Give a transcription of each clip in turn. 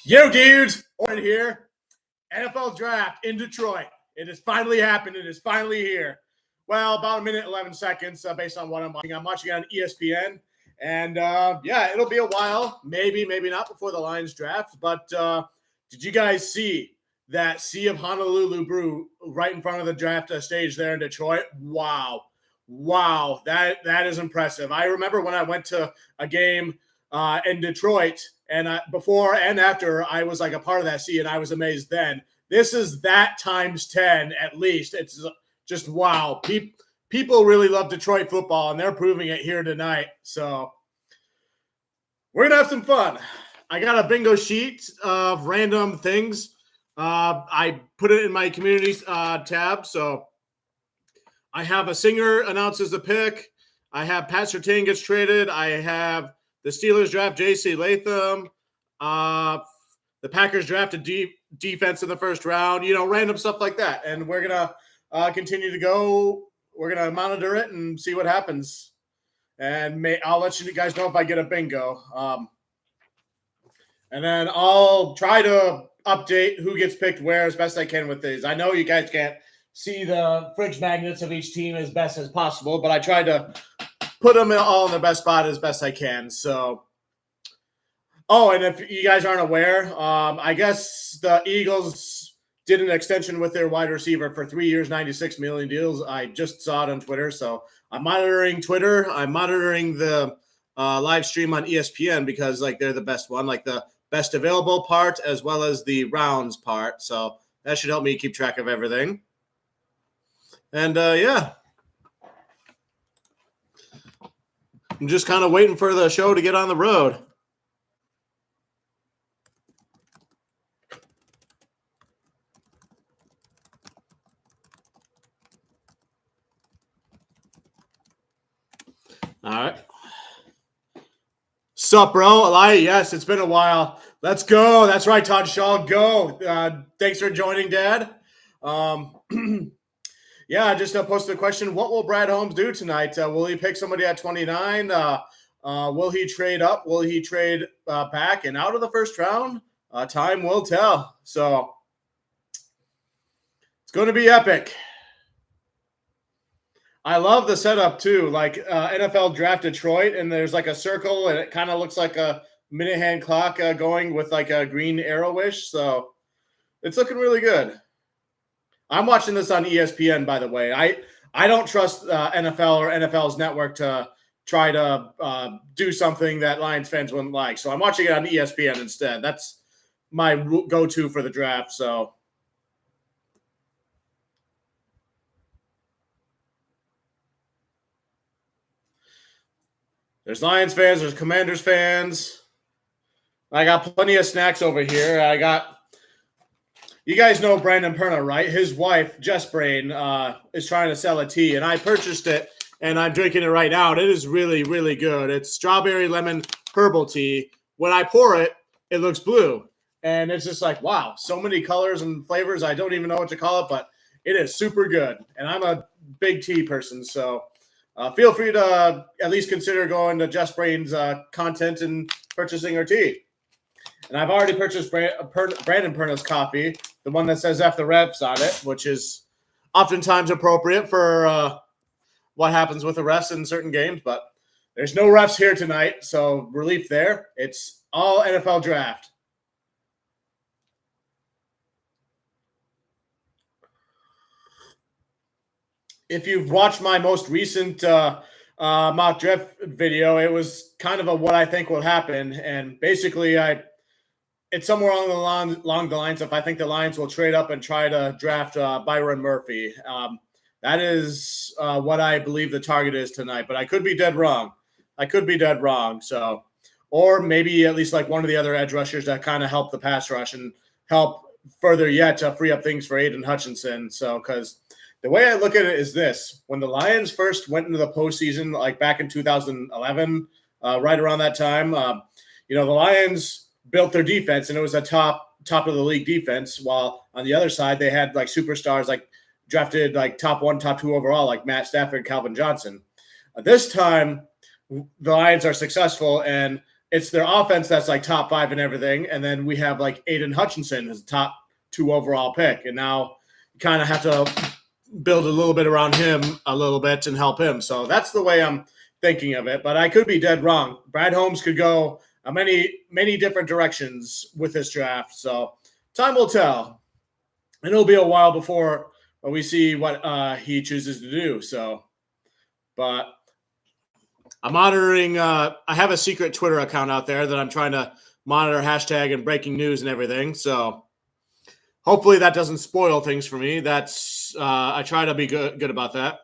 Yo, dudes, Oren here. NFL draft in Detroit. It has finally happened. It is finally here. Well, about a minute, 11 seconds based on what I'm watching. I'm watching it on ESPN. And yeah, it'll be a while. Maybe not before the Lions draft. But did you guys see that Sea of Honolulu brew right in front of the draft stage there in Detroit? Wow. That is impressive. I remember when I went to a game in Detroit, and before and after, I was like a part of that sea, and I was amazed then. This is that times 10 at least. It's just wow. People really love Detroit football, and they're proving it here tonight. So we're going to have some fun. I got a bingo sheet of random things. I put it in my community tab. So I have a singer announces a pick. I have Pat Surtain gets traded. I have the Steelers draft J.C. Latham. The Packers drafted defense in the first round. Random stuff like that. And we're going to continue to go. We're going to monitor it and see what happens. And I'll let you guys know if I get a bingo. And then I'll try to update who gets picked where as best I can with these. I know you guys can't see the fridge magnets of each team as best as possible, but I tried to put them all in the best spot as best I can. So, and if you guys aren't aware, I guess the Eagles did an extension with their wide receiver for 3 years, $96 million deals. I just saw it on Twitter. So I'm monitoring Twitter. I'm monitoring the live stream on ESPN because they're the best one, the best available part as well as the rounds part. So that should help me keep track of everything. And yeah. I'm just kind of waiting for the show to get on the road. All right. Sup, bro? Eli, yes, it's been a while. Let's go. That's right, Todd Shaw. Go. Thanks for joining, Dad. Yeah, I just posted a question. What will Brad Holmes do tonight? Will he pick somebody at 29? Will he trade up? Will he trade back and out of the first round? Time will tell. So it's going to be epic. I love the setup too, NFL Draft Detroit, and there's a circle, and it kind of looks like a minute hand clock going with a green arrow-ish. So it's looking really good. I'm watching this on ESPN, by the way. I don't trust NFL or NFL's network to try to do something that Lions fans wouldn't like. So I'm watching it on ESPN instead. That's my go-to for the draft. So there's Lions fans. There's Commanders fans. I got plenty of snacks over here. You guys know Brandon Perna, right? His wife, Jess Brain, is trying to sell a tea, and I purchased it, and I'm drinking it right now. And it is really, really good. It's strawberry lemon herbal tea. When I pour it, it looks blue, and it's just wow, so many colors and flavors. I don't even know what to call it, but it is super good. And I'm a big tea person, so feel free to at least consider going to Jess Brain's content and purchasing her tea. And I've already purchased Brandon Perna's coffee, the one that says F the refs on it, which is oftentimes appropriate for what happens with the refs in certain games. But there's no refs here tonight, so relief there. It's all NFL draft. If you've watched my most recent mock draft video, it was kind of what I think will happen. And basically, it's somewhere along the lines of I think the Lions will trade up and try to draft Byron Murphy. That is what I believe the target is tonight, but I could be dead wrong. So, or maybe at least one of the other edge rushers that kind of help the pass rush and help further yet to free up things for Aiden Hutchinson. So, because the way I look at it is this: when the Lions first went into the postseason, back in 2011, right around that time, the Lions built their defense, and it was a top of the league defense, while on the other side they had superstars drafted top 1, top 2 overall, like Matt Stafford, Calvin Johnson. This time the Lions are successful, and it's their offense that's like top 5 and everything. And then we have like Aiden Hutchinson as the top 2 overall pick. And now you kind of have to build a little bit around him a little bit and help him. So that's the way I'm thinking of it. But I could be dead wrong. Brad Holmes could go many different directions with this draft. So time will tell. And it'll be a while before we see what he chooses to do. So, but I'm monitoring. I have a secret Twitter account out there that I'm trying to monitor hashtag and breaking news and everything. So hopefully that doesn't spoil things for me. That's I try to be good about that.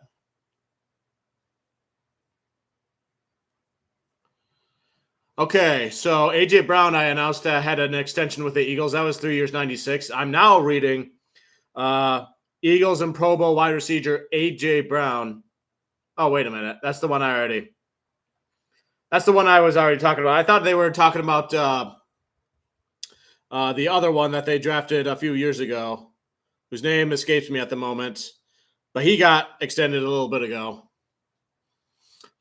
Okay, so A.J. Brown, I announced had an extension with the Eagles. That was 3 years, 96. I'm now reading Eagles and Pro Bowl wide receiver A.J. Brown. Oh, wait a minute. That's the one I was already talking about. I thought they were talking about the other one that they drafted a few years ago, whose name escapes me at the moment, but he got extended a little bit ago.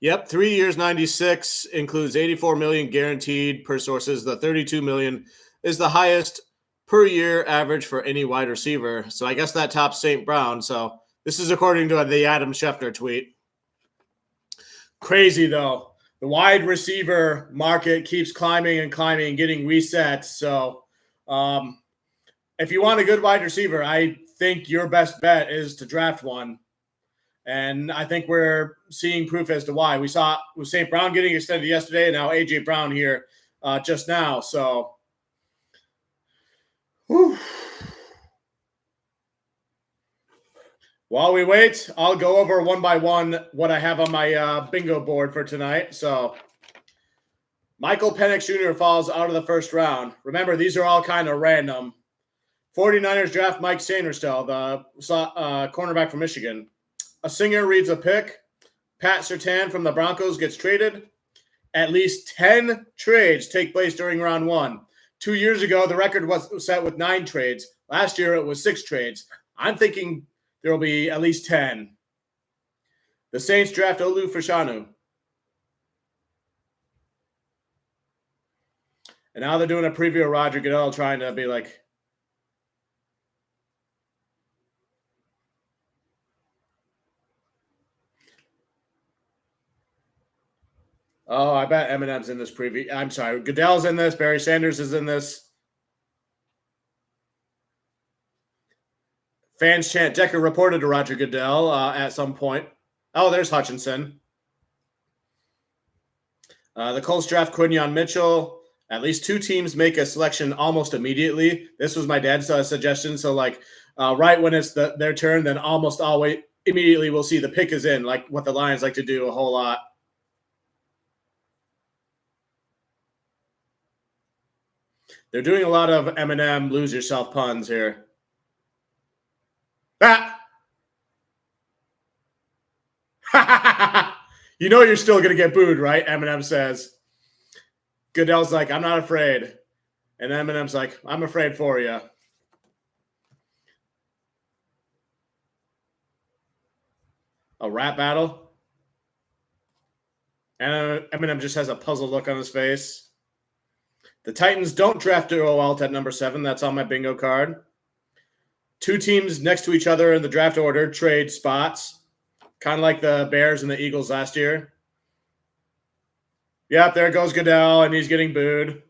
Yep, 3 years, 96, includes $84 million guaranteed per sources. The $32 million is the highest per year average for any wide receiver. So I guess that tops St. Brown. So this is according to the Adam Schefter tweet. Crazy, though. The wide receiver market keeps climbing and climbing and getting reset. So if you want a good wide receiver, I think your best bet is to draft one. And I think we're seeing proof as to why. We saw with St. Brown getting extended yesterday, and now A.J. Brown here just now. So, whew. While we wait, I'll go over one by one what I have on my bingo board for tonight. So, Michael Penix Jr. falls out of the first round. Remember, these are all kind of random. 49ers draft Mike Sainristil, the cornerback from Michigan. A Singer reads a pick. Pat Surtain from the Broncos gets traded. At least 10 trades take place during round 1. 2 years ago, the record was set with 9 trades. Last year, it was 6 trades. I'm thinking there will be at least 10. The Saints draft Olu Fashanu. And now they're doing a preview of Roger Goodell trying to be like, oh, I bet Eminem's in this preview. I'm sorry. Goodell's in this. Barry Sanders is in this. Fans chant. Decker reported to Roger Goodell at some point. Oh, there's Hutchinson. The Colts draft Quinyon Mitchell. At least 2 teams make a selection almost immediately. This was my dad's suggestion. So, like, right when it's their turn, then almost always immediately we'll see the pick is in, like what the Lions like to do a whole lot. They're doing a lot of Eminem lose yourself puns here. Ah! You know you're still going to get booed, right? Eminem says. Goodell's like, I'm not afraid. And Eminem's like, I'm afraid for you. A rap battle? And Eminem just has a puzzled look on his face. The Titans don't draft Joe Alt at number 7. That's on my bingo card. 2 teams next to each other in the draft order trade spots. Kind of like the Bears and the Eagles last year. Yep, there goes Goodell, and he's getting booed.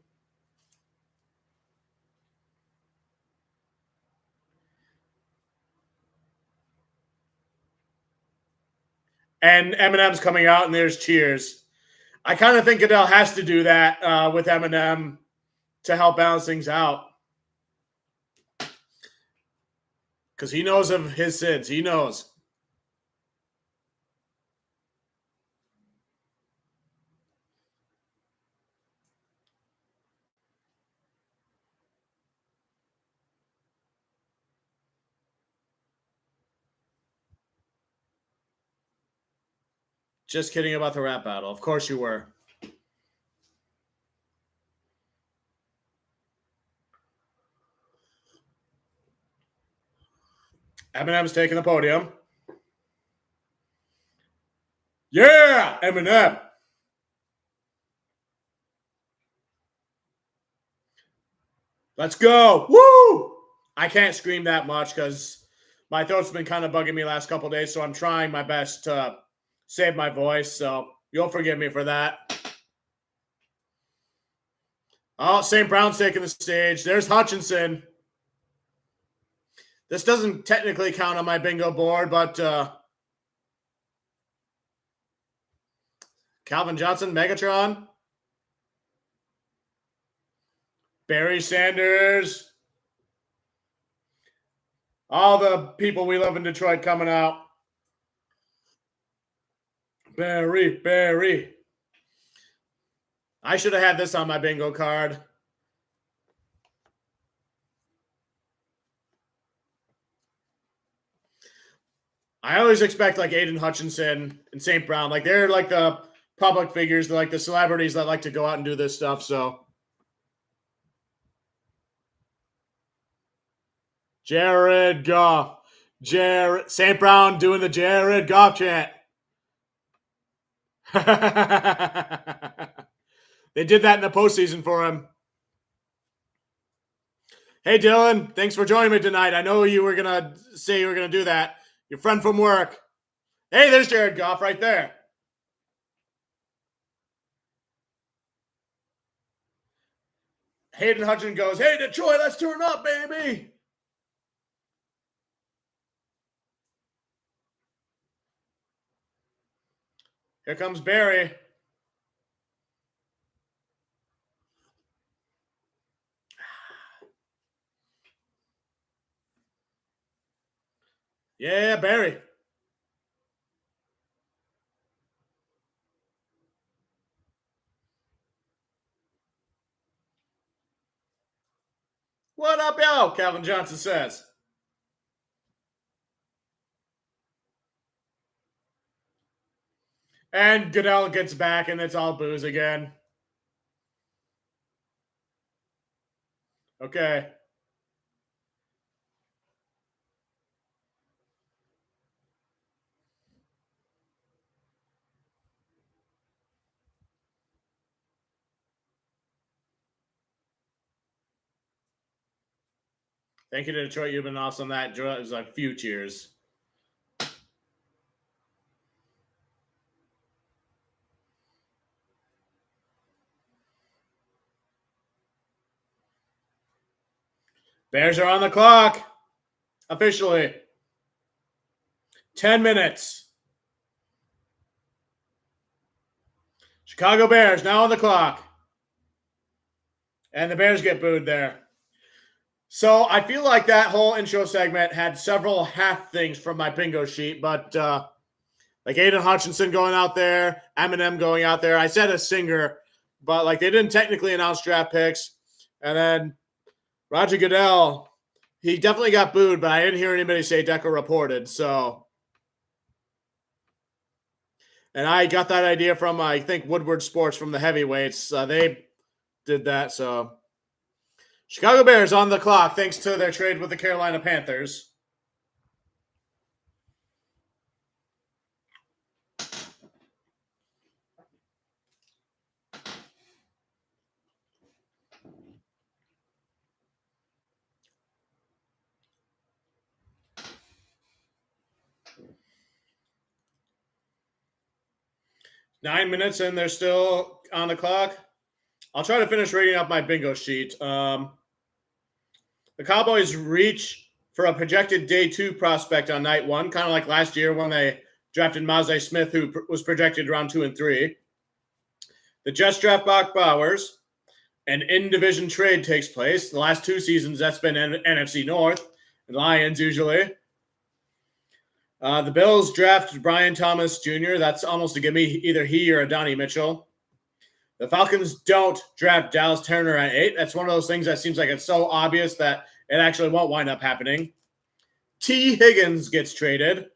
And Eminem's coming out, and there's cheers. I kind of think Goodell has to do that with Eminem to help balance things out. Because he knows of his sins. He knows. Just kidding about the rap battle. Of course you were. Eminem's taking the podium. Yeah, Eminem. Let's go. Woo! I can't scream that much because my throat's been kind of bugging me last couple days, so I'm trying my best to save my voice, so you'll forgive me for that. Oh, St. Brown's taking the stage. There's Hutchinson. This doesn't technically count on my bingo board, but Calvin Johnson, Megatron. Barry Sanders. All the people we love in Detroit coming out. Barry. I should have had this on my bingo card. I always expect like Aiden Hutchinson and St. Brown. Like they're like the public figures. They're like the celebrities that like to go out and do this stuff. So Jared Goff. St. Brown doing the Jared Goff chant. They did that in the postseason for him. Hey, Dylan, thanks for joining me tonight. I know you were going to say you were going to do that. Your friend from work. Hey, there's Jared Goff right there. Hayden Hutchinson goes, hey, Detroit, let's turn up, baby. Here comes Barry. Yeah, Barry. What up, yo? Calvin Johnson says. And Goodell gets back, and it's all booze again. Okay. Thank you to Detroit. You've been awesome. That it was a few cheers. Bears are on the clock. Officially. 10 minutes. Chicago Bears now on the clock. And the Bears get booed there. So I feel like that whole intro segment had several half things from my bingo sheet, but like Aiden Hutchinson going out there, Eminem going out there. I said a singer, but like they didn't technically announce draft picks. And then Roger Goodell, he definitely got booed, but I didn't hear anybody say Decker reported. So, and I got that idea from, I think, Woodward Sports from the heavyweights. They did that. So, Chicago Bears on the clock thanks to their trade with the Carolina Panthers. Nine minutes and they're still on the clock. I'll try to finish reading up my bingo sheet. The Cowboys reach for a projected day 2 prospect on night 1, kind of like last year when they drafted Mozzie Smith, who was projected round 2 and 3. The Jets draft Brock Bowers. An in-division trade takes place. The last 2 seasons, that's been NFC North and Lions usually. The Bills draft Brian Thomas Jr. That's almost a gimme, either he or Adonai Mitchell. The Falcons don't draft Dallas Turner at 8. That's one of those things that seems like it's so obvious that it actually won't wind up happening. T. Higgins gets traded.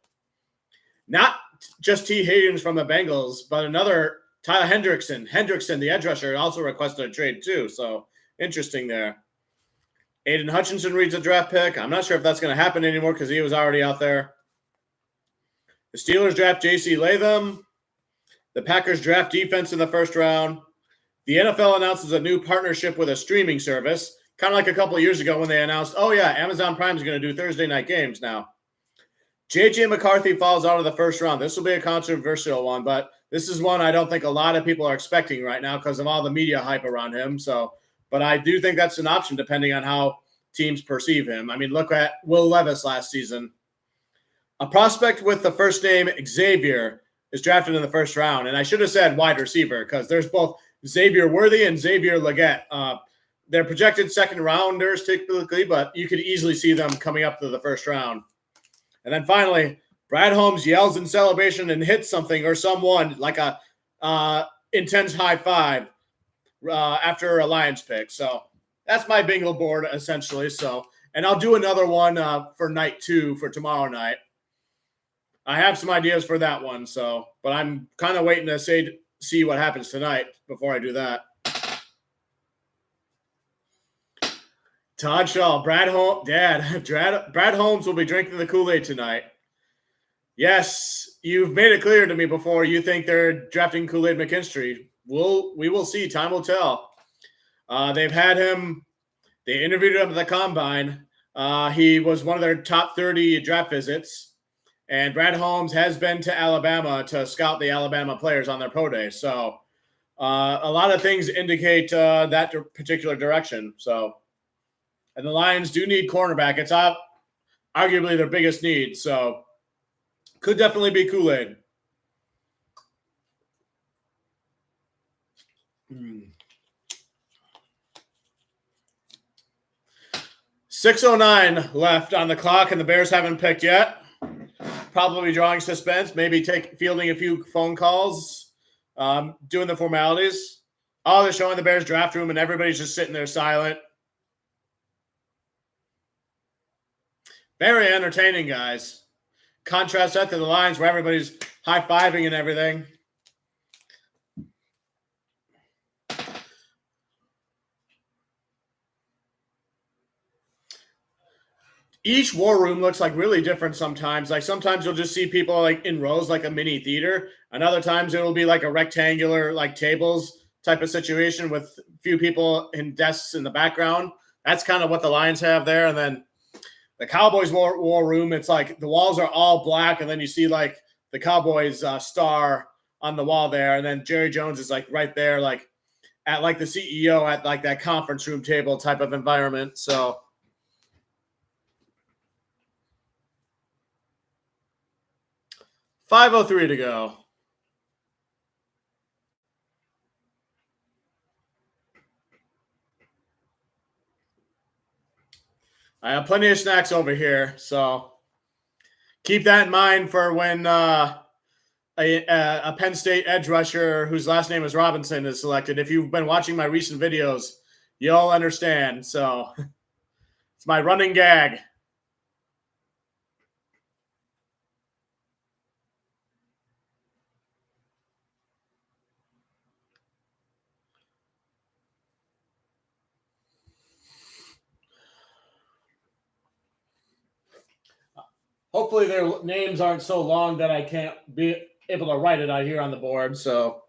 Not just T. Higgins from the Bengals, but another Tyler Hendrickson. Hendrickson, the edge rusher, also requested a trade too. So interesting there. Aiden Hutchinson reads a draft pick. I'm not sure if that's going to happen anymore because he was already out there. The Steelers draft J.C. Latham. The Packers draft defense in the first round. The NFL announces a new partnership with a streaming service. Kind of like a couple of years ago when they announced, oh, yeah, Amazon Prime is going to do Thursday night games now. J.J. McCarthy falls out of the first round. This will be a controversial one, but this is one I don't think a lot of people are expecting right now because of all the media hype around him. So, but I do think that's an option depending on how teams perceive him. I mean, look at Will Levis last season. A prospect with the first name Xavier is drafted in the first round, and I should have said wide receiver because there's both Xavier Worthy and Xavier Legette. They're projected second rounders typically, but you could easily see them coming up to the first round. And then finally, Brad Holmes yells in celebration and hits something or someone like a intense high five after a Lions pick. So that's my bingo board essentially. So, and I'll do another one for night 2 for tomorrow night. I have some ideas for that one. So, but I'm kind of waiting to see what happens tonight before I do that. Todd Shaw, Brad Holmes will be drinking the Kool-Aid tonight. Yes, you've made it clear to me before you think they're drafting Kool-Aid McKinstry. We will see. Time will tell. They've had him. They interviewed him at the Combine. He was one of their top 30 draft visits. And Brad Holmes has been to Alabama to scout the Alabama players on their pro day. So a lot of things indicate that particular direction. So. And the Lions do need cornerback. It's arguably their biggest need. So could definitely be Kool-Aid. 6:09 left on the clock, and the Bears haven't picked yet. Probably drawing suspense, maybe fielding a few phone calls, doing the formalities. Oh, they're showing the Bears draft room, and everybody's just sitting there silent. Very entertaining, guys. Contrast that to the Lions where everybody's high-fiving and everything. Each war room looks like really different sometimes. Like sometimes you'll just see people like in rows like a mini theater. And other times it will be like a rectangular like tables type of situation with a few people in desks in the background. That's kind of what the Lions have there. And then the Cowboys war room, it's like the walls are all black, and then you see like the Cowboys star on the wall there, and then Jerry Jones is like right there, like at like the CEO at like that conference room table type of environment. So 5:03 to go. I have plenty of snacks over here, so keep that in mind for when a Penn State edge rusher whose last name is Robinson is selected. If you've been watching my recent videos, you'll understand. So it's my running gag. Hopefully their names aren't so long that I can't be able to write it out here on the board. So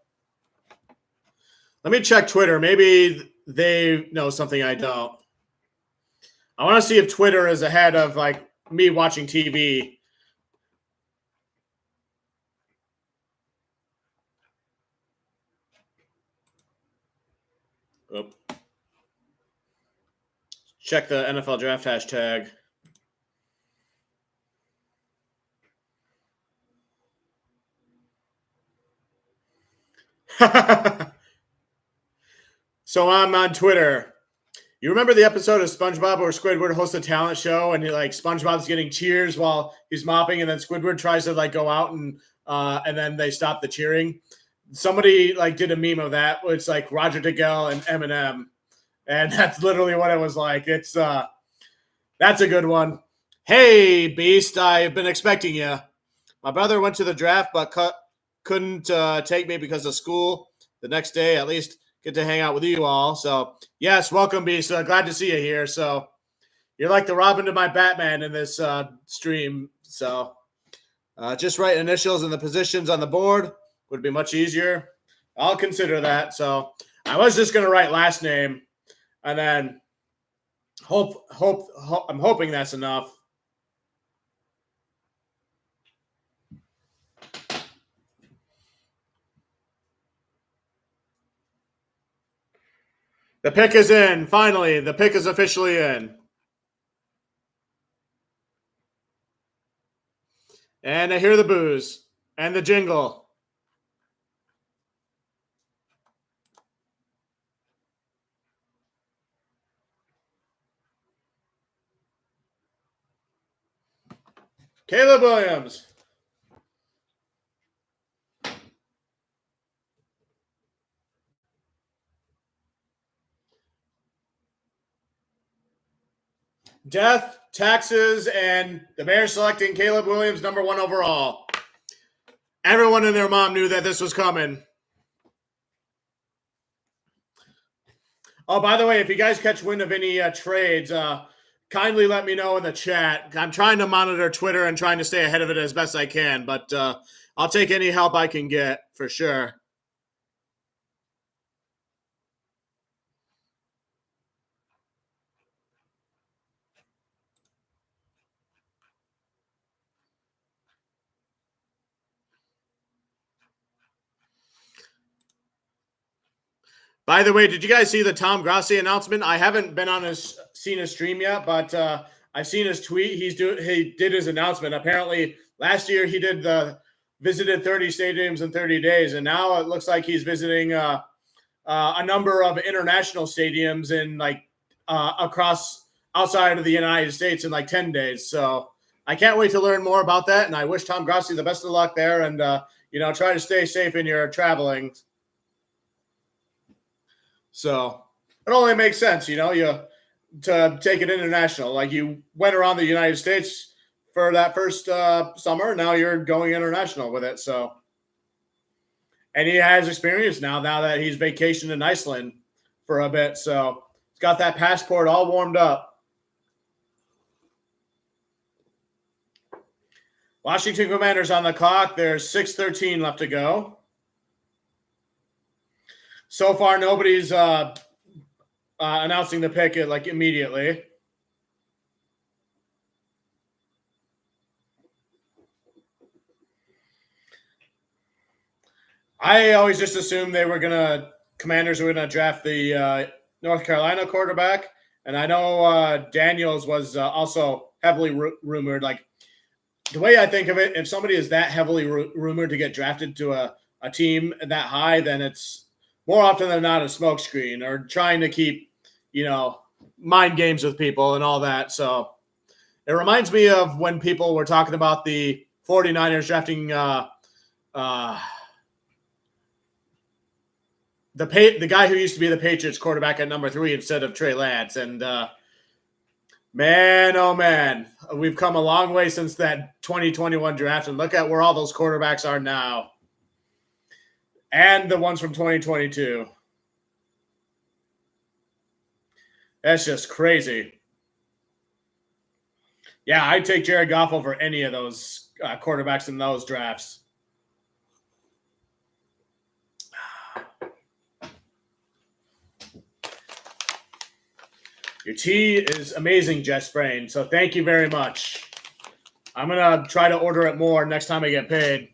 let me check Twitter. Maybe they know something I don't. I want to see if Twitter is ahead of like me watching TV. Oh. Check the NFL draft hashtag. So I'm on Twitter. You remember the episode of SpongeBob where Squidward hosts a talent show and SpongeBob's getting cheers while he's mopping, and then Squidward tries to like go out and then they stop the cheering. Somebody like did a meme of that. It's like Roger Goodell and Eminem, and that's literally what it was like. It's that's a good one. Hey, Beast, I've been expecting you. My brother went to the draft but couldn't take me because of school. The next day, at least get to hang out with you all. So, yes, welcome, Beast. Glad to see you here. So, you're like the Robin to my Batman in this stream. So, just write initials and the positions on the board would be much easier. I'll consider that. So, I was just going to write last name and then I'm hoping that's enough. The pick is in. Finally, the pick is officially in. And I hear the boos and the jingle. Caleb Williams. Death, taxes, and the Bears selecting Caleb Williams number 1 overall. Everyone and their mom knew that this was coming. Oh, by the way, if you guys catch wind of any trades, kindly let me know in the chat. I'm trying to monitor Twitter and trying to stay ahead of it as best I can, but I'll take any help I can get for sure. By the way, did you guys see the Tom Grassi announcement? I haven't been on seen his stream yet, but I've seen his tweet. He did his announcement. Apparently, last year he visited 30 stadiums in 30 days, and now it looks like he's visiting a number of international stadiums in across outside of the United States in 10 days. So I can't wait to learn more about that, and I wish Tom Grassi the best of luck there, and try to stay safe in your traveling. So it only makes sense, you to take it international. Like you went around the United States for that first summer. Now you're going international with it. So, and he has experience now that he's vacationed in Iceland for a bit. So he's got that passport all warmed up. Washington Commanders on the clock. There's 6:13 left to go. So far, nobody's announcing the pick immediately. I always just assumed Commanders were gonna draft the North Carolina quarterback, and I know Daniels was also heavily rumored. Like the way I think of it, if somebody is that heavily rumored to get drafted to a team that high, then it's more often than not a smokescreen or trying to keep, mind games with people and all that. So it reminds me of when people were talking about the 49ers drafting the guy who used to be the Patriots quarterback at number 3 instead of Trey Lance. And man, oh man, we've come a long way since that 2021 draft, and look at where all those quarterbacks are now. And the ones from 2022. That's just crazy. Yeah, I'd take Jared Goff over any of those quarterbacks in those drafts. Your tea is amazing, Jess Brain. So thank you very much. I'm going to try to order it more next time I get paid.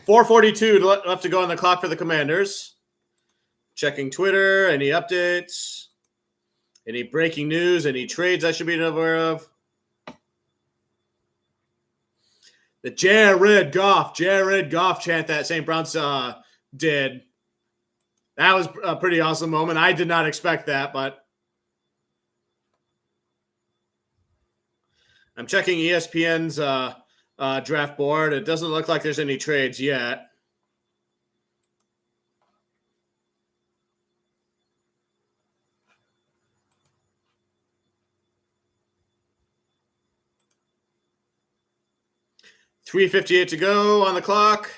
4:42 left to go on the clock for the Commanders. Checking Twitter, any updates, any breaking news, any trades I should be aware of. The Jared Goff chant that St. Brown's did. That was a pretty awesome moment. I did not expect that, but I'm checking ESPN's draft board. It doesn't look like there's any trades yet. $3:58 to go on the clock.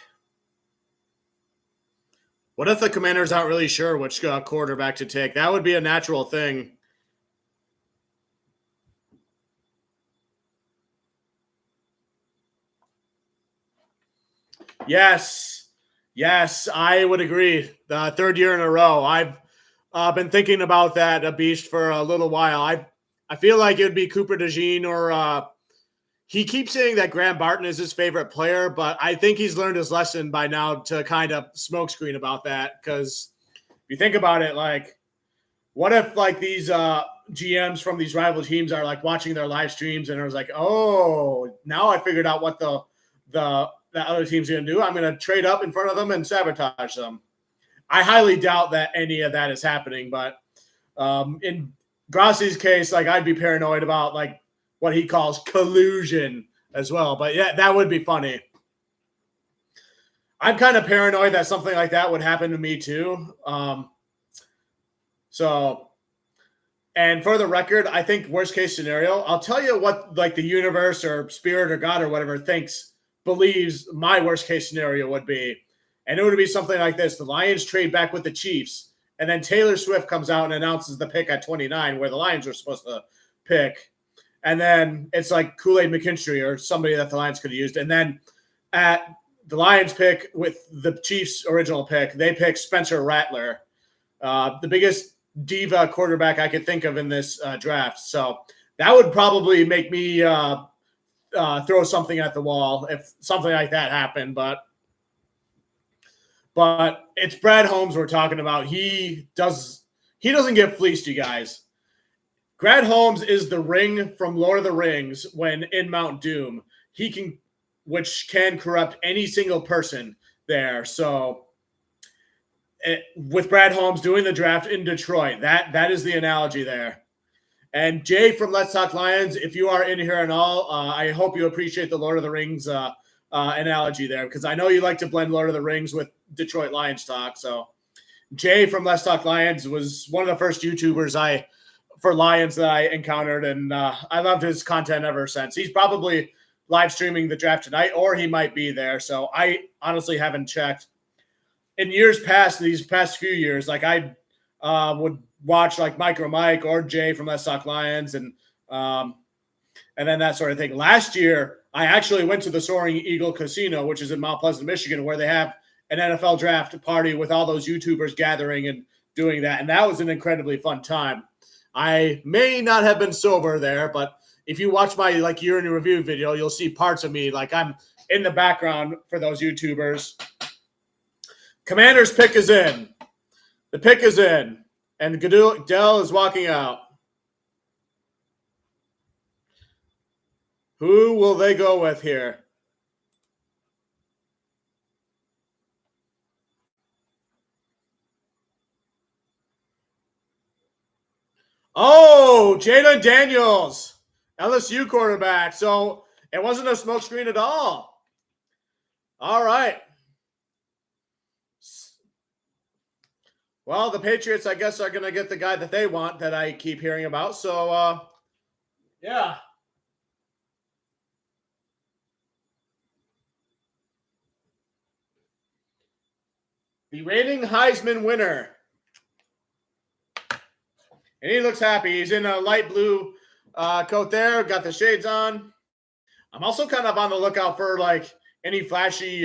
What if the Commanders aren't really sure which quarterback to take? That would be a natural thing. Yes, I would agree. The third year in a row. I've been thinking about that beast for a little while. I feel like it would be Cooper DeJean or he keeps saying that Graham Barton is his favorite player, but I think he's learned his lesson by now to kind of smokescreen about that. Because if you think about it, like, what if like these GMs from these rival teams are like watching their live streams and it was like, oh, now I figured out what the other team's going to do. I'm going to trade up in front of them and sabotage them. I highly doubt that any of that is happening, but in Grassi's case, like, I'd be paranoid about like what he calls collusion as well. But yeah, that would be funny. I'm kind of paranoid that something like that would happen to me too. And for the record, I think worst case scenario, I'll tell you what like the universe or spirit or God or whatever believes my worst case scenario would be. And it would be something like this. The Lions trade back with the Chiefs, and then Taylor Swift comes out and announces the pick at 29 where the Lions were supposed to pick. And then it's like Kool-Aid McKinstry or somebody that the Lions could have used. And then at the Lions pick with the Chiefs' original pick, they pick Spencer Rattler, the biggest diva quarterback I could think of in this draft. So that would probably make me throw something at the wall if something like that happened. But it's Brad Holmes we're talking about. He doesn't get fleeced, you guys. Brad Holmes is the ring from Lord of the Rings when in Mount Doom. Which can corrupt any single person there. So with Brad Holmes doing the draft in Detroit, that is the analogy there. And Jay from Let's Talk Lions, if you are in here and all, I hope you appreciate the Lord of the Rings analogy there, because I know you like to blend Lord of the Rings with Detroit Lions talk. So Jay from Let's Talk Lions was one of the first YouTubers for Lions that I encountered, and I loved his content ever since. He's probably live streaming the draft tonight, or he might be there. So I honestly haven't checked. In years past, these past few years, like I would watch like Micro Mike or Jay from Let's Talk Lions and then that sort of thing. Last year, I actually went to the Soaring Eagle Casino, which is in Mount Pleasant, Michigan, where they have an NFL draft party with all those YouTubers gathering and doing that. And that was an incredibly fun time. I may not have been sober there, but if you watch my like year in review video, you'll see parts of me. Like I'm in the background for those YouTubers. Commander's pick is in. The pick is in. And Goodell is walking out. Who will they go with here? Oh, Jayden Daniels, LSU quarterback. So it wasn't a smokescreen at all. All right. Well, the Patriots, I guess, are going to get the guy that they want that I keep hearing about. So, yeah. The reigning Heisman winner. And he looks happy. He's in a light blue coat there, got the shades on. I'm also kind of on the lookout for like any flashy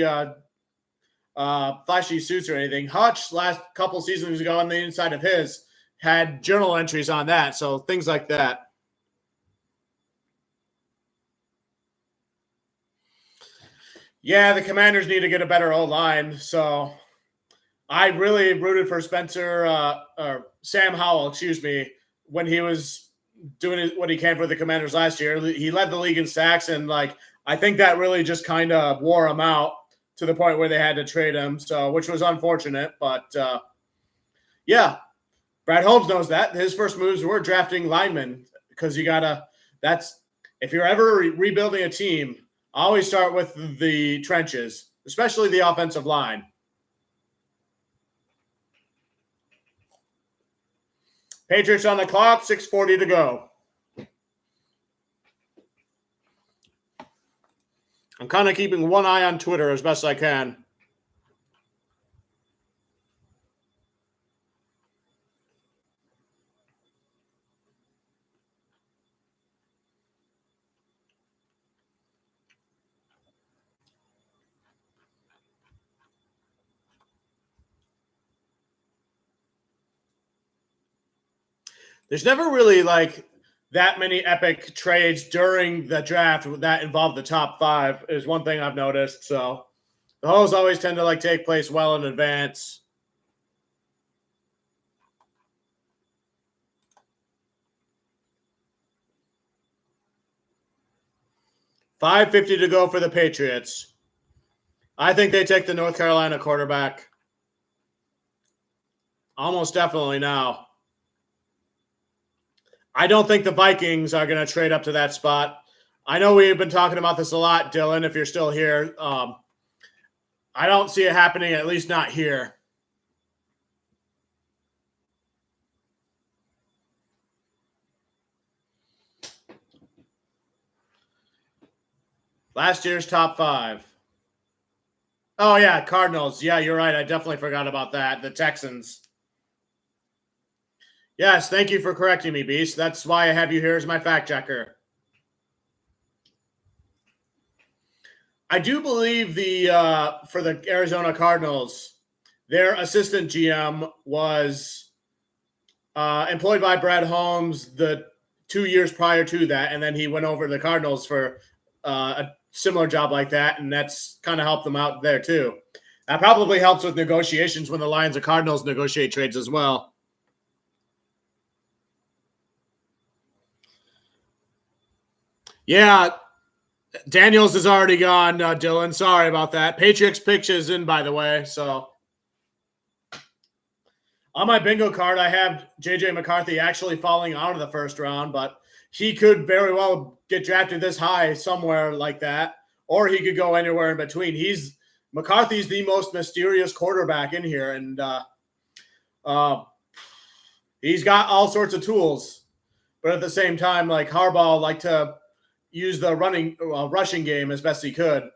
suits or anything. Hutch last couple seasons ago on the inside of his had journal entries on that. So things like that. Yeah, the Commanders need to get a better O-line. So I really rooted for Sam Howell, excuse me, when he was doing what he can for the Commanders last year. He led the league in sacks, and like I think that really just kind of wore him out to the point where they had to trade him. So, which was unfortunate, but yeah, Brad Holmes knows that his first moves were drafting linemen because if you're ever rebuilding a team, always start with the trenches, especially the offensive line. Patriots on the clock, 6:40 to go. I'm kind of keeping one eye on Twitter as best I can. There's never really like that many epic trades during the draft that involve the top 5 is one thing I've noticed. So those always tend to like take place well in advance. $5.50 to go for the Patriots. I think they take the North Carolina quarterback. Almost definitely now. I don't think the Vikings are going to trade up to that spot. I know we've been talking about this a lot, Dylan, if you're still here. I don't see it happening, at least not here. Last year's top 5. Oh, yeah, Cardinals. Yeah, you're right. I definitely forgot about that. The Texans. Yes, thank you for correcting me, Beast. That's why I have you here as my fact checker. I do believe for the Arizona Cardinals, their assistant GM was employed by Brad Holmes the 2 years prior to that, and then he went over to the Cardinals for a similar job like that, and that's kind of helped them out there too. That probably helps with negotiations when the Lions and Cardinals negotiate trades as well. Yeah, Daniels is already gone, Dylan. Sorry about that. Patriots pitch is in, by the way. So on my bingo card, I have J.J. McCarthy actually falling out of the first round, but he could very well get drafted this high somewhere like that, or he could go anywhere in between. McCarthy's the most mysterious quarterback in here, and he's got all sorts of tools. But at the same time, like Harbaugh liked to use the rushing game as best he could.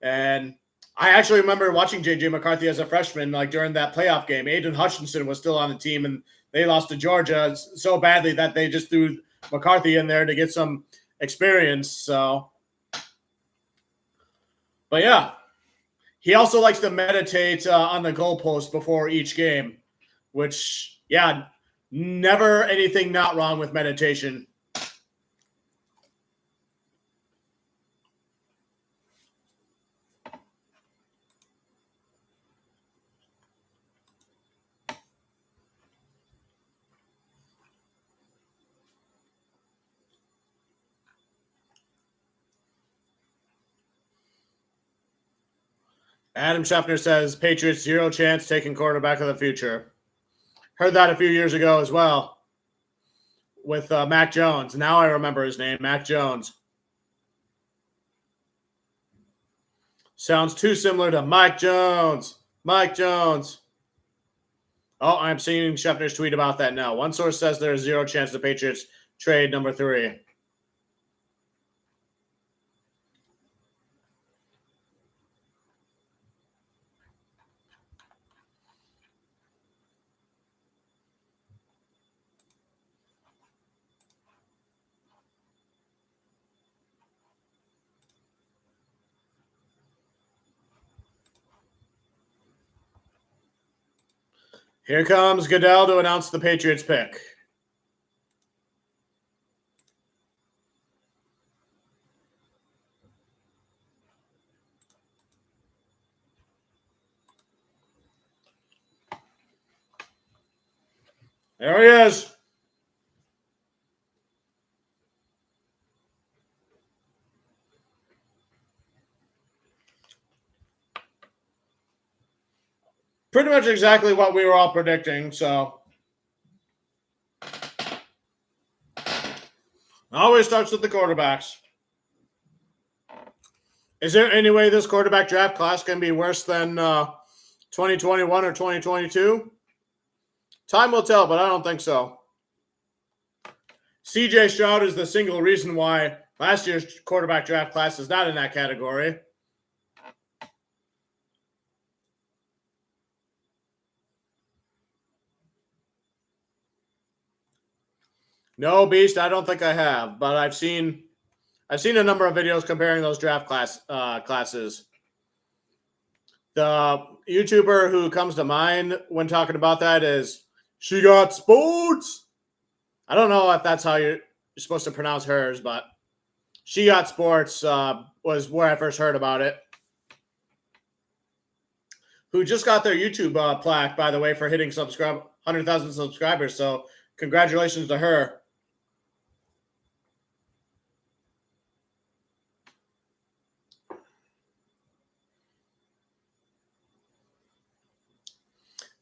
And I actually remember watching J.J. McCarthy as a freshman, like during that playoff game. Aiden Hutchinson was still on the team, and they lost to Georgia so badly that they just threw McCarthy in there to get some experience. So, but yeah, he also likes to meditate on the goalpost before each game, which, yeah, never anything not wrong with meditation. Adam Scheffner says, Patriots 0 chance taking quarterback of the future. Heard that a few years ago as well with Mac Jones. Now I remember his name, Mac Jones. Sounds too similar to Mike Jones. Mike Jones. Oh, I'm seeing Scheffner's tweet about that now. One source says there's 0 chance the Patriots trade number 3. Here comes Goodell to announce the Patriots pick. There he is. Pretty much exactly what we were all predicting, so. Always starts with the quarterbacks. Is there any way this quarterback draft class can be worse than 2021 or 2022? Time will tell, but I don't think so. CJ Stroud is the single reason why last year's quarterback draft class is not in that category. No, Beast, I don't think I have, but I've seen a number of videos comparing those draft classes. The YouTuber who comes to mind when talking about that is She Got Sports. I don't know if that's how you're supposed to pronounce hers, but She Got Sports was where I first heard about it. Who just got their YouTube plaque, by the way, for hitting 100,000 subscribers. So congratulations to her.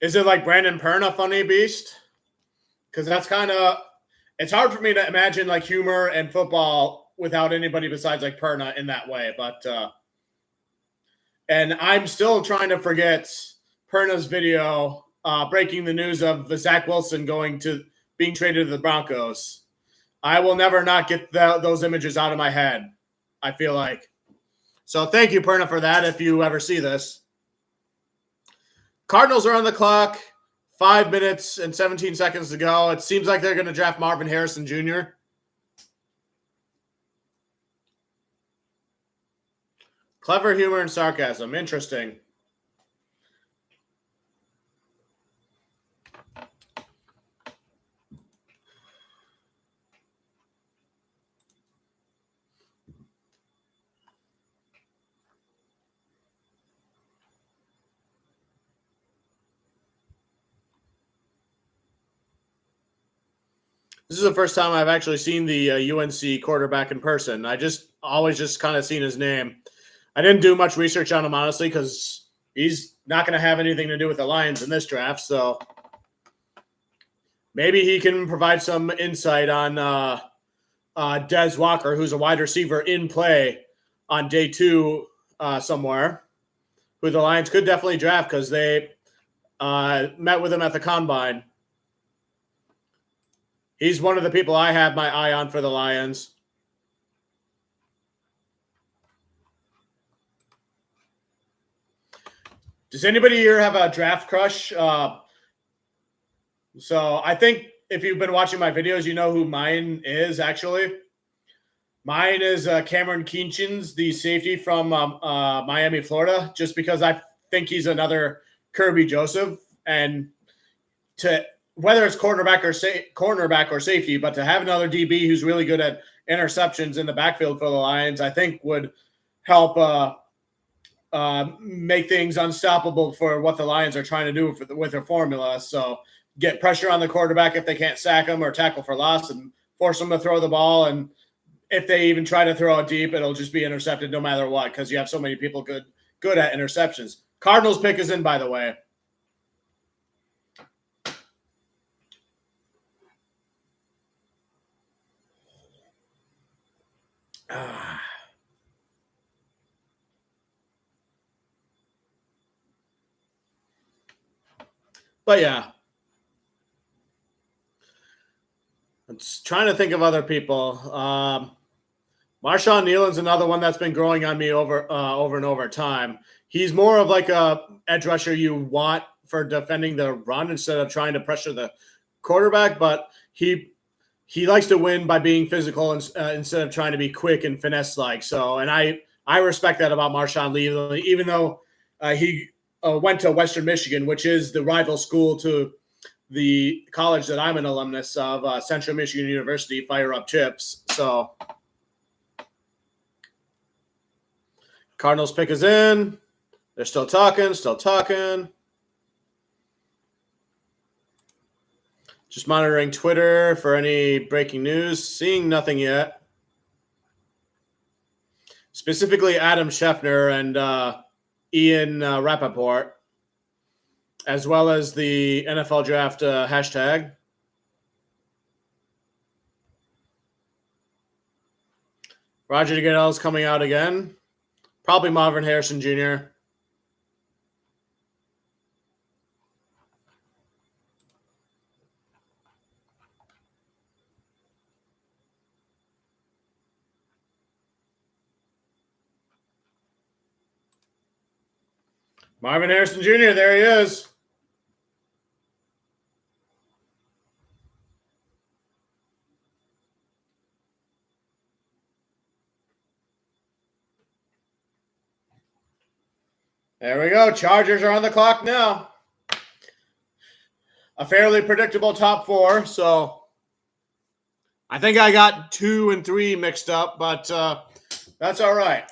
Is it like Brandon Perna, Funny Beast? Because that's kind of, it's hard for me to imagine like humor and football without anybody besides like Perna in that way. But, and I'm still trying to forget Perna's video breaking the news of Zach Wilson being traded to the Broncos. I will never not get those images out of my head, I feel like. So thank you, Perna, for that if you ever see this. Cardinals are on the clock. 5 minutes and 17 seconds to go. It seems like they're going to draft Marvin Harrison Jr. Clever humor and sarcasm. Interesting. This is the first time I've actually seen the UNC quarterback in person. I always just kind of seen his name. I didn't do much research on him, honestly, because he's not going to have anything to do with the Lions in this draft. So maybe he can provide some insight on Des Walker, who's a wide receiver in play on day 2 somewhere, who the Lions could definitely draft because they met with him at the Combine. He's one of the people I have my eye on for the Lions. Does anybody here have a draft crush? So I think if you've been watching my videos, you know who mine is, actually. Mine is Cameron Kinchins, the safety from Miami, Florida, just because I think he's another Kirby Joseph. And whether it's cornerback or safety, but to have another DB who's really good at interceptions in the backfield for the Lions, I think would help make things unstoppable for what the Lions are trying to do with their formula. So get pressure on the quarterback if they can't sack him or tackle for loss and force them to throw the ball. And if they even try to throw it deep, it'll just be intercepted no matter what because you have so many people good at interceptions. Cardinals pick is in, by the way. But yeah, I'm trying to think of other people. Marshawn Nealon's another one that's been growing on me over and over time. He's more of like a edge rusher you want for defending the run instead of trying to pressure the quarterback, but he likes to win by being physical instead of trying to be quick and finesse-like. So, and I respect that about Marshawn Lee, even though he went to Western Michigan, which is the rival school to the college that I'm an alumnus of, Central Michigan University, Fire Up Chips. So Cardinals pick is in. They're still talking. Just monitoring Twitter for any breaking news. Seeing nothing yet. Specifically Adam Schefter and Ian Rappaport, as well as the NFL Draft hashtag. Roger Goodell is coming out again. Probably Marvin Harrison Jr. Marvin Harrison Jr., there he is. There we go. Chargers are on the clock now. A fairly predictable top 4, so I think I got 2 and 3 mixed up, but that's all right.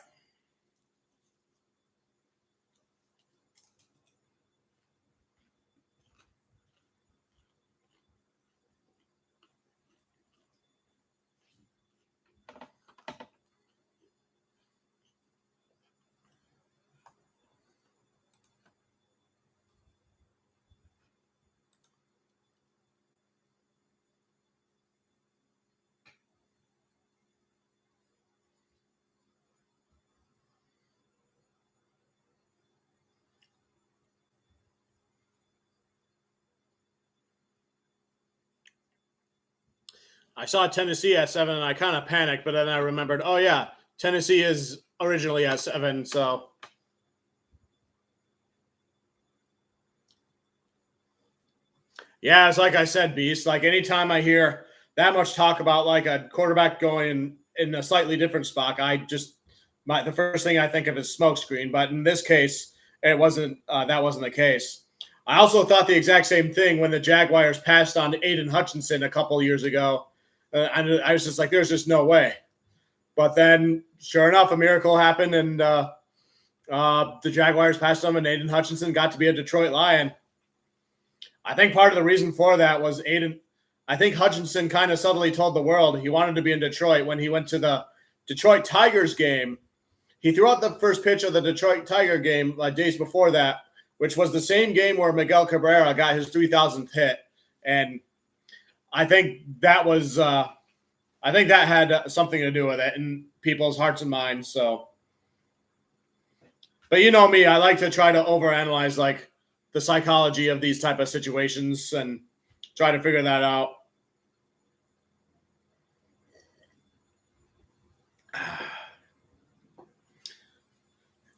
I saw Tennessee at 7 and I kind of panicked, but then I remembered, oh yeah, Tennessee is originally at 7, so yeah, it's like I said, Beast. Like anytime I hear that much talk about like a quarterback going in a slightly different spot, I just the first thing I think of is smokescreen. But in this case, it wasn't. That wasn't the case. I also thought the exact same thing when the Jaguars passed on Aiden Hutchinson a couple years ago. I was just like, there's just no way. But then, sure enough, a miracle happened, and the Jaguars passed on, and Aiden Hutchinson got to be a Detroit Lion. I think part of the reason for that was Aiden. I think Hutchinson kind of subtly told the world he wanted to be in Detroit when he went to the Detroit Tigers game. He threw out the first pitch of the Detroit Tiger game days before that, which was the same game where Miguel Cabrera got his 3,000th hit. And I think that was, I think that had something to do with it in people's hearts and minds. So, but you know me, I like to try to overanalyze like the psychology of these type of situations and try to figure that out.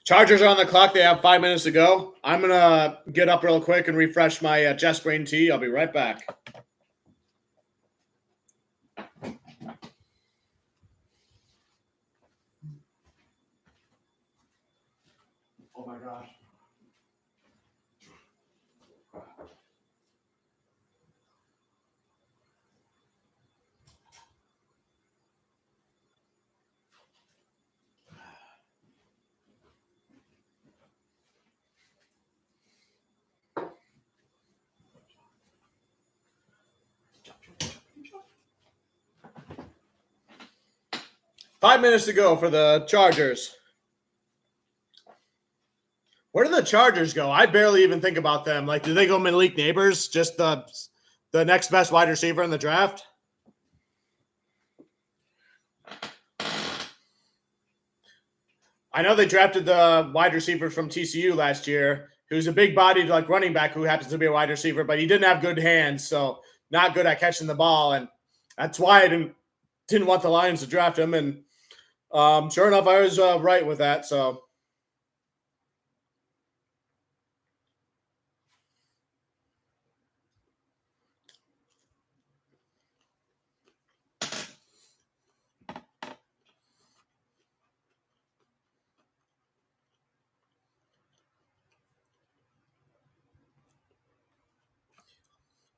Chargers are on the clock. They have 5 minutes to go. I'm going to get up real quick and refresh my Jess Brain tea. I'll be right back. Oh, my gosh. Five minutes to go for the Chargers. Where do the Chargers go? I barely even think about them. Like, do they go Malik Neighbors, just the next best wide receiver in the draft? I know they drafted the wide receiver from TCU last year, who's a big-bodied like running back who happens to be a wide receiver, but he didn't have good hands, so not good at catching the ball, and that's why I didn't want the Lions to draft him. And sure enough, I was right with that. So.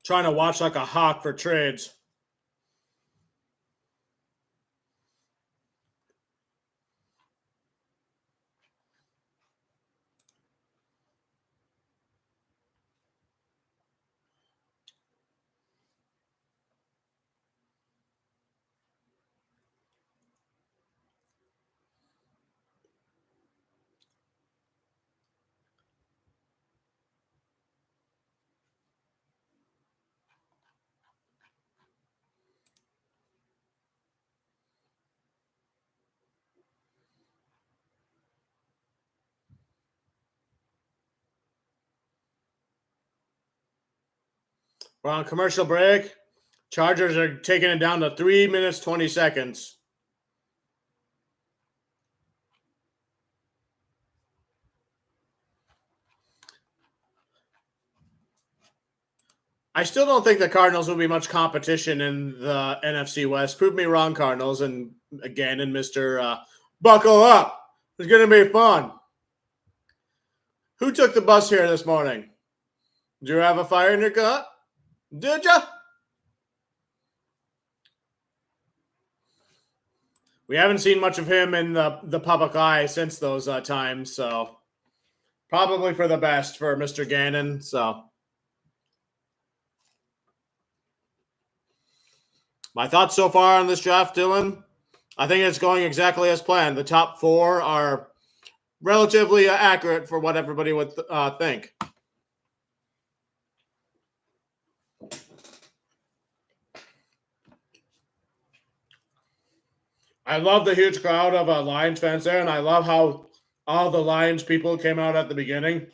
Trying to watch like a hawk for trades. We're on commercial break. Chargers are taking it down to 3 minutes, 20 seconds. I still don't think the Cardinals will be much competition in the NFC West. Prove me wrong, Cardinals. And again, and Mr. Buckle up. It's going to be fun. Who took the bus here this morning? Did you have a fire in your gut? Did ya? We haven't seen much of him in the public eye since those times, so probably for the best for Mr. Gannon. So my thoughts so far on this draft, Dylan, I think it's going exactly as planned. The top four are relatively accurate for what everybody would think. I love the huge crowd of Lions fans there, and I love how all the Lions people came out at the beginning.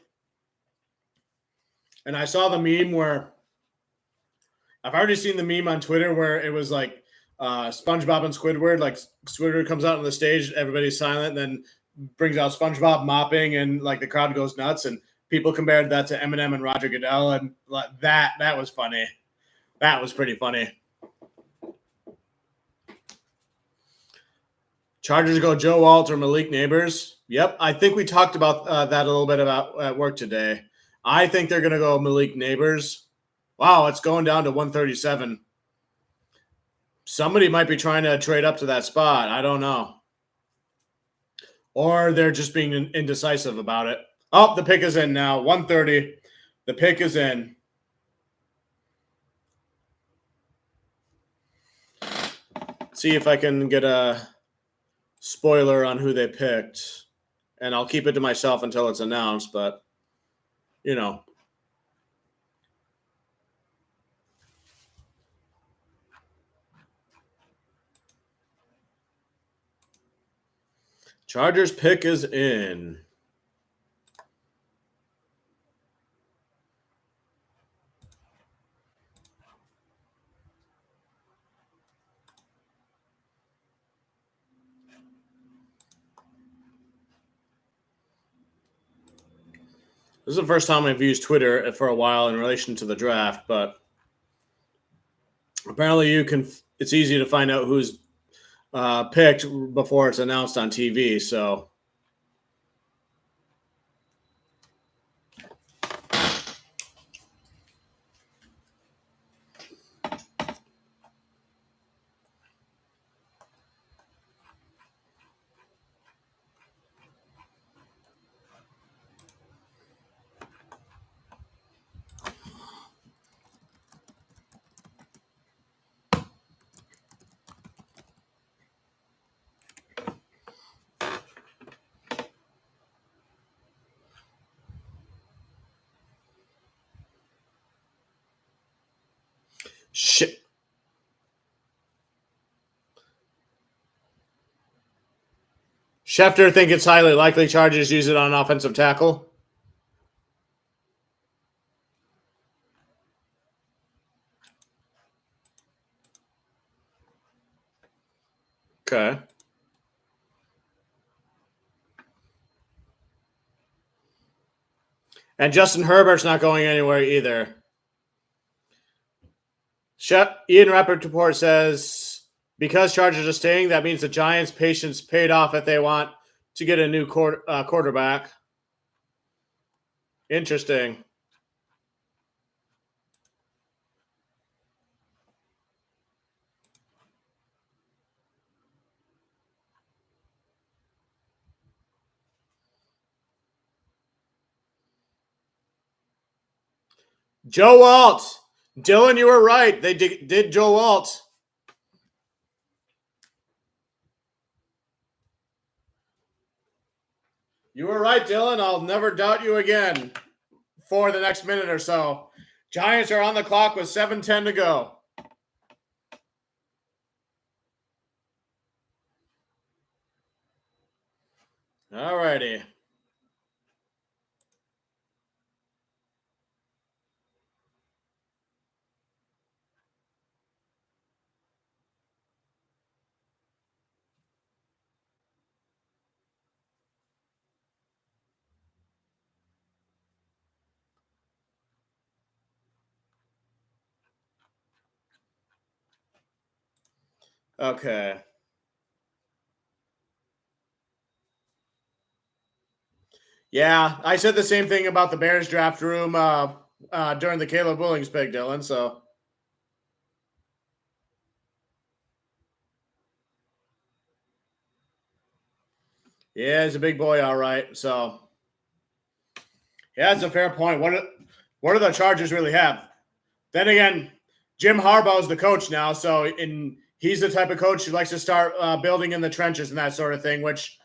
And I saw the meme where I've already seen the meme on Twitter where it was like SpongeBob and Squidward. Like Squidward comes out on the stage, everybody's silent, and then brings out SpongeBob mopping, and like the crowd goes nuts. And people compared that to Eminem and Roger Goodell, and that was funny. That was pretty funny. Chargers go Joe Alt or Malik Neighbors. Yep, I think we talked about that a little bit about at work today. I think they're going to go Malik Neighbors. Wow, it's going down to 137. Somebody might be trying to trade up to that spot. I don't know. Or they're just being indecisive about it. Oh, the pick is in now. 130. The pick is in. See if I can get a spoiler on who they picked. And I'll keep it to myself until it's announced, but, you know. Chargers pick is in. This is the first time I've used Twitter for a while in relation to the draft, but apparently it's easy to find out who's picked before it's announced on TV. So shit. Schefter think it's highly likely Chargers use it on offensive tackle. Okay. And Justin Herbert's not going anywhere either. Ian Rappaport says, because Chargers are staying, that means the Giants' patience paid off if they want to get a new quarterback. Interesting. Joe Alt. Dylan, you were right. They did Joe Alt. You were right, Dylan. I'll never doubt you again for the next minute or so. Giants are on the clock with 7:10 to go. All righty. Okay. Yeah, I said the same thing about the Bears draft room during the Caleb Williams pick, Dylan. So Yeah, he's a big boy, all right. So, yeah, that's a fair point. What do the Chargers really have? Then again, Jim Harbaugh is the coach now, so he's the type of coach who likes to start building in the trenches and that sort of thing, which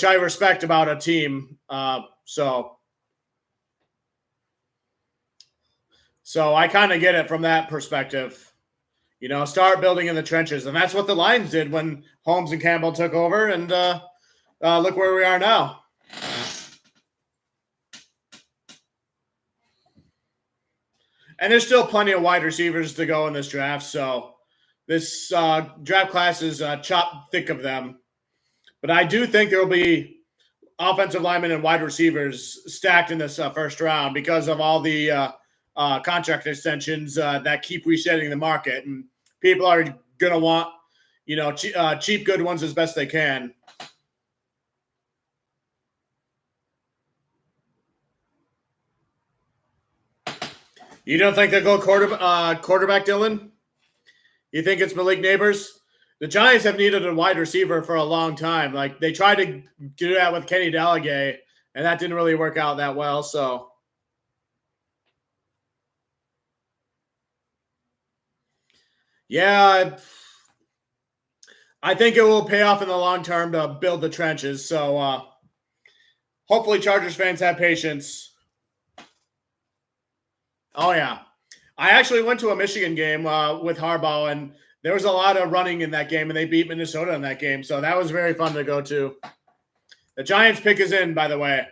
I respect about a team. So I kind of get it from that perspective. Start building in the trenches, and that's what the Lions did when Holmes and Campbell took over, and look where we are now. And there's still plenty of wide receivers to go in this draft, so this draft class is chock thick of them. But I do think there will be offensive linemen and wide receivers stacked in this first round because of all the contract extensions that keep resetting the market, and people are going to want cheap good ones as best they can. You don't think they'll go quarterback, Dylan? You think it's Malik Neighbors? The Giants have needed a wide receiver for a long time. Like, they tried to do that with Kenny Dalglish, and that didn't really work out that well. So, yeah, I think it will pay off in the long term to build the trenches. So, hopefully Chargers fans have patience. Oh, yeah. I actually went to a Michigan game with Harbaugh, and there was a lot of running in that game, and they beat Minnesota in that game. So that was very fun to go to. The Giants pick is in, by the way.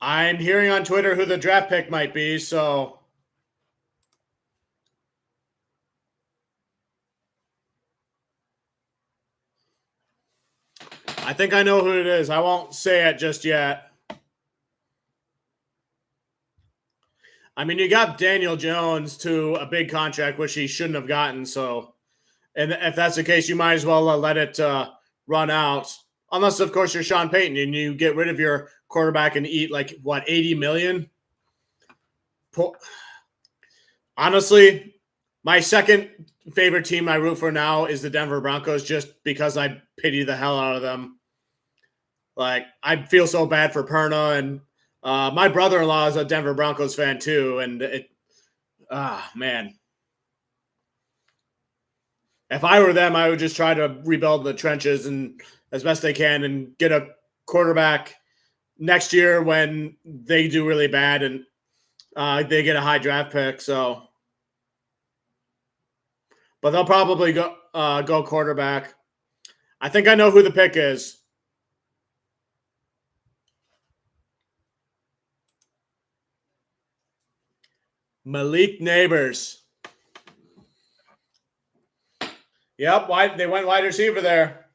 I'm hearing on Twitter who the draft pick might be, so I think I know who it is. I won't say it just yet. I mean, you got Daniel Jones to a big contract, which he shouldn't have gotten. So, and if that's the case, you might as well let it run out. Unless, of course, you're Sean Payton and you get rid of your quarterback and eat like what, $80 million. Honestly, my second favorite team I root for now is the Denver Broncos, just because I pity the hell out of them. Like, I feel so bad for Perna, and my brother-in-law is a Denver Broncos fan too, and man. If I were them, I would just try to rebuild the trenches and as best they can and get a quarterback next year when they do really bad and they get a high draft pick. So, but they'll probably go quarterback. I think I know who the pick is. Malik Neighbors. Yep, they went wide receiver there.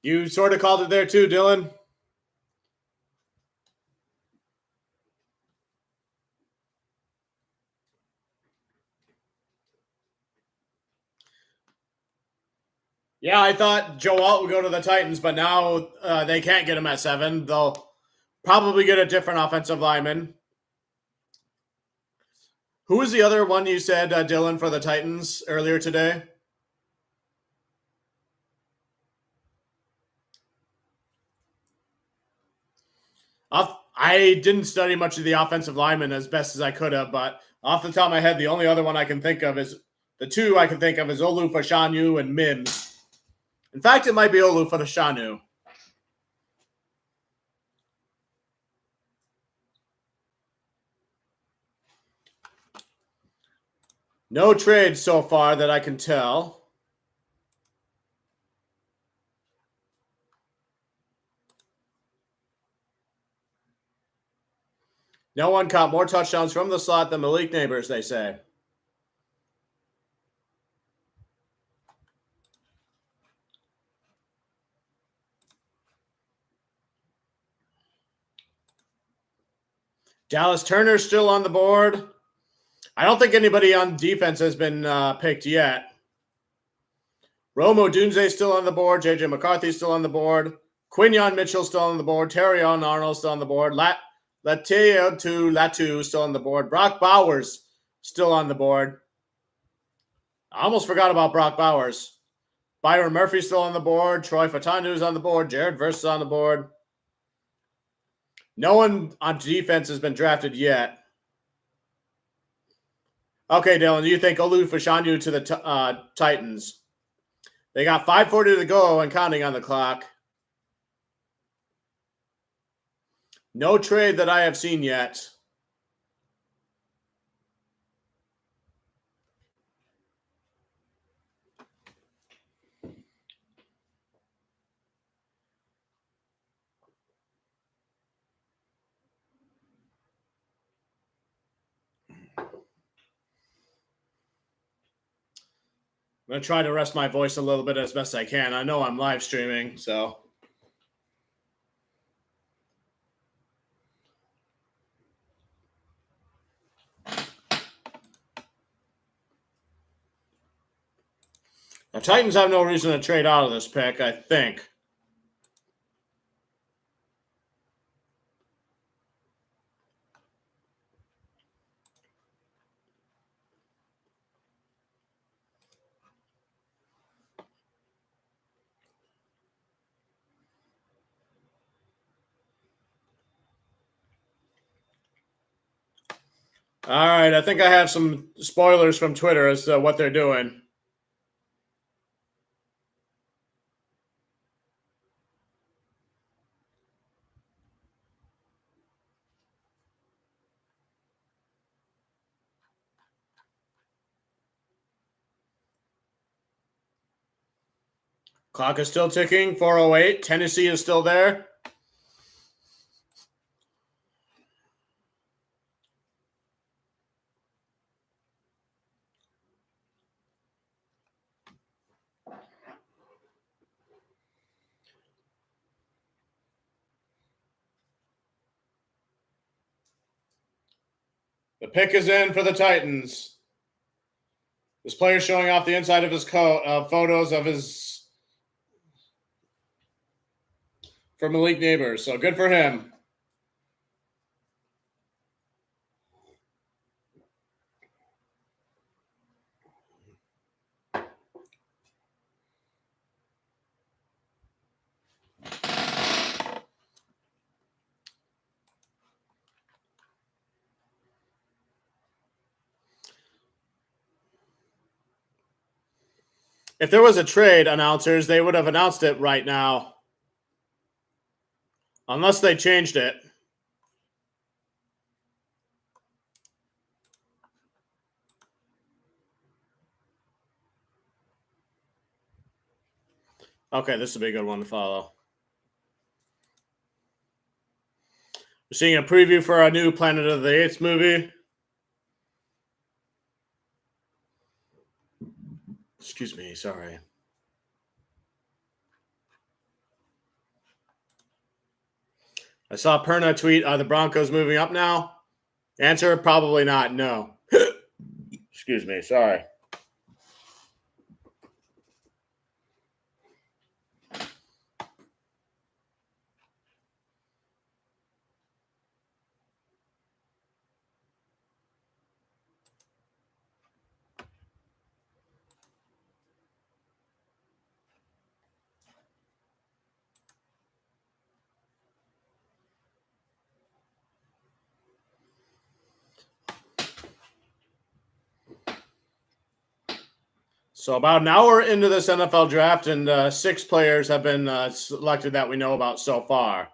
You sort of called it there too, Dylan. Yeah, I thought Joe Alt would go to the Titans, but now they can't get him at 7. They'll probably get a different offensive lineman. Who was the other one you said, Dylan, for the Titans earlier today? I didn't study much of the offensive linemen as best as I could have, but off the top of my head, the only other one I can think of is the two I can think of is Olu Fashanu and Mims. In fact, it might be Olu Fashanu. No trades so far that I can tell. No one caught more touchdowns from the slot than Malik Neighbors, they say. Dallas Turner's still on the board. I don't think anybody on defense has been picked yet. Rome Odunze still on the board. J.J. McCarthy still on the board. Quinyon Mitchell still on the board. Terrion Arnold still on the board. Lateo to Latu still on the board. Brock Bowers still on the board. I almost forgot about Brock Bowers. Byron Murphy still on the board. Troy Fatandu's on the board. Jared Verse on the board. No one on defense has been drafted yet. Okay, Dylan, do you think Olu Fashandu to the Titans? They got 5:40 to go and counting on the clock. No trade that I have seen yet. I'm going to try to rest my voice a little bit as best I can. I know I'm live streaming, so. The Titans have no reason to trade out of this pick, I think. All right, I think I have some spoilers from Twitter as to what they're doing. Clock is still ticking, 4:08. Tennessee is still there. The pick is in for the Titans. This player showing off the inside of his coat, photos of his for Malik Neighbors. So good for him. If there was a trade, announcers, they would have announced it right now. Unless they changed it. Okay, this will be a good one to follow. We're seeing a preview for our new Planet of the Apes movie. Excuse me, sorry. I saw Perna tweet, are the Broncos moving up now? Answer, probably not, no. Excuse me, sorry. So about an hour into this NFL draft, and 6 players have been selected that we know about so far.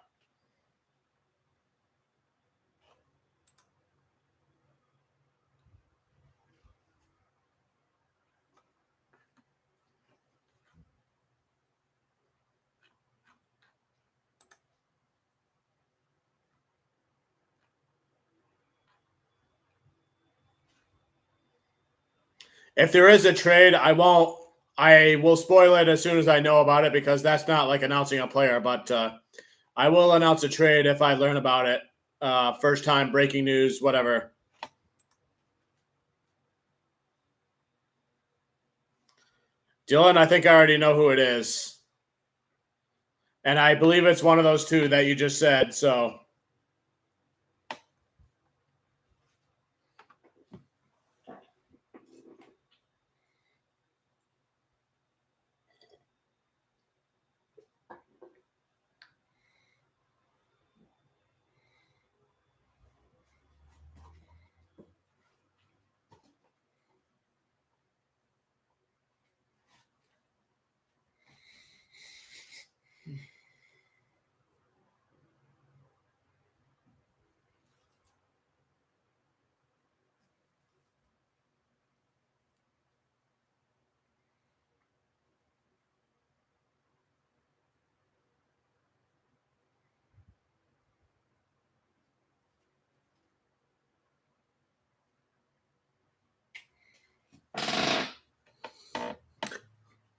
If there is a trade, I will spoil it as soon as I know about it because that's not like announcing a player, but I will announce a trade if I learn about it. First time, breaking news, whatever. Dylan, I think I already know who it is. And I believe it's one of those two that you just said, so.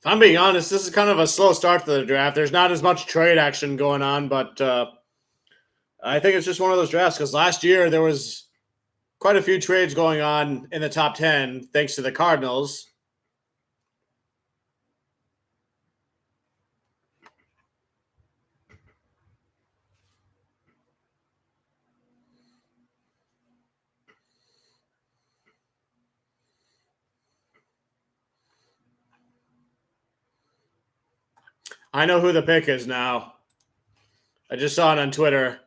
If I'm being honest, this is kind of a slow start to the draft. There's not as much trade action going on, but I think it's just one of those drafts because last year there was quite a few trades going on in the top 10 thanks to the Cardinals. I know who the pick is now. I just saw it on Twitter.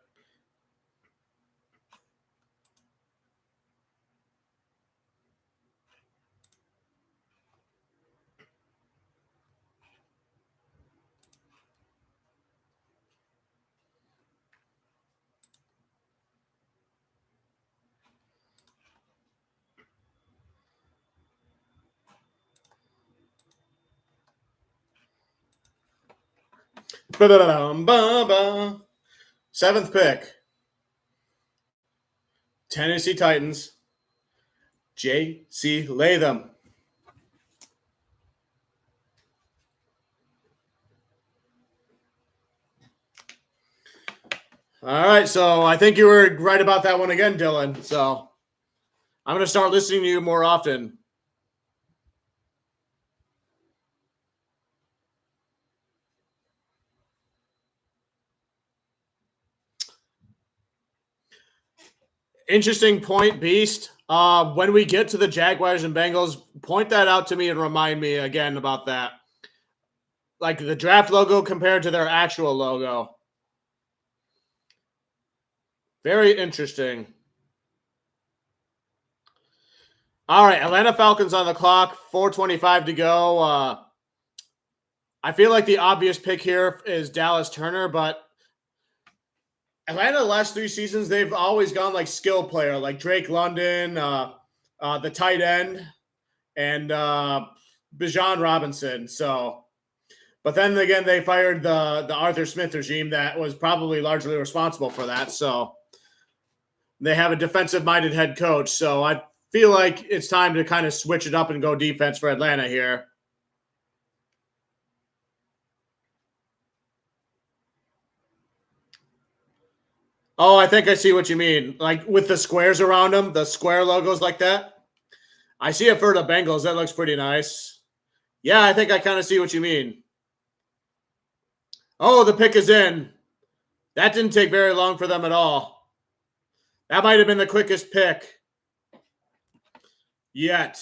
Seventh pick. Tennessee Titans. J.C. Latham. All right, so I think you were right about that one again, Dylan. So I'm going to start listening to you more often. Interesting point, Beast. When we get to the Jaguars and Bengals, point that out to me and remind me again about that. Like the draft logo compared to their actual logo. Very interesting. All right, Atlanta Falcons on the clock, 4:25 to go. I feel like the obvious pick here is Dallas Turner, but Atlanta the last 3 seasons, they've always gone like skill player, like Drake London, the tight end, and Bijan Robinson. So, but then again, they fired the Arthur Smith regime that was probably largely responsible for that. So they have a defensive-minded head coach. So I feel like it's time to kind of switch it up and go defense for Atlanta here. Oh, I think I see what you mean. Like with the squares around them, the square logos like that. I see it for the Bengals. That looks pretty nice. Yeah, I think I kind of see what you mean. Oh, the pick is in. That didn't take very long for them at all. That might have been the quickest pick yet.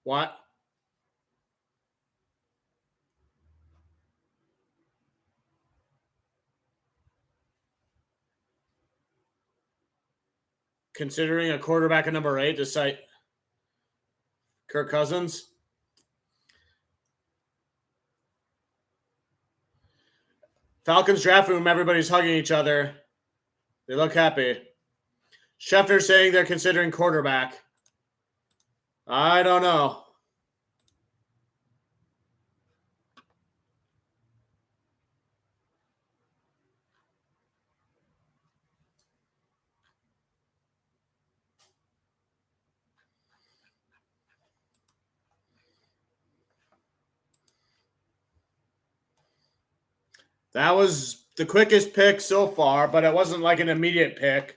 What? Considering a quarterback at number 8 to cite Kirk Cousins? Falcons draft room, everybody's hugging each other. They look happy. Schefter saying they're considering quarterback. I don't know. That was the quickest pick so far, but it wasn't like an immediate pick.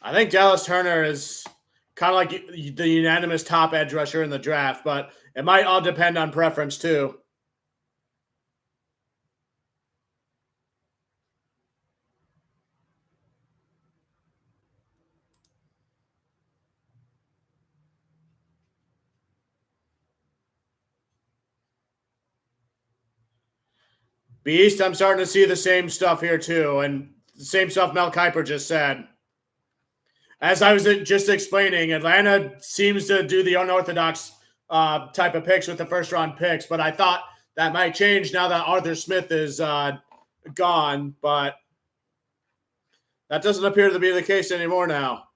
I think Dallas Turner is kind of like the unanimous top edge rusher in the draft, but it might all depend on preference too. Beast, I'm starting to see the same stuff here too, and the same stuff Mel Kiper just said. As I was just explaining, Atlanta seems to do the unorthodox type of picks with the first round picks, but I thought that might change now that Arthur Smith is gone, but that doesn't appear to be the case anymore now.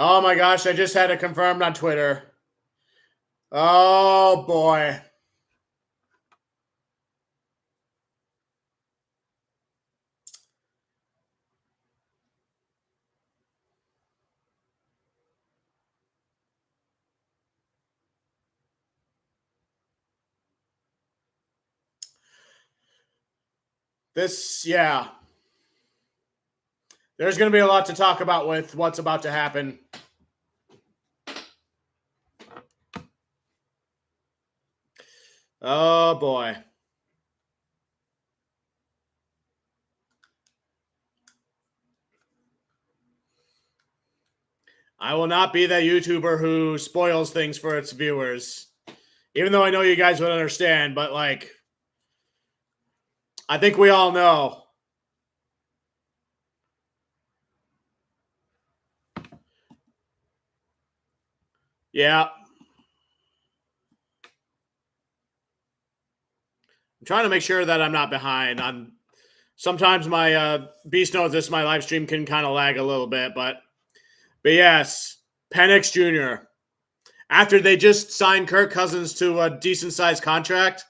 Oh my gosh, I just had it confirmed on Twitter. Oh boy. Yeah. There's going to be a lot to talk about with what's about to happen. Oh boy. I will not be that YouTuber who spoils things for its viewers. Even though I know you guys would understand, but like, I think we all know. Yeah. I'm trying to make sure that I'm not behind. Sometimes my Beast knows this, my live stream can kind of lag a little bit, but yes, Penix Jr. After they just signed Kirk Cousins to a decent sized contract.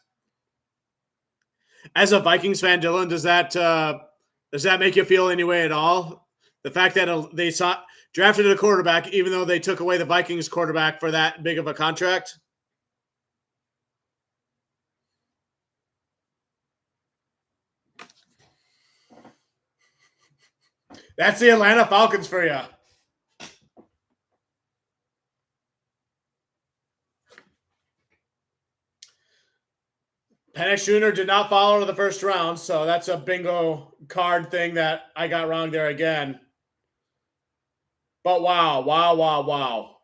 As a Vikings fan, Dylan, does that make you feel any way at all? The fact that they drafted a quarterback, even though they took away the Vikings quarterback for that big of a contract? That's the Atlanta Falcons for you. Penix Jr. did not follow to the first round, so that's a bingo card thing that I got wrong there again. But wow.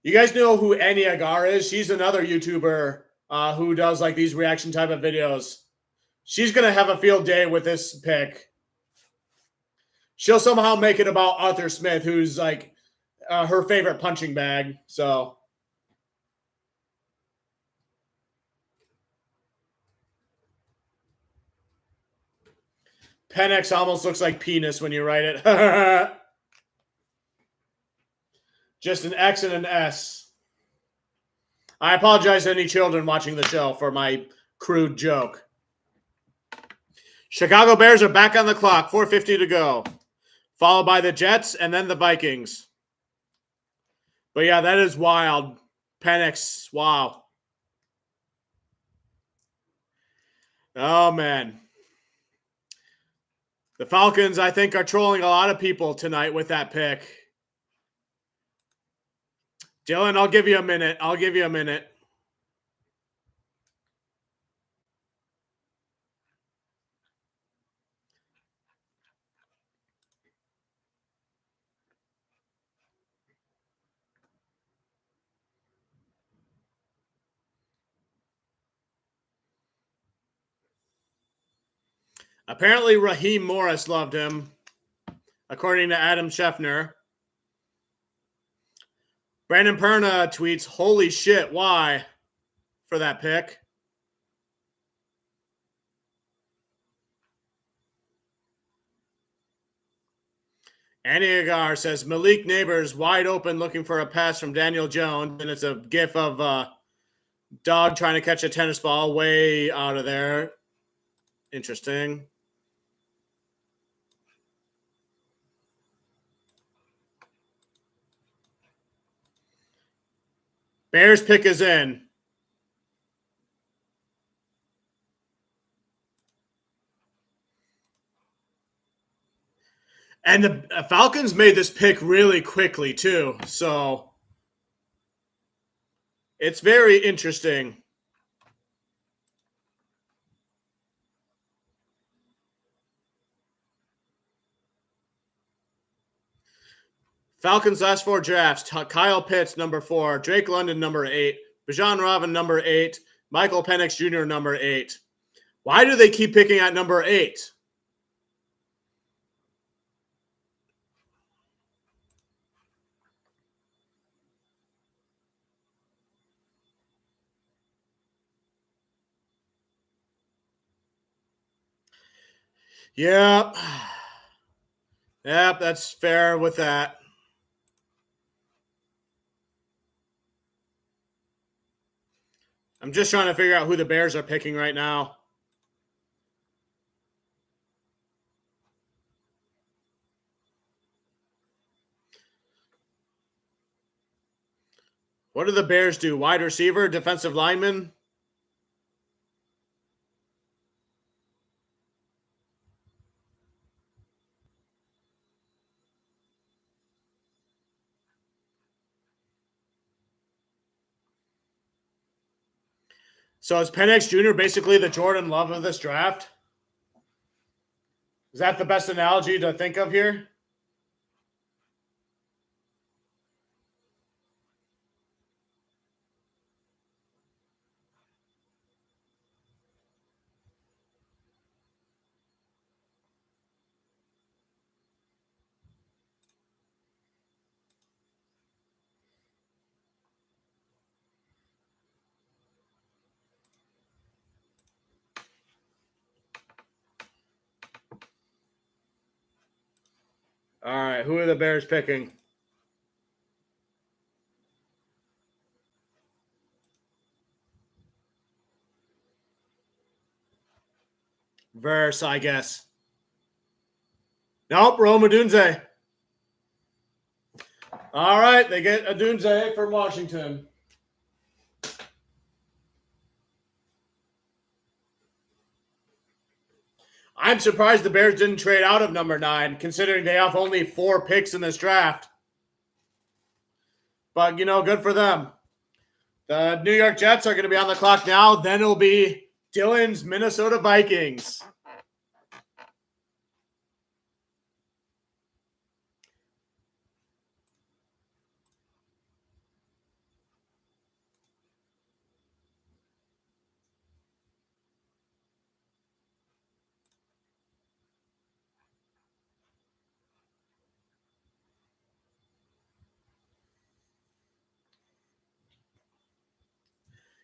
You guys know who Annie Agar is? She's another YouTuber who does like these reaction type of videos. She's going to have a field day with this pick. She'll somehow make it about Arthur Smith, who's like her favorite punching bag. So Penix almost looks like penis when you write it. Just an X and an S. I apologize to any children watching the show for my crude joke. Chicago Bears are back on the clock, 4:50 to go, followed by the Jets and then the Vikings. But yeah, that is wild. Penix, wow. Oh, man. The Falcons, I think, are trolling a lot of people tonight with that pick. Dylan, I'll give you a minute. Apparently, Raheem Morris loved him, according to Adam Schefter. Brandon Perna tweets, "Holy shit, why?" for that pick. Andy Agar says, Malik Neighbors wide open looking for a pass from Daniel Jones. And it's a gif of a dog trying to catch a tennis ball way out of there. Interesting. Bears pick is in. And the Falcons made this pick really quickly, too. So it's very interesting. Falcons' last 4 drafts: Kyle Pitts, number 4, Drake London, number 8, Bijan Robin, number 8, Michael Penix Jr., number 8. Why do they keep picking at number 8? Yep. Yep, that's fair with that. I'm just trying to figure out who the Bears are picking right now. What do the Bears do? Wide receiver, defensive lineman? So is Penix Jr. basically the Jordan Love of this draft? Is that the best analogy to think of here? All right, who are the Bears picking? Verse, I guess. Nope, Rome Odunze. All right, they get Odunze from Washington. I'm surprised the Bears didn't trade out of number 9, considering they have only 4 picks in this draft. But, good for them. The New York Jets are going to be on the clock now. Then it'll be Dylan's Minnesota Vikings.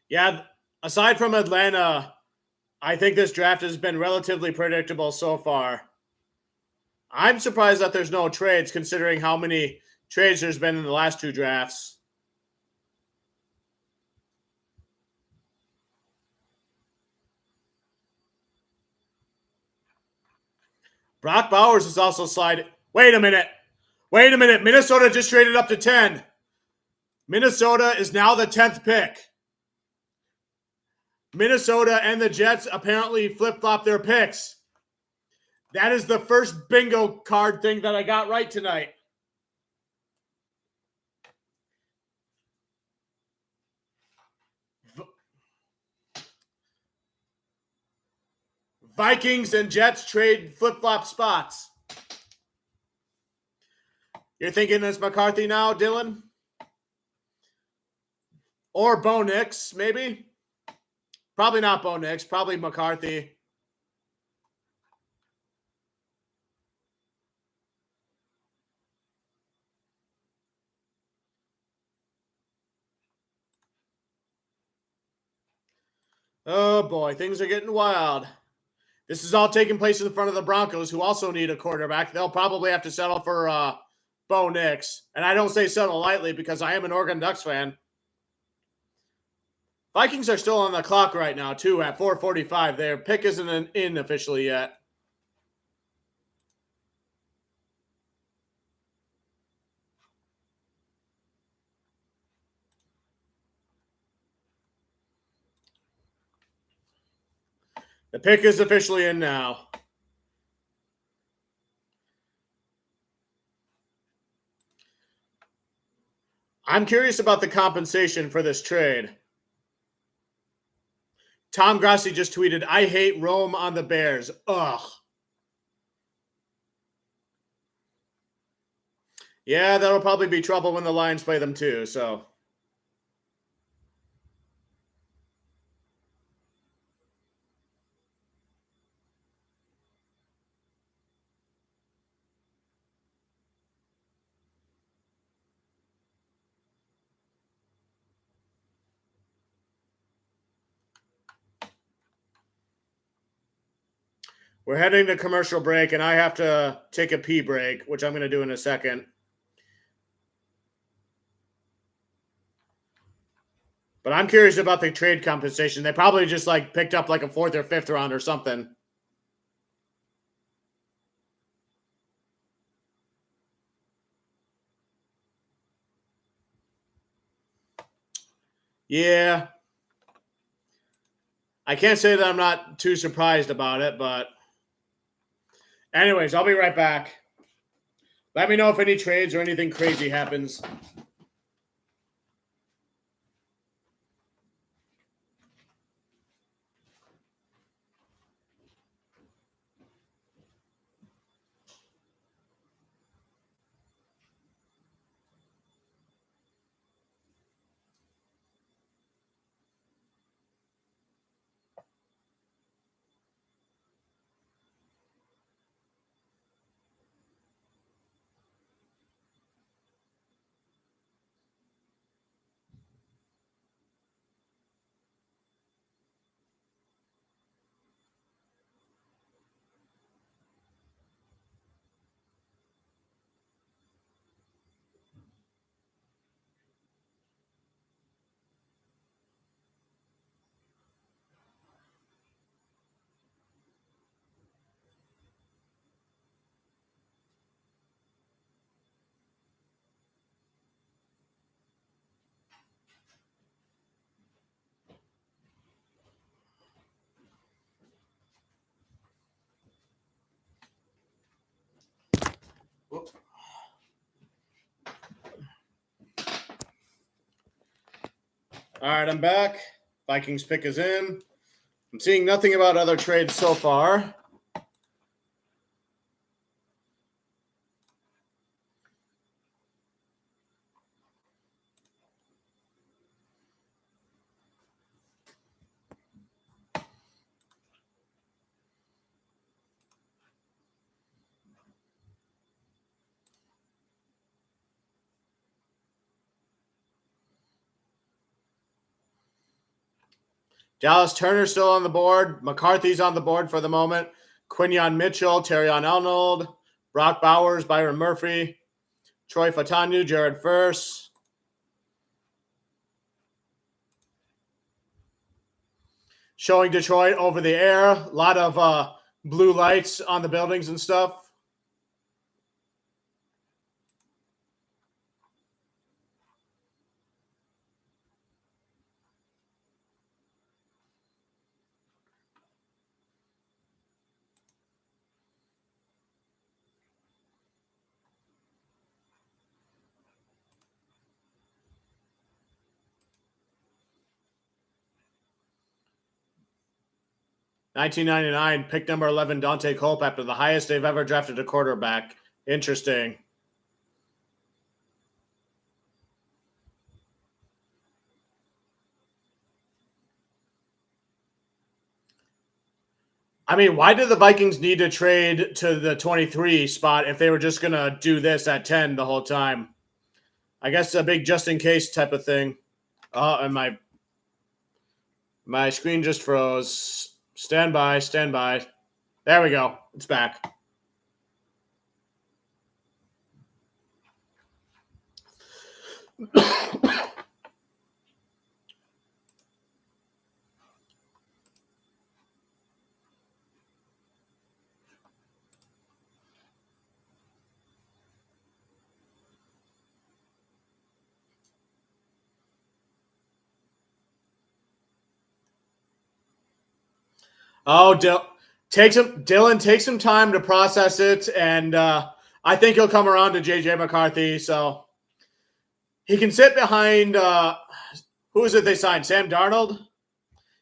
Yeah, aside from Atlanta, I think this draft has been relatively predictable so far. I'm surprised that there's no trades, considering how many trades there's been in the last 2 drafts. Brock Bowers is also sliding. Wait a minute. Minnesota just traded up to 10. Minnesota is now the 10th pick. Minnesota and the Jets apparently flip-flop their picks. That is the first bingo card thing that I got right tonight. Vikings and Jets trade flip-flop spots. You're thinking it's McCarthy now, Dylan? Or Bo Nix, maybe? Probably not Bo Nix. Probably McCarthy. Oh boy, things are getting wild. This is all taking place in front of the Broncos, who also need a quarterback. They'll probably have to settle for Bo Nix. And I don't say settle lightly because I am an Oregon Ducks fan. Vikings are still on the clock right now, too, at 4:45. Their pick isn't in officially yet. The pick is officially in now. I'm curious about the compensation for this trade. Tom Grassi just tweeted, I hate Rome on the Bears. Ugh. Yeah, that'll probably be trouble when the Lions play them too, so. We're heading to commercial break, and I have to take a pee break, which I'm going to do in a second. But I'm curious about the trade compensation. They probably just like picked up like a 4th or 5th round or something. Yeah. I can't say that I'm not too surprised about it, but anyways, I'll be right back. Let me know if any trades or anything crazy happens. All right, I'm back. Vikings pick is in. I'm seeing nothing about other trades so far. Dallas Turner's still on the board. McCarthy's on the board for the moment. Quinyon Mitchell, Terrion Arnold, Brock Bowers, Byron Murphy, Troy Fautanu, Jared Furst. Showing Detroit over the air. A lot of blue lights on the buildings and stuff. $19.99, pick number 11, Dante Culpepper, the highest they've ever drafted a quarterback. Interesting. I mean, why did the Vikings need to trade to the 23 spot if they were just going to do this at 10 the whole time? I guess a big just in case type of thing. And my My screen just froze. Stand by, stand by. There we go. It's back. Oh, Dylan takes some time to process it, and I think he'll come around to JJ McCarthy. So he can sit behind who is it they signed? Sam Darnold.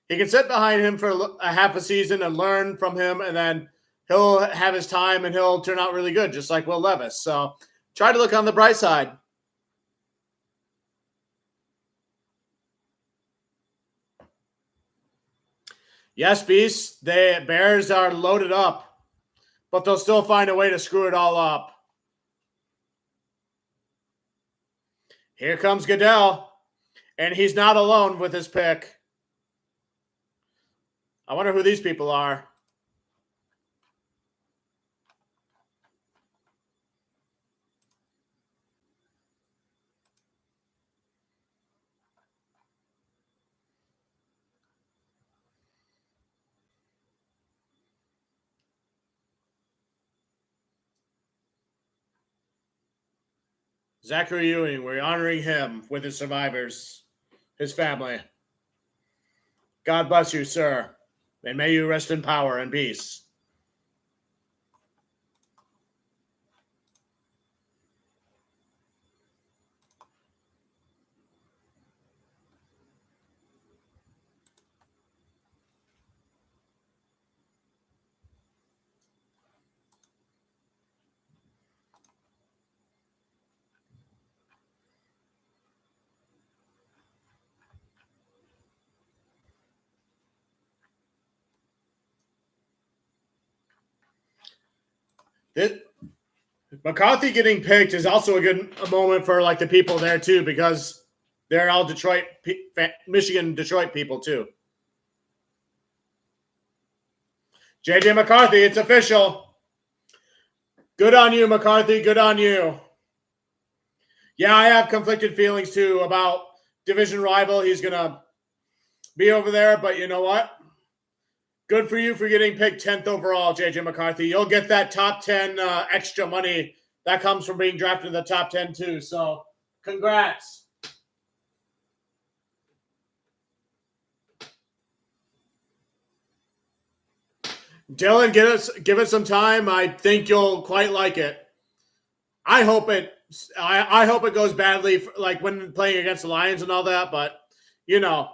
He can sit behind him for a half a season and learn from him, and then he'll have his time and he'll turn out really good, just like Will Levis. So try to look on the bright side. Yes, Beast. The Bears are loaded up, but they'll still find a way to screw it all up. Here comes Goodell, and he's not alone with his pick. I wonder who these people are. Zachary Ewing, we're honoring him with his survivors, his family. God bless you, sir, and may you rest in power and peace. McCarthy getting picked is also a moment for like the people there too, because they're all Michigan, Detroit people too. JJ McCarthy, it's official. Good on you, McCarthy. Good on you. Yeah, I have conflicted feelings too about division rival. He's gonna be over there, but you know what? Good for you for getting picked 10th overall, JJ McCarthy. You'll get that top 10 extra money that comes from being drafted in the top 10 too. So, congrats. Dylan, give it some time. I think you'll quite like it. I hope it goes badly, like when playing against the Lions and all that. But you know,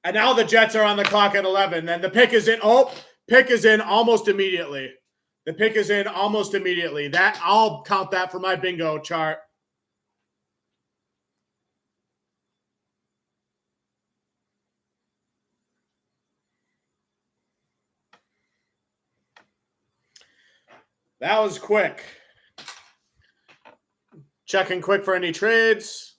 and now the Jets are on the clock at 11, and the pick is in. Oh, pick is in almost immediately. The pick is in almost immediately. That I'll count that for my bingo chart. That was quick. Checking quick for any trades.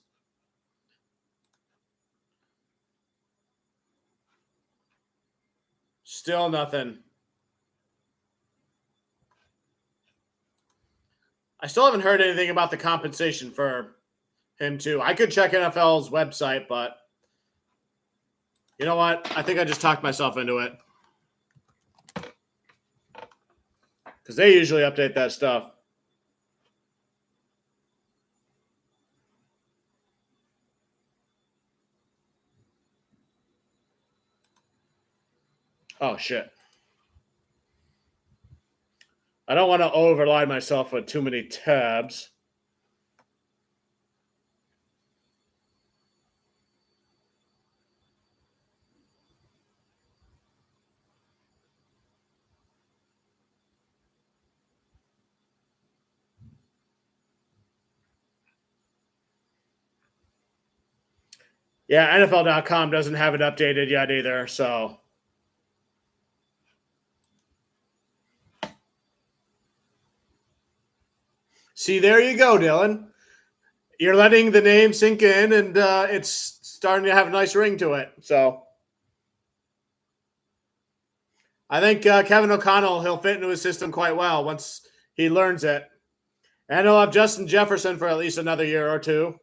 Still nothing. I still haven't heard anything about the compensation for him too. I could check NFL's website, but you know what? I think I just talked myself into it. Because they usually update that stuff. Oh, shit. I don't want to overload myself with too many tabs. Yeah, NFL.com doesn't have it updated yet either, so. See, there you go, Dylan. You're letting the name sink in, and it's starting to have a nice ring to it. So I think Kevin O'Connell, he'll fit into his system quite well once he learns it. And he'll have Justin Jefferson for at least another year or two.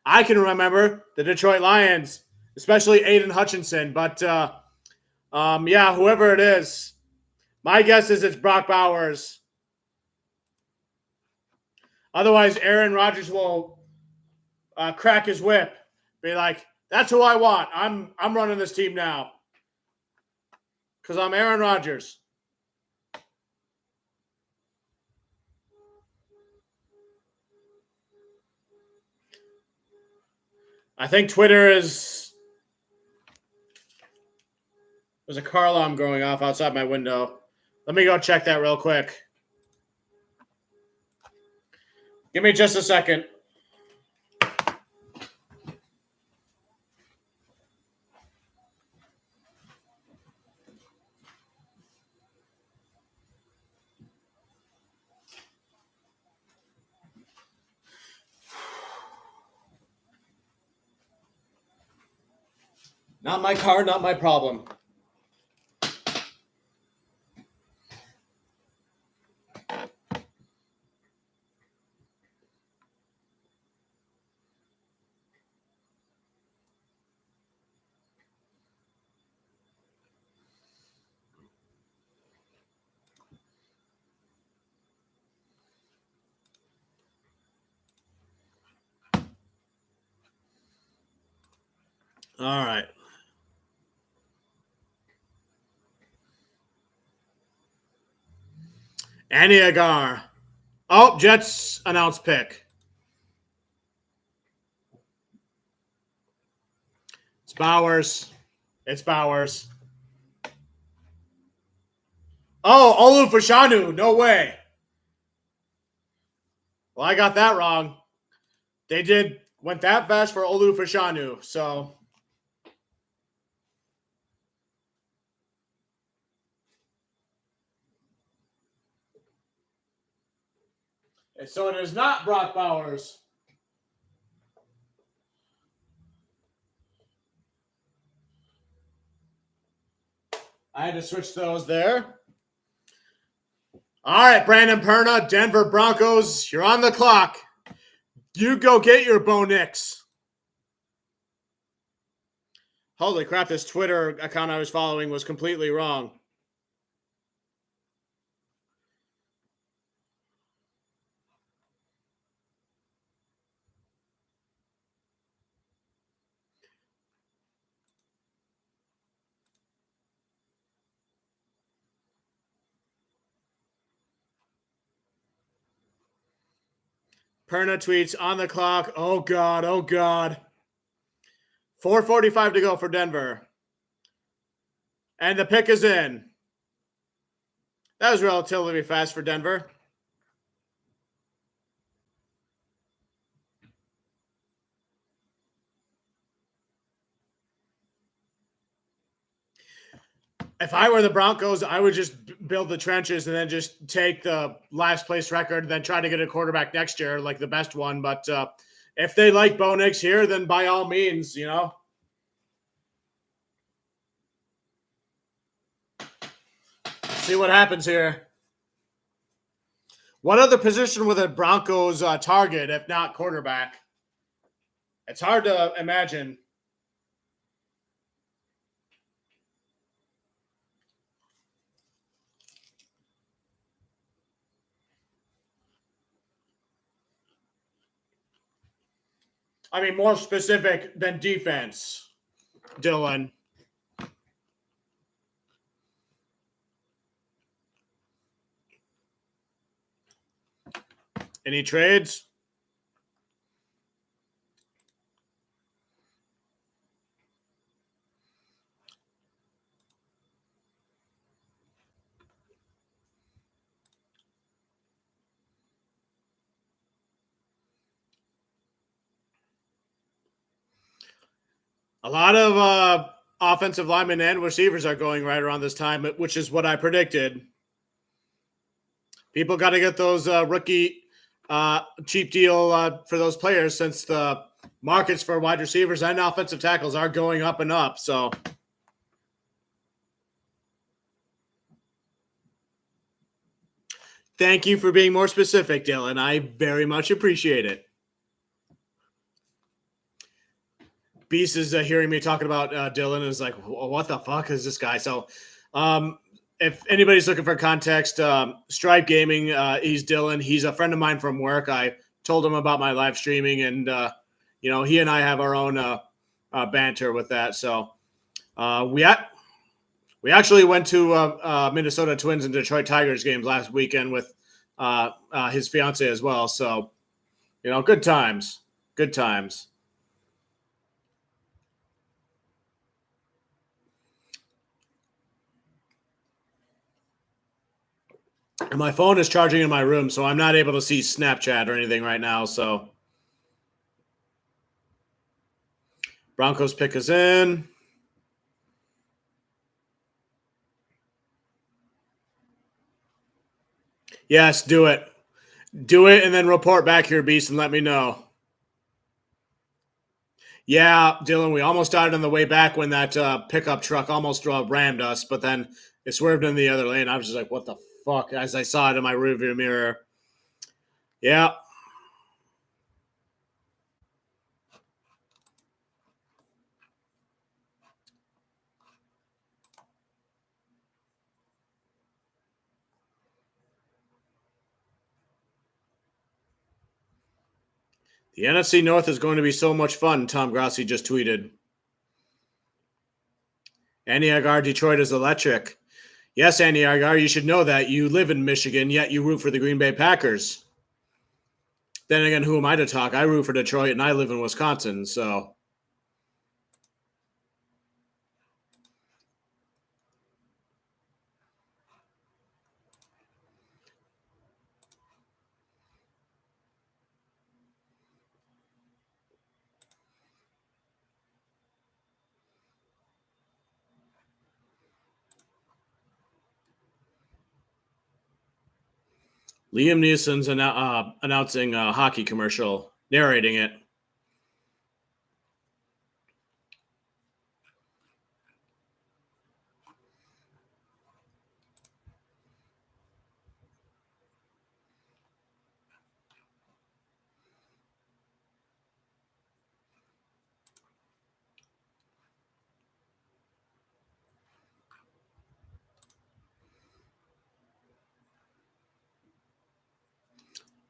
I can remember the Detroit Lions, especially Aiden Hutchinson. But, yeah, whoever it is, my guess is it's Brock Bowers. Otherwise, Aaron Rodgers will crack his whip, be like, "That's who I want. I'm running this team now because I'm Aaron Rodgers." I think Twitter is. There's a car alarm going off outside my window. Let me go check that real quick. Give me just a second. Not my car, not my problem. All right. Andy Agar. Oh, Jets announced pick. It's Bowers. It's Bowers. Oh, Olu Fashanu. No way. Well, I got that wrong. They went that fast for Olu Fashanu. So it is not Brock Bowers. I had to switch those there. All right, Brandon Perna, Denver Broncos, you're on the clock. You go get your Bo Nix. Holy crap, this Twitter account I was following was completely wrong. Perna tweets on the clock. Oh, God. Oh, God. 4:45 to go for Denver. And the pick is in. That was relatively fast for Denver. If I were the Broncos, I would just build the trenches and then just take the last place record and then try to get a quarterback next year, like the best one. But if they like Bo Nix here, then by all means, you know. See what happens here. What other position would the Broncos target if not quarterback? It's hard to imagine. I mean, more specific than defense, Dylan. Any trades? A lot of offensive linemen and receivers are going right around this time, which is what I predicted. People got to get those rookie cheap deal for those players since the markets for wide receivers and offensive tackles are going up and up. So thank you for being more specific, Dylan. I very much appreciate it. Beast is hearing me talking about Dylan and is like, what the fuck is this guy? So if anybody's looking for context, Stripe Gaming, he's Dylan. He's a friend of mine from work. I told him about my live streaming, and he and I have our own banter with that. So we actually went to Minnesota Twins and Detroit Tigers games last weekend with his fiance as well. So good times. And my phone is charging in my room, so I'm not able to see Snapchat or anything right now. So Broncos pick us in. Yes, do it. Do it and then report back here, Beast, and let me know. Yeah, Dylan, we almost died on the way back when that pickup truck almost rammed us, but then it swerved in the other lane. I was just like, what the fuck, as I saw it in my rearview mirror. Yeah. The NFC North is going to be so much fun, Tom Grassi just tweeted. Andy Agar, Detroit is electric. Yes, Andy Agar, you should know that. You live in Michigan, yet you root for the Green Bay Packers. Then again, who am I to talk? I root for Detroit, and I live in Wisconsin, so... Liam Neeson's announcing a hockey commercial, narrating it.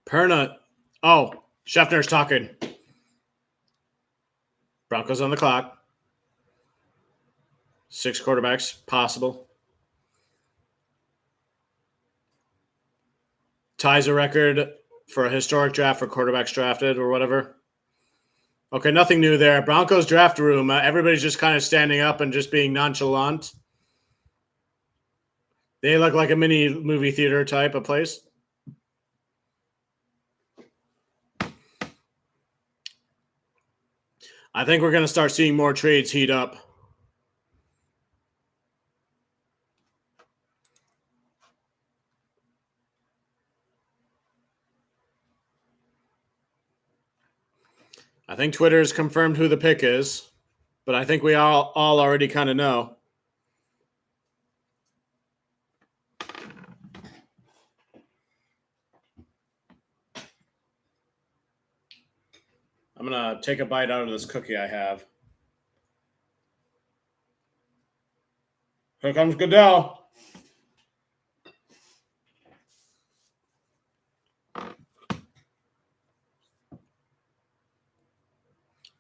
Perna. Oh, Scheffner's talking. Broncos on the clock. 6 quarterbacks possible. Ties a record for a historic draft for quarterbacks drafted or whatever. Okay, nothing new there. Broncos draft room. Everybody's just kind of standing up and just being nonchalant. They look like a mini movie theater type of place. I think we're going to start seeing more trades heat up. I think Twitter has confirmed who the pick is, but I think we all already kind of know. I'm going to take a bite out of this cookie I have. Here comes Goodell.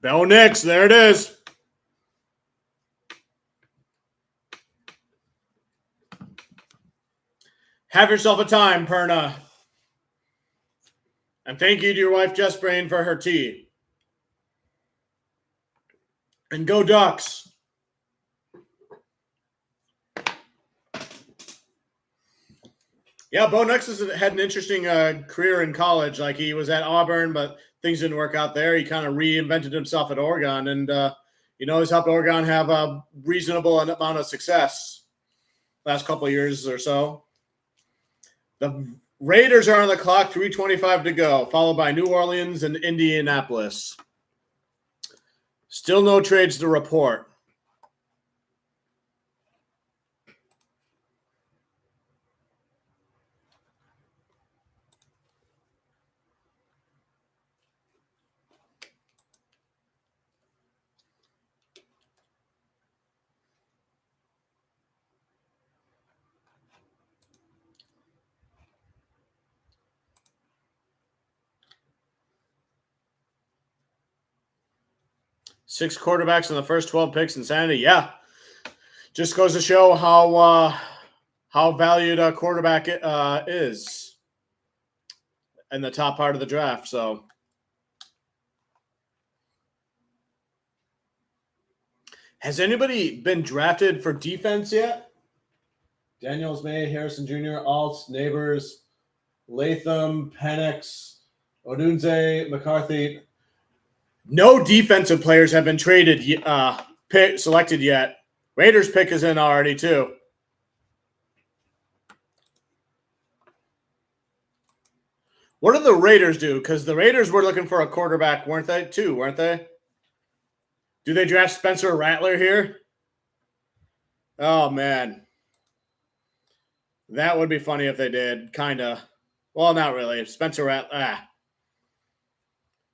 Bo Nix, there it is. Have yourself a time, Perna. And thank you to your wife, Jess Brain, for her tea. And go Ducks. Yeah, Bo Nix has had an interesting career in college. Like, he was at Auburn, but things didn't work out there. He kind of reinvented himself at Oregon, and he's helped Oregon have a reasonable amount of success last couple of years or so. The Raiders are on the clock, 3:25 to go, followed by New Orleans and Indianapolis. Still no trades to report. Six quarterbacks in the first 12 picks. Insanity. Yeah. Just goes to show how valued a quarterback is in the top part of the draft. So, has anybody been drafted for defense yet? Daniels, May, Harrison Jr., Alt, Neighbors, Latham, Penix, Odunze, McCarthy. No defensive players have been selected yet. Raiders pick is in already too. What did the Raiders do? Because the Raiders were looking for a quarterback, weren't they? Weren't they? Do they draft Spencer Rattler here? Oh, man. That would be funny if they did, kind of. Well, not really. Spencer Rattler.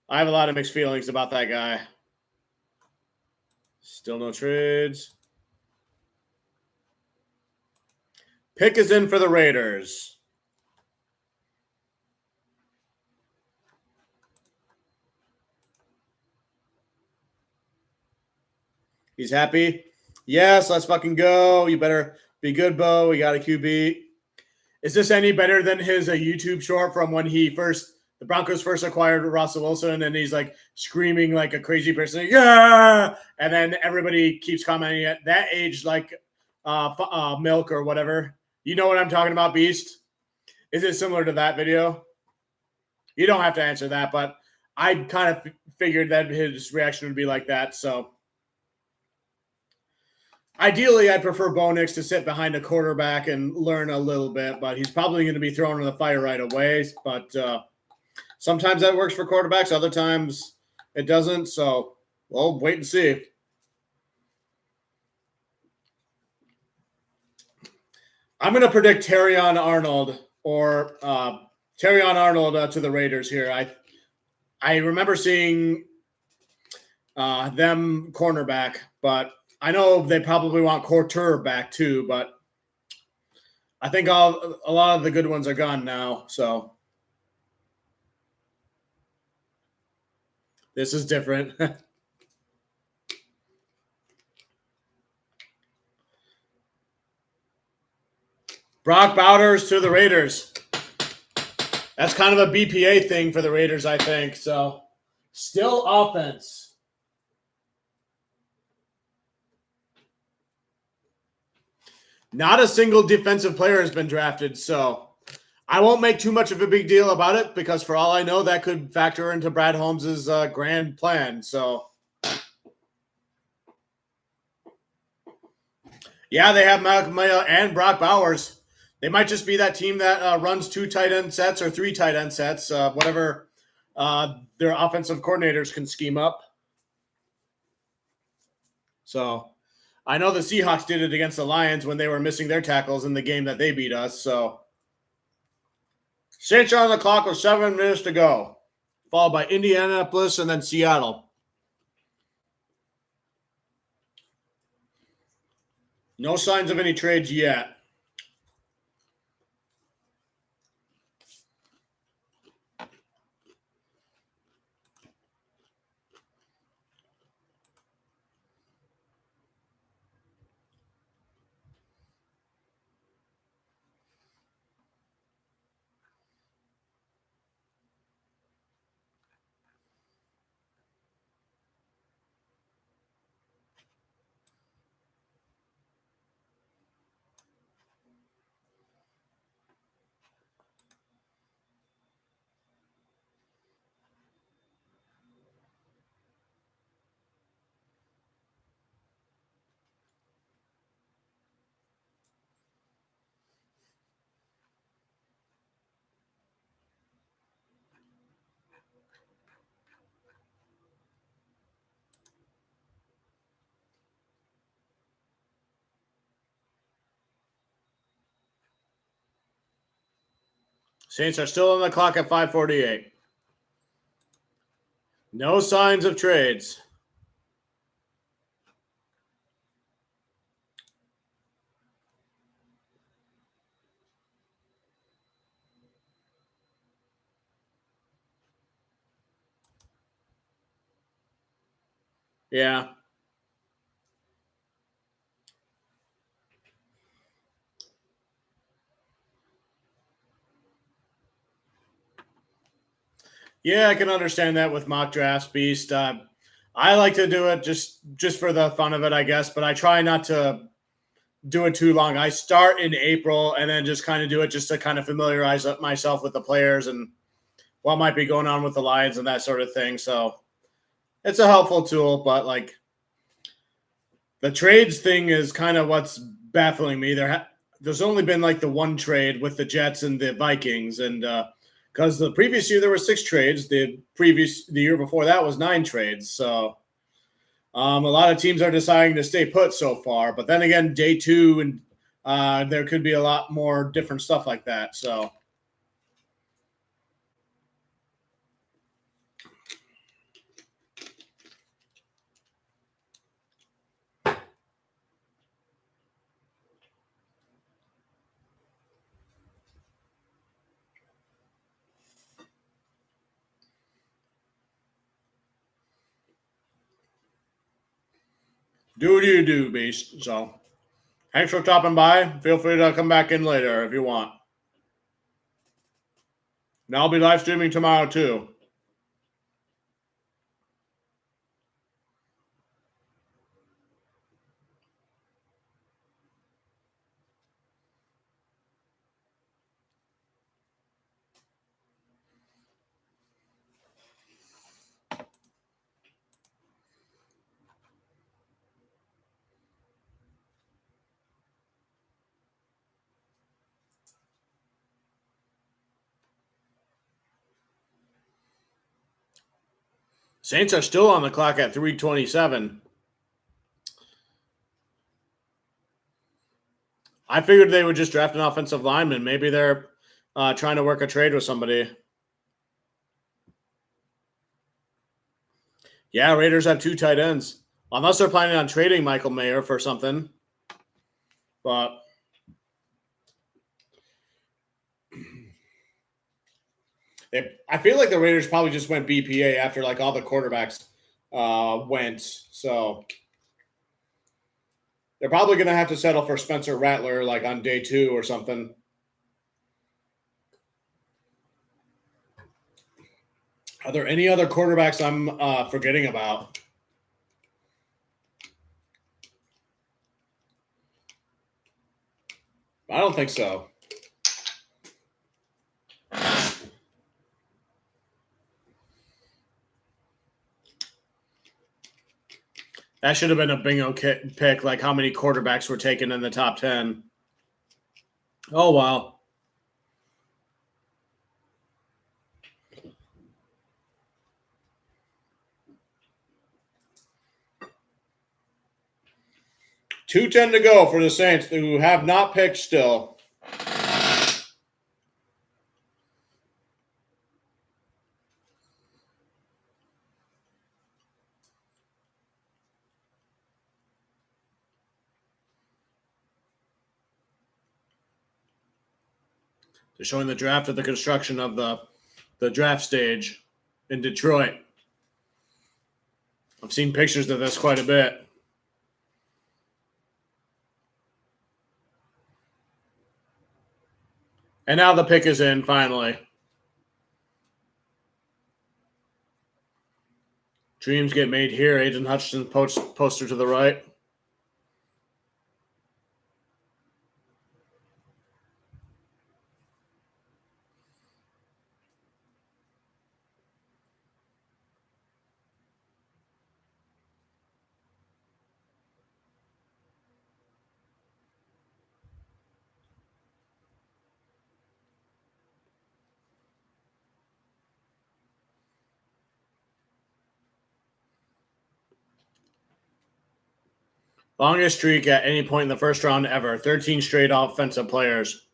I have a lot of mixed feelings about that guy. Still no trades. Pick is in for the Raiders. He's happy. Yes, let's fucking go. You better be good, Bo. We got a QB. Is this any better than his YouTube short from when the Broncos first acquired Russell Wilson, and he's like screaming like a crazy person, yeah, and then everybody keeps commenting at that age like milk or whatever. You know what I'm talking about, Beast? Is it similar to that video? You don't have to answer that, but I kind of figured that his reaction would be like that. So ideally, I'd prefer Bo Nix to sit behind a quarterback and learn a little bit, but he's probably going to be thrown in the fire right away. But sometimes that works for quarterbacks. Other times it doesn't. So we'll wait and see. I'm going to predict Terrion Arnold to the Raiders here. I remember seeing them cornerback, but I know they probably want quarterback too, but I think a lot of the good ones are gone now. So this is different. Brock Bowders to the Raiders. That's kind of a BPA thing for the Raiders, I think. So still offense. Not a single defensive player has been drafted, so I won't make too much of a big deal about it because for all I know, that could factor into Brad Holmes' grand plan. So, yeah, they have Malcolm Mayo and Brock Bowers. They might just be that team that runs 2 tight end sets or 3 tight end sets, whatever their offensive coordinators can scheme up. So I know the Seahawks did it against the Lions when they were missing their tackles in the game that they beat us. So Saints are on the clock with 7 minutes to go, followed by Indianapolis and then Seattle. No signs of any trades yet. Saints are still on the clock at 5:48. No signs of trades. Yeah. Yeah, I can understand that with mock drafts, Beast. I like to do it just for the fun of it, I guess, but I try not to do it too long. I start in April and then just kind of do it just to kind of familiarize myself with the players and what might be going on with the Lions and that sort of thing. So it's a helpful tool, but like the trades thing is kind of what's baffling me. There's only been like the one trade with the Jets and the Vikings, and because the previous year there were 6 trades, the year before that was 9 trades. So a lot of teams are deciding to stay put so far, but then again, day 2 and there could be a lot more different stuff like that. So. Do what you do, Beast. So, thanks for stopping by. Feel free to come back in later if you want. And I'll be live streaming tomorrow, too. Saints are still on the clock at 3:27. I figured they would just draft an offensive lineman. Maybe they're trying to work a trade with somebody. Yeah, Raiders have 2 tight ends. Unless they're planning on trading Michael Mayer for something. But I feel like the Raiders probably just went BPA after like all the quarterbacks went. So they're probably going to have to settle for Spencer Rattler like on day 2 or something. Are there any other quarterbacks I'm forgetting about? I don't think so. That should have been a bingo pick, like how many quarterbacks were taken in the top 10. Oh, wow. $2.10 to go for the Saints, who have not picked still. They're showing the draft of the construction of the draft stage in Detroit. I've seen pictures of this quite a bit. And now the pick is in, finally. Dreams get made here. Aiden Hutchinson poster to the right. Longest streak at any point in the first round ever. 13 straight offensive players.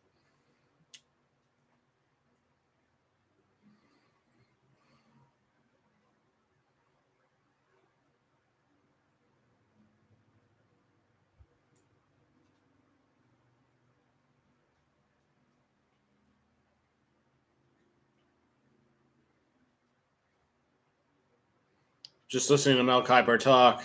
Just listening to Mel Kiper talk.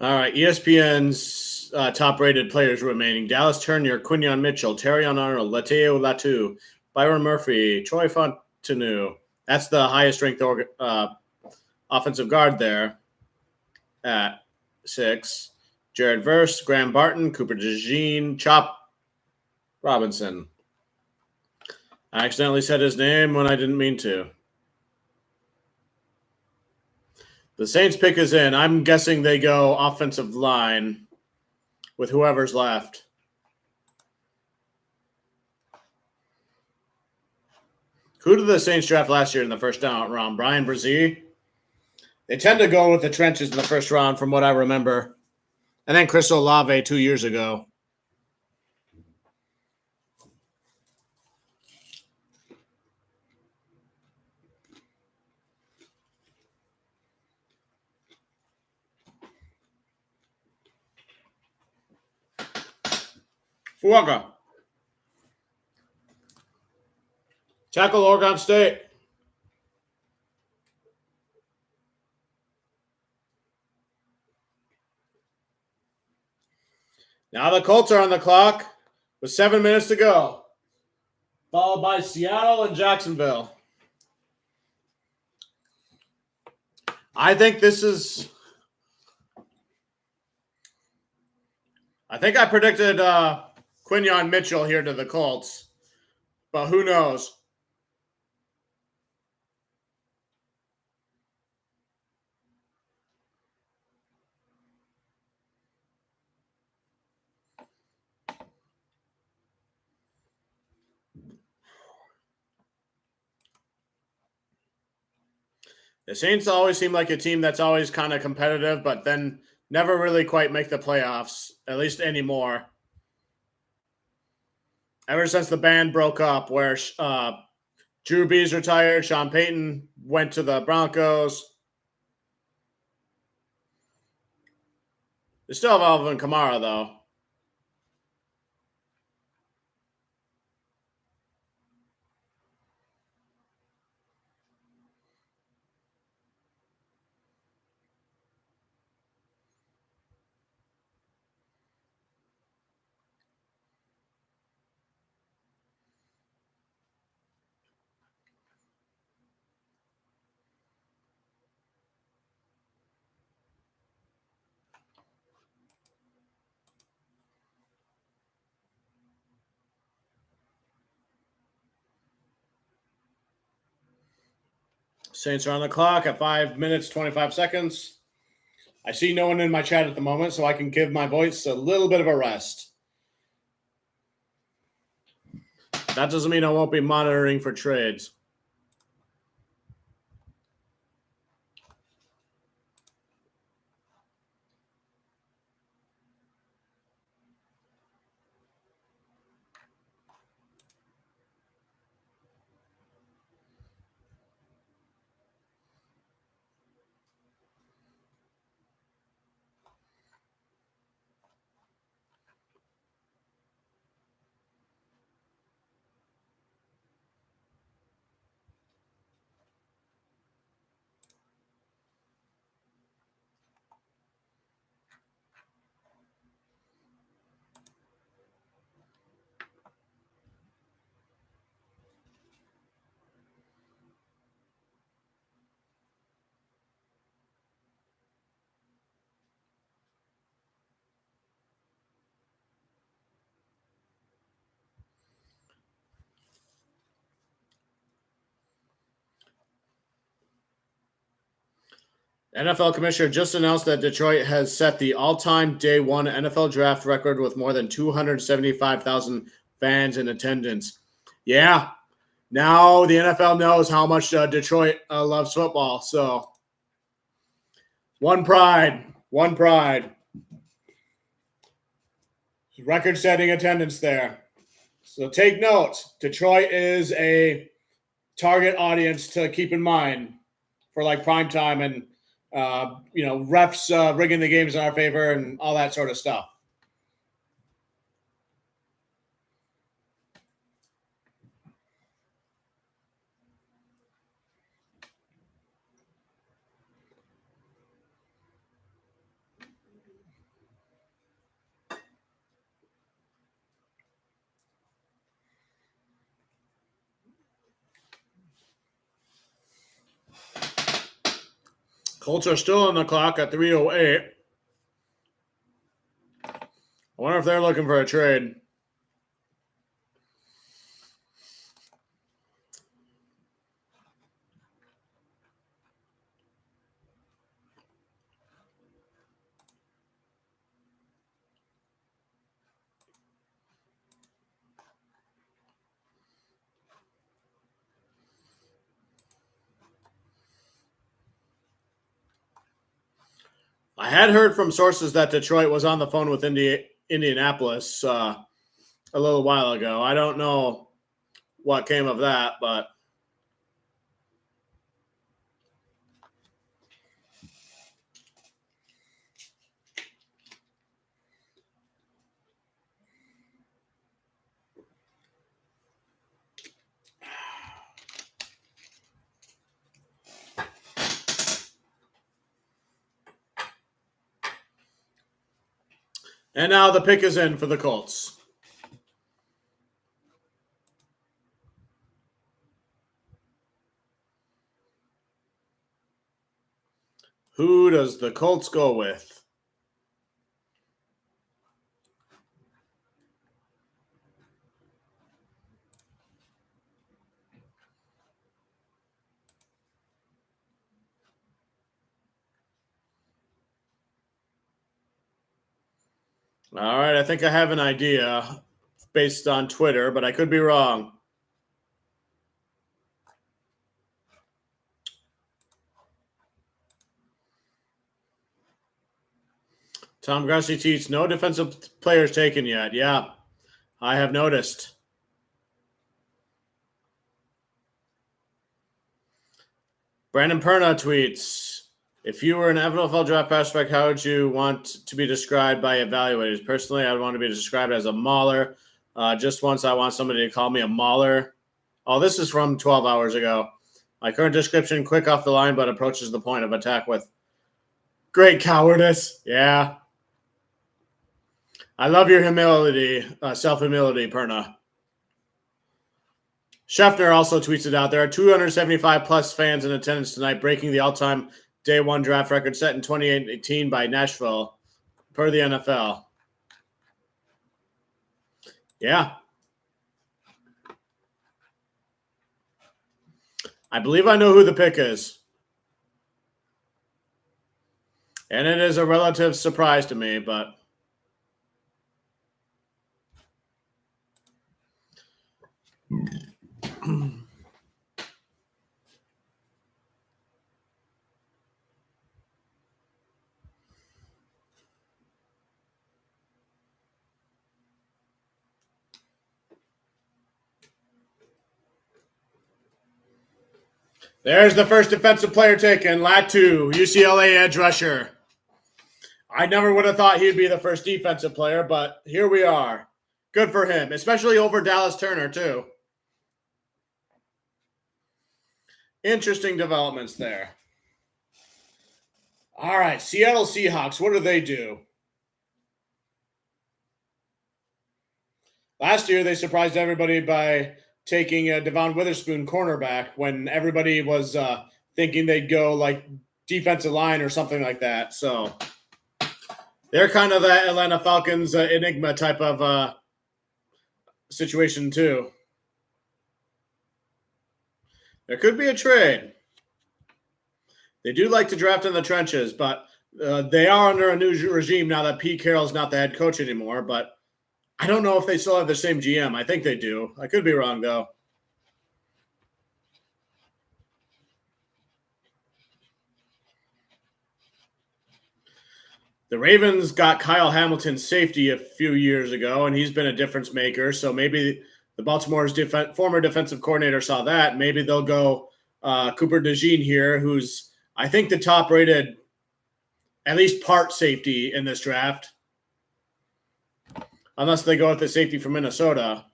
All right, ESPN's top-rated players remaining: Dallas Turner, Quinyon Mitchell, Terrion Arnold, Lateo Latu, Byron Murphy, Troy Fontenot. That's the highest-ranked offensive guard there at 6. Jared Verse, Graham Barton, Cooper DeJean, Chop Robinson. I accidentally said his name when I didn't mean to. The Saints pick is in. I'm guessing they go offensive line with whoever's left. Who did the Saints draft last year in the first round? Brian Brzee? They tend to go with the trenches in the first round from what I remember. And then Chris Olave 2 years ago. Fuaga. Tackle Oregon State. Now the Colts are on the clock with 7 minutes to go, followed by Seattle and Jacksonville. I think I predicted Quinyon Mitchell here to the Colts, but who knows? The Saints always seem like a team that's always kind of competitive, but then never really quite make the playoffs, at least anymore. Ever since the band broke up, where Drew Brees retired, Sean Payton went to the Broncos. They still have Alvin Kamara, though. Saints are on the clock at 5 minutes, 25 seconds. I see no one in my chat at the moment, so I can give my voice a little bit of a rest. That doesn't mean I won't be monitoring for trades. NFL Commissioner just announced that Detroit has set the all-time day one NFL draft record with more than 275,000 fans in attendance. Yeah, now the NFL knows how much Detroit loves football. So, one pride One Pride. Record-setting attendance there. So take note. Detroit is a target audience to keep in mind for like prime time and refs rigging the games in our favor and all that sort of stuff. Colts are still on the clock at 3:08. I wonder if they're looking for a trade. I had heard from sources that Detroit was on the phone with Indianapolis a little while ago. I don't know what came of that, but and now the pick is in for the Colts. Who does the Colts go with? All right, I think I have an idea based on Twitter, but I could be wrong. Tom Grassi tweets, no defensive players taken yet. Yeah, I have noticed. Brandon Perna tweets, if you were an NFL draft prospect, how would you want to be described by evaluators? Personally, I would want to be described as a mauler. Just once I want somebody to call me a mauler. Oh, this is from 12 hours ago. My current description, quick off the line, but approaches the point of attack with great cowardice. Yeah. I love your humility, self-humility, Perna. Scheffner also tweets it out. There are 275 plus fans in attendance tonight, breaking the all-time day one draft record set in 2018 by Nashville, per the NFL. Yeah. I believe I know who the pick is. And it is a relative surprise to me, but there's the first defensive player taken, Latu, UCLA edge rusher. I never would have thought he'd be the first defensive player, but here we are. Good for him, especially over Dallas Turner, too. Interesting developments there. All right, Seattle Seahawks, what do they do? Last year, they surprised everybody by taking a Devon Witherspoon cornerback when everybody was thinking they'd go like defensive line or something like that. So they're kind of the Atlanta Falcons enigma type of situation too. There could be a trade. They do like to draft in the trenches, but they are under a new regime now that Pete Carroll's not the head coach anymore. But I don't know if they still have the same GM. I think they do. I could be wrong, though. The Ravens got Kyle Hamilton's safety a few years ago, and he's been a difference maker. So maybe the Baltimore's former defensive coordinator saw that. Maybe they'll go Cooper DeJean here, who's, I think, the top rated, at least part safety in this draft. Unless they go with the safety from Minnesota.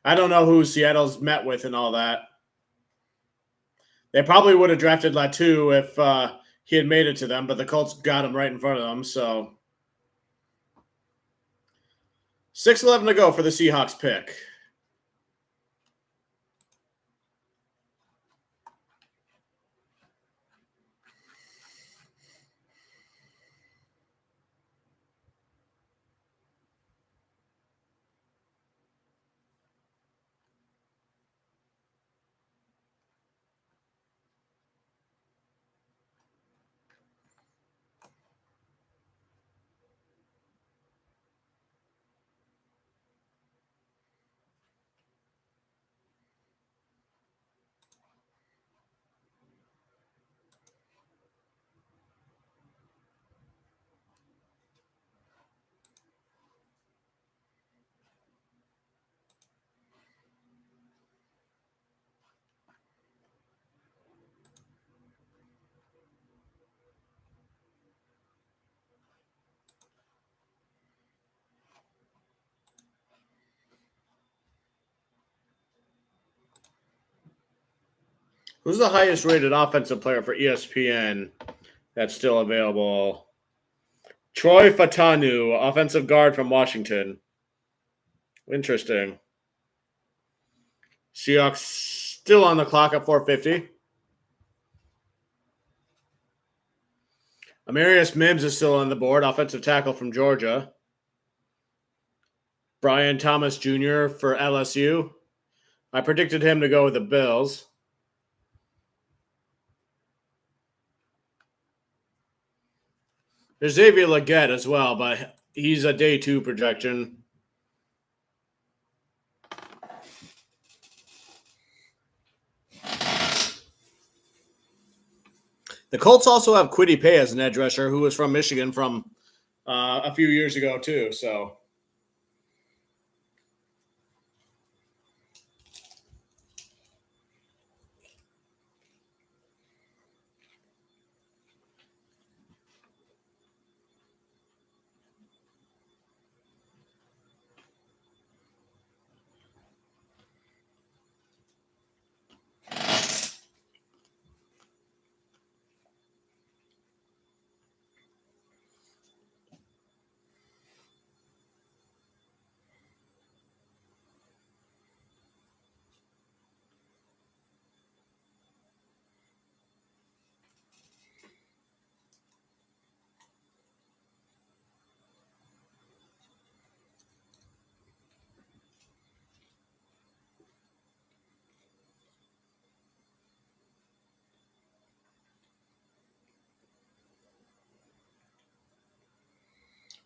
I don't know who Seattle's met with and all that. They probably would have drafted Latu if he had made it to them, but the Colts got him right in front of them. So 6:11 to go for the Seahawks pick. Who's the highest rated offensive player for ESPN that's still available? Troy Fatanu, offensive guard from Washington. Interesting. Seahawks still on the clock at 4:50. Amarius Mims is still on the board, offensive tackle from Georgia. Brian Thomas Jr. for LSU. I predicted him to go with the Bills. There's Xavier Legette as well, but he's a day 2 projection. The Colts also have Kwity Paye as an edge rusher, who was from Michigan from a few years ago too. So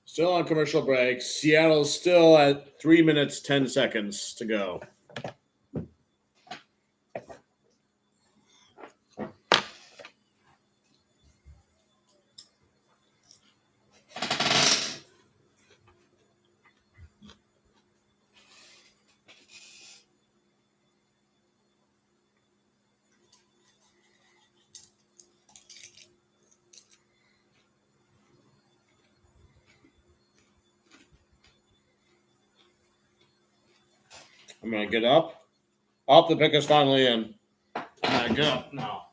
still on commercial break. Seattle's still at 3 minutes, 10 seconds to go. I'm going to get up. Up, the pick is finally in. I'm going to get up now.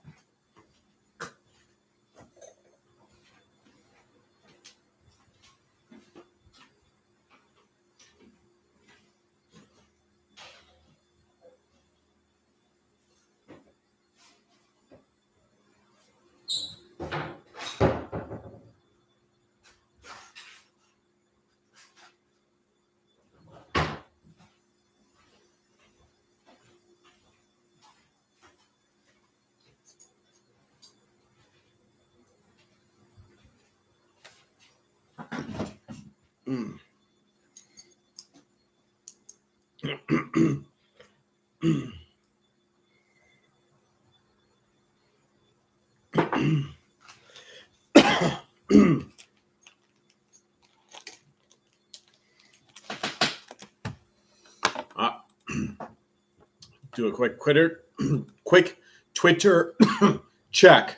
do a quick Twitter check.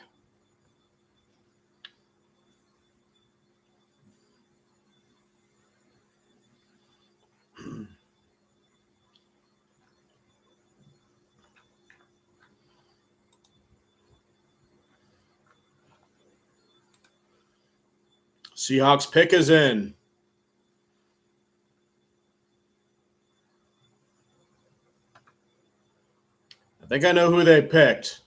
Seahawks pick is in. I think I know who they picked.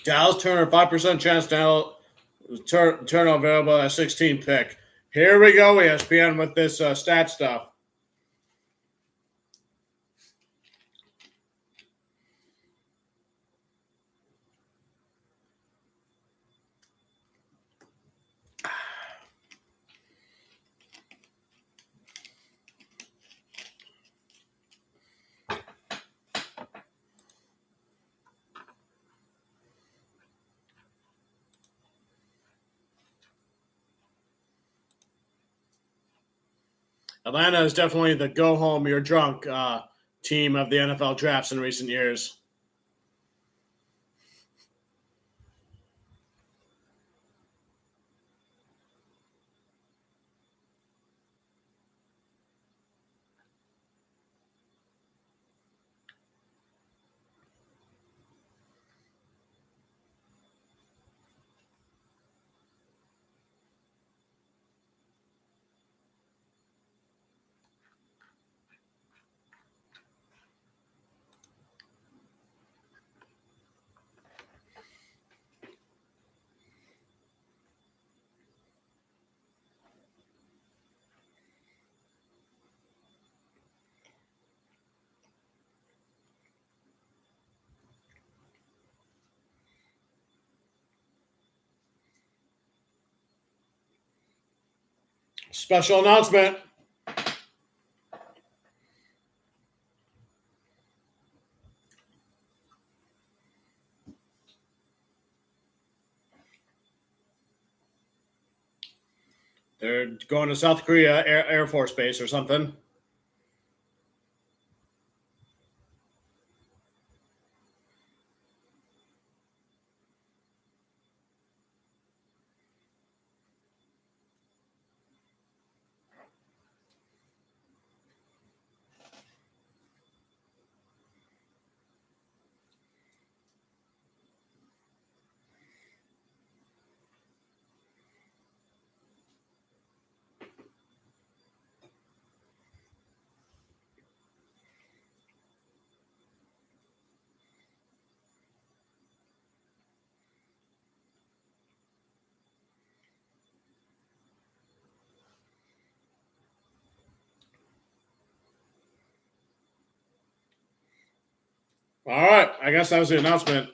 Dallas Turner, 5% chance now. Turn available at 16 pick. Here we go, ESPN, with this stat stuff. Atlanta is definitely the go home, you're drunk team of the NFL drafts in recent years. Special announcement. They're going to South Korea Air Force Base or something. All right, I guess that was the announcement.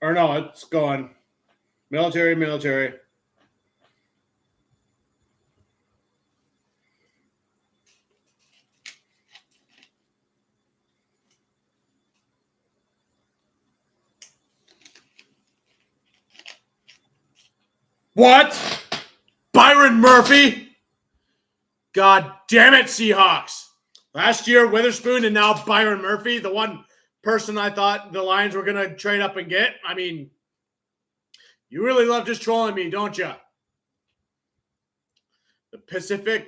Or no, it's going. Military. What? Byron Murphy? God damn it, Seahawks. Last year, Witherspoon, and now Byron Murphy, the one person I thought the Lions were going to trade up and get. I mean, you really love just trolling me, don't you? The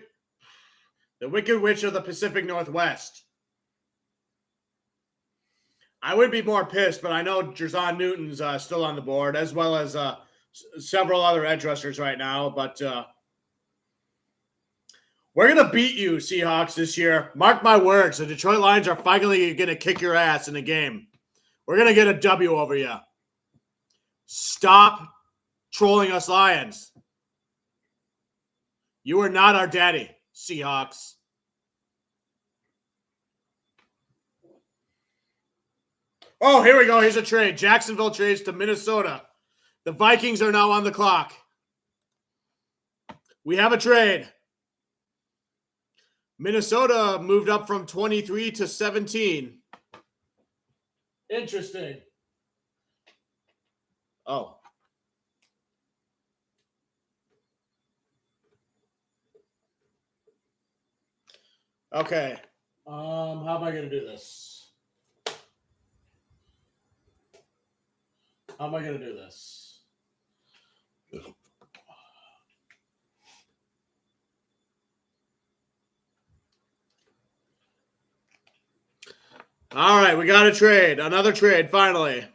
Wicked Witch of the Pacific Northwest. I would be more pissed, but I know Jerzon Newton's still on the board, as well as several other edge rushers right now. But We're going to beat you, Seahawks, this year. Mark my words. The Detroit Lions are finally going to kick your ass in a game. We're going to get a W over you. Stop trolling us, Lions. You are not our daddy, Seahawks. Oh, here we go. Here's a trade. Jacksonville trades to Minnesota. The Vikings are now on the clock. We have a trade. Minnesota moved up from 23 to 17. Interesting. Oh. Okay. How am I going to do this? How am I going to do this? All right, we got a trade. Another trade, finally.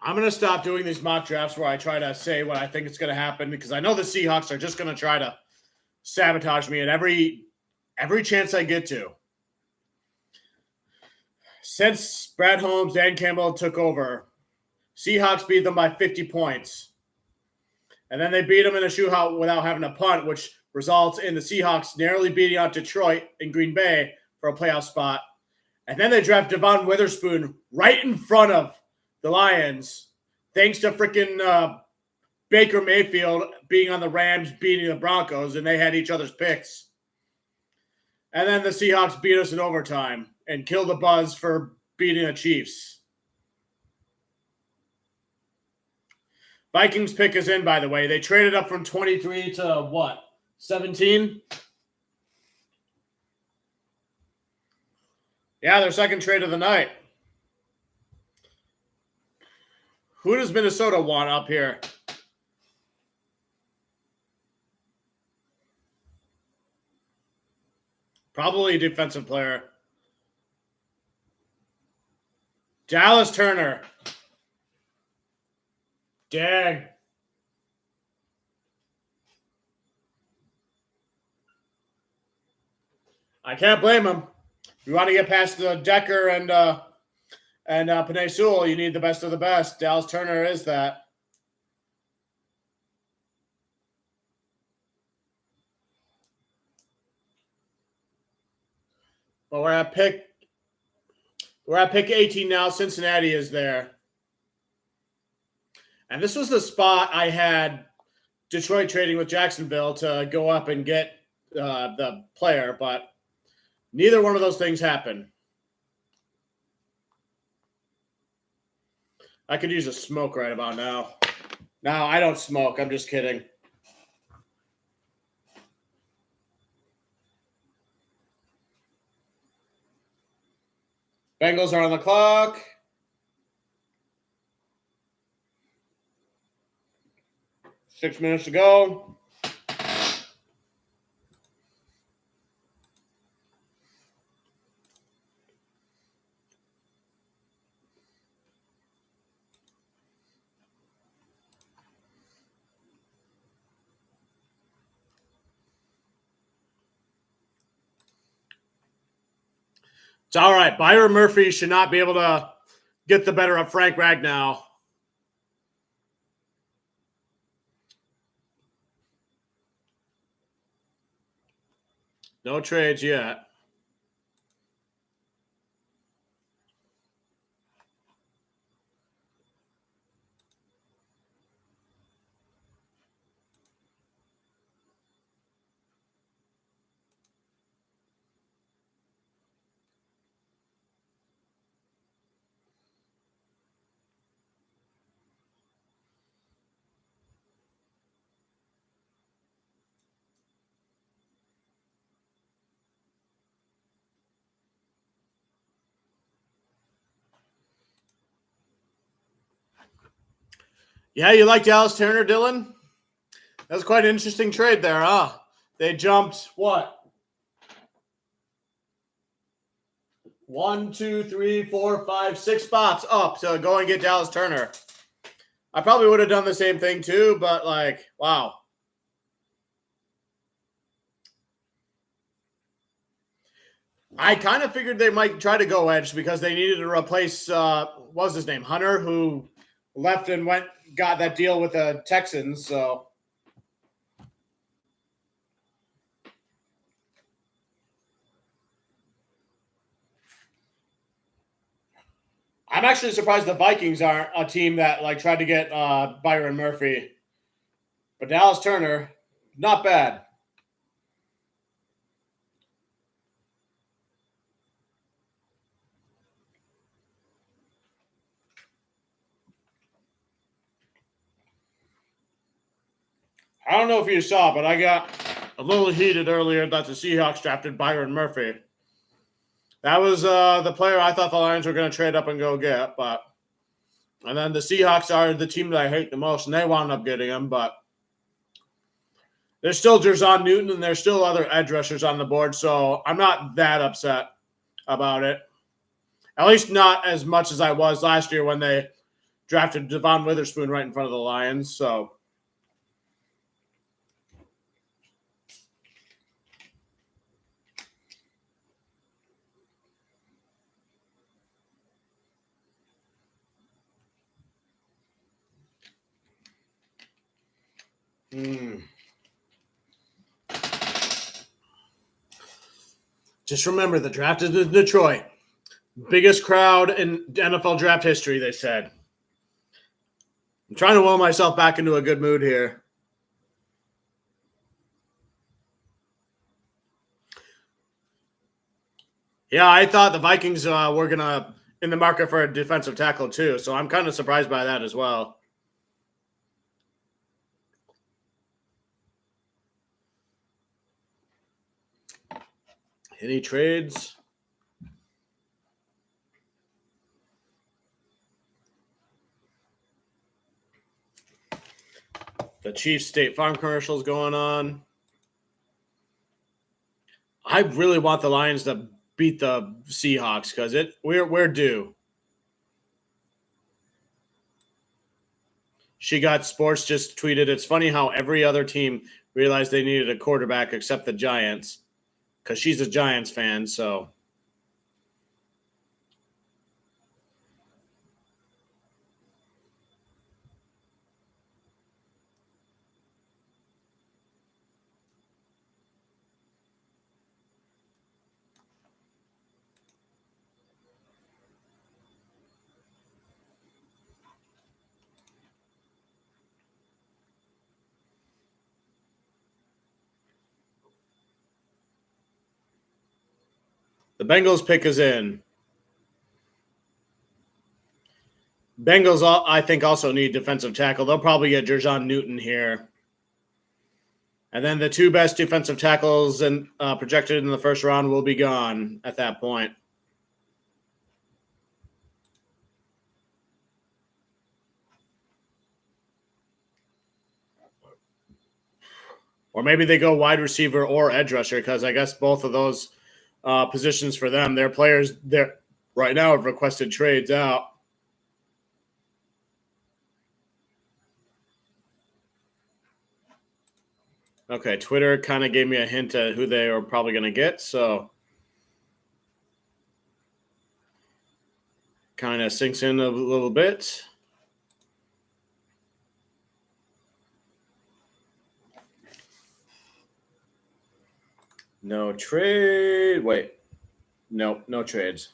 I'm going to stop doing these mock drafts where I try to say what I think is going to happen because I know the Seahawks are just going to try to sabotage me at every chance I get to. Since Brad Holmes, Dan Campbell took over, Seahawks beat them by 50 points. And then they beat them in a shootout without having a punt, which results in the Seahawks narrowly beating out Detroit and Green Bay for a playoff spot. And then they draft Devon Witherspoon right in front of the Lions, thanks to freaking Baker Mayfield being on the Rams, beating the Broncos, and they had each other's picks. And then the Seahawks beat us in overtime and killed the buzz for beating the Chiefs. Vikings pick is in, by the way. They traded up from 23 to what? 17? Yeah, their second trade of the night. Who does Minnesota want up here? Probably a defensive player. Dallas Turner. Dang. I can't blame him. If you want to get past the Decker and Penei Sewell, you need the best of the best. Dallas Turner is that. But we're at pick 18 now. Cincinnati is there. And this was the spot I had Detroit trading with Jacksonville to go up and get the player, but neither one of those things happened. I could use a smoke right about now. No, I don't smoke. I'm just kidding. Bengals are on the clock. Six minutes to go. It's all right. Byron Murphy should not be able to get the better of Frank Ragnow. No trades yet. Yeah, you like Dallas Turner, Dylan? That was quite an interesting trade there, huh? They jumped what? 1, 2, 3, 4, 5, 6 spots up to go and get Dallas Turner. I probably would have done the same thing too, but like, wow. I kind of figured they might try to go edge because they needed to replace what was his name? Hunter, who left and got that deal with the Texans. So I'm actually surprised the Vikings aren't a team that like tried to get Byron Murphy. But Dallas Turner, not bad. I don't know if you saw, but I got a little heated earlier that the Seahawks drafted Byron Murphy. That was the player I thought the Lions were going to trade up and go get, and then the Seahawks are the team that I hate the most, and they wound up getting him, but there's still Jerzon Newton, and there's still other edge rushers on the board, so I'm not that upset about it. At least not as much as I was last year when they drafted Devon Witherspoon right in front of the Lions, so... Just remember, the draft is in Detroit. Biggest crowd in NFL draft history, they said. I'm trying to will myself back into a good mood here. Yeah, I thought the Vikings were going to in the market for a defensive tackle too, so I'm kind of surprised by that as well. Any trades? The Chiefs State Farm commercials going on. I really want the Lions to beat the Seahawks because we're due. She Got Sports just tweeted, it's funny how every other team realized they needed a quarterback except the Giants, because she's a Giants fan, so. The Bengals pick is in. Bengals, I think, also need defensive tackle. They'll probably get Jerzon Newton here. And then the two best defensive tackles projected in the first round will be gone at that point. Or maybe they go wide receiver or edge rusher, because I guess both of those positions for them, their players there right now have requested trades out. Okay, Twitter kind of gave me a hint at who they are probably going to get, so kind of sinks in a little bit. No trade. Wait. No trades.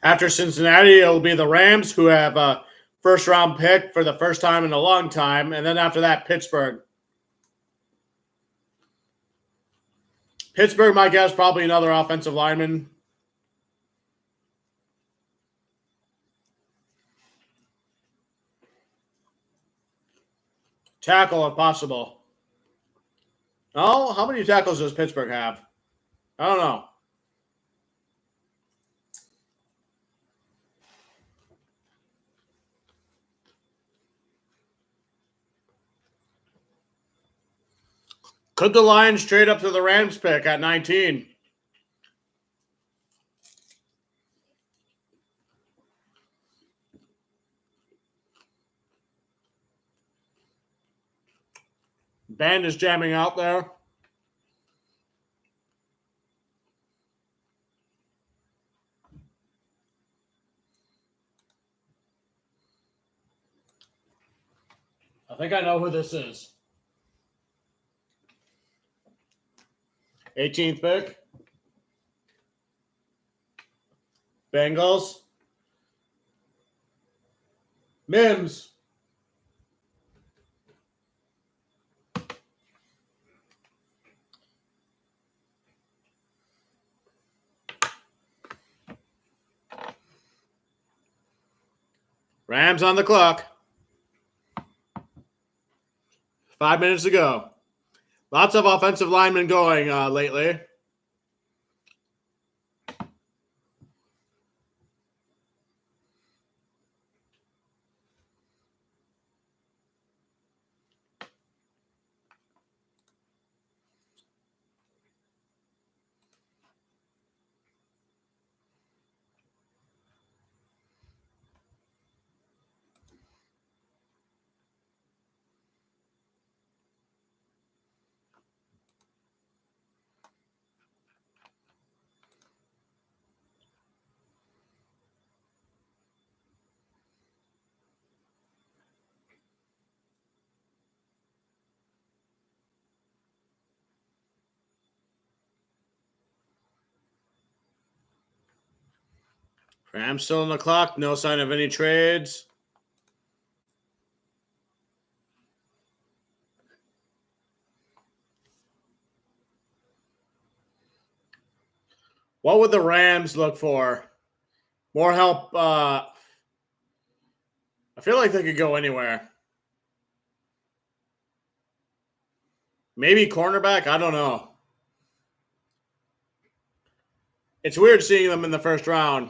After Cincinnati, it'll be the Rams, who have a first-round pick for the first time in a long time. And then after that, Pittsburgh. Pittsburgh, my guess, probably another offensive lineman. Tackle, if possible. Oh, how many tackles does Pittsburgh have? I don't know. Could the Lions trade up to the Rams pick at 19? Band is jamming out there. I think I know who this is. 18th pick. Bengals. Mims. Rams on the clock. 5 minutes to go. Lots of offensive linemen going lately. Rams still on the clock. No sign of any trades. What would the Rams look for? More help. I feel like they could go anywhere. Maybe cornerback? I don't know. It's weird seeing them in the first round.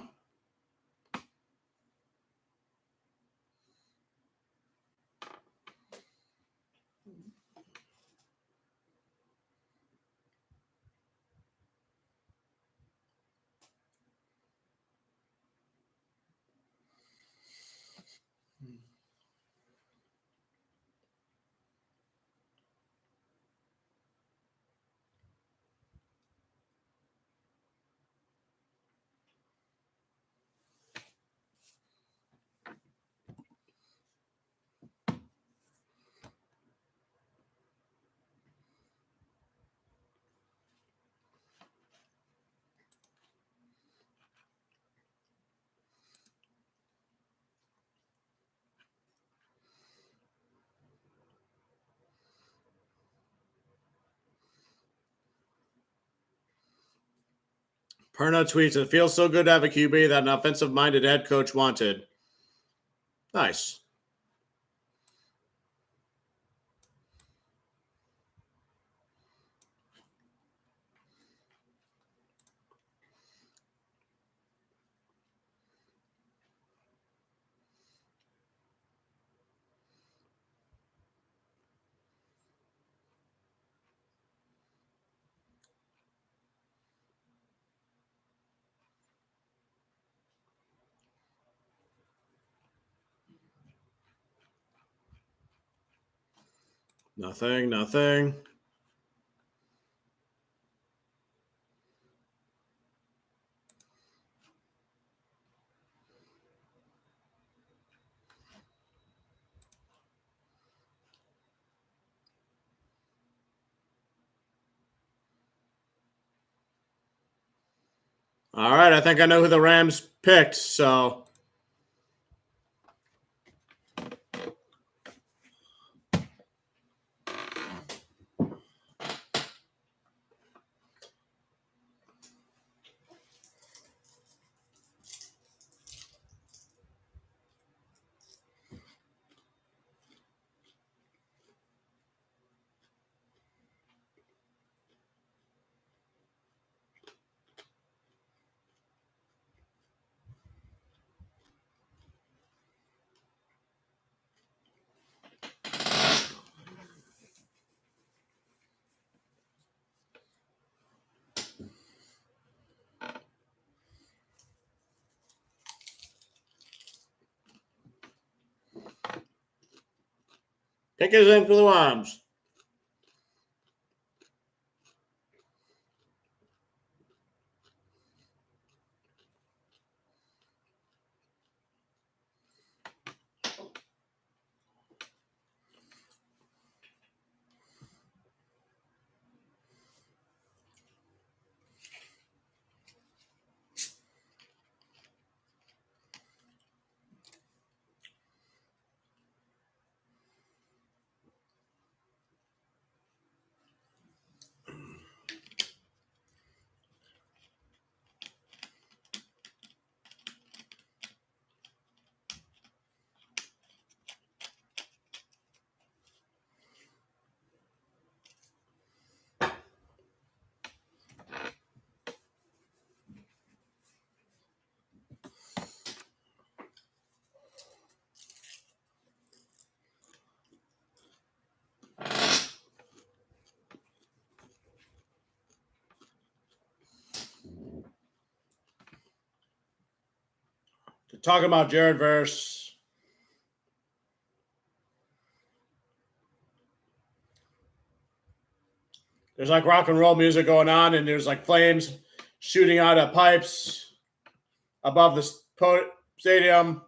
Perna tweets, it feels so good to have a QB that an offensive-minded head coach wanted. Nice. Nothing. All right, I think I know who the Rams picked. So pick is in for the Rams. Talking about Jared Verse. There's like rock and roll music going on, and there's like flames shooting out of pipes above the stadium.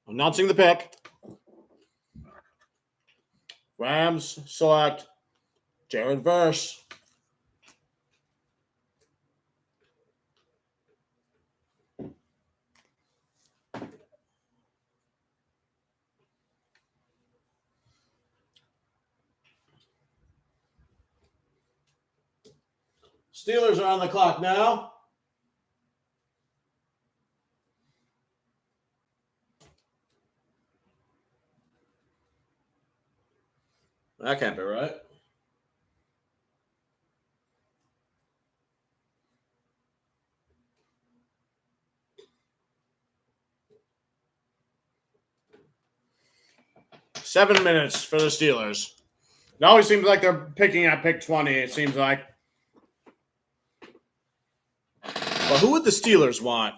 Announcing the pick. Rams select Jared Verse. Steelers are on the clock now. That can't be right. Seven minutes for the Steelers. It always seems like they're picking at pick 20, it seems like. But who would the Steelers want?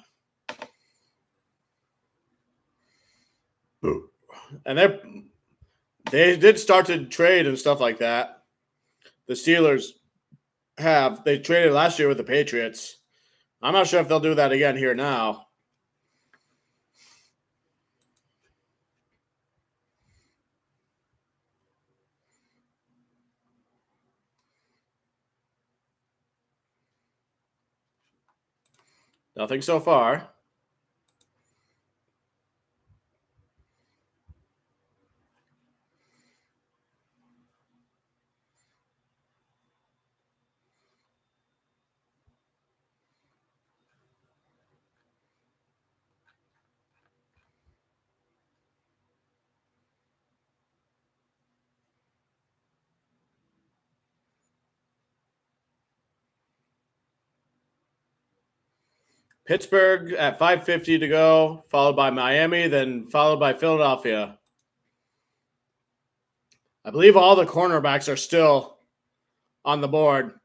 And they did start to trade and stuff like that. The Steelers they traded last year with the Patriots. I'm not sure if they'll do that again here now. Nothing so far. Pittsburgh at 5:50 to go, followed by Miami, then followed by Philadelphia. I believe all the cornerbacks are still on the board.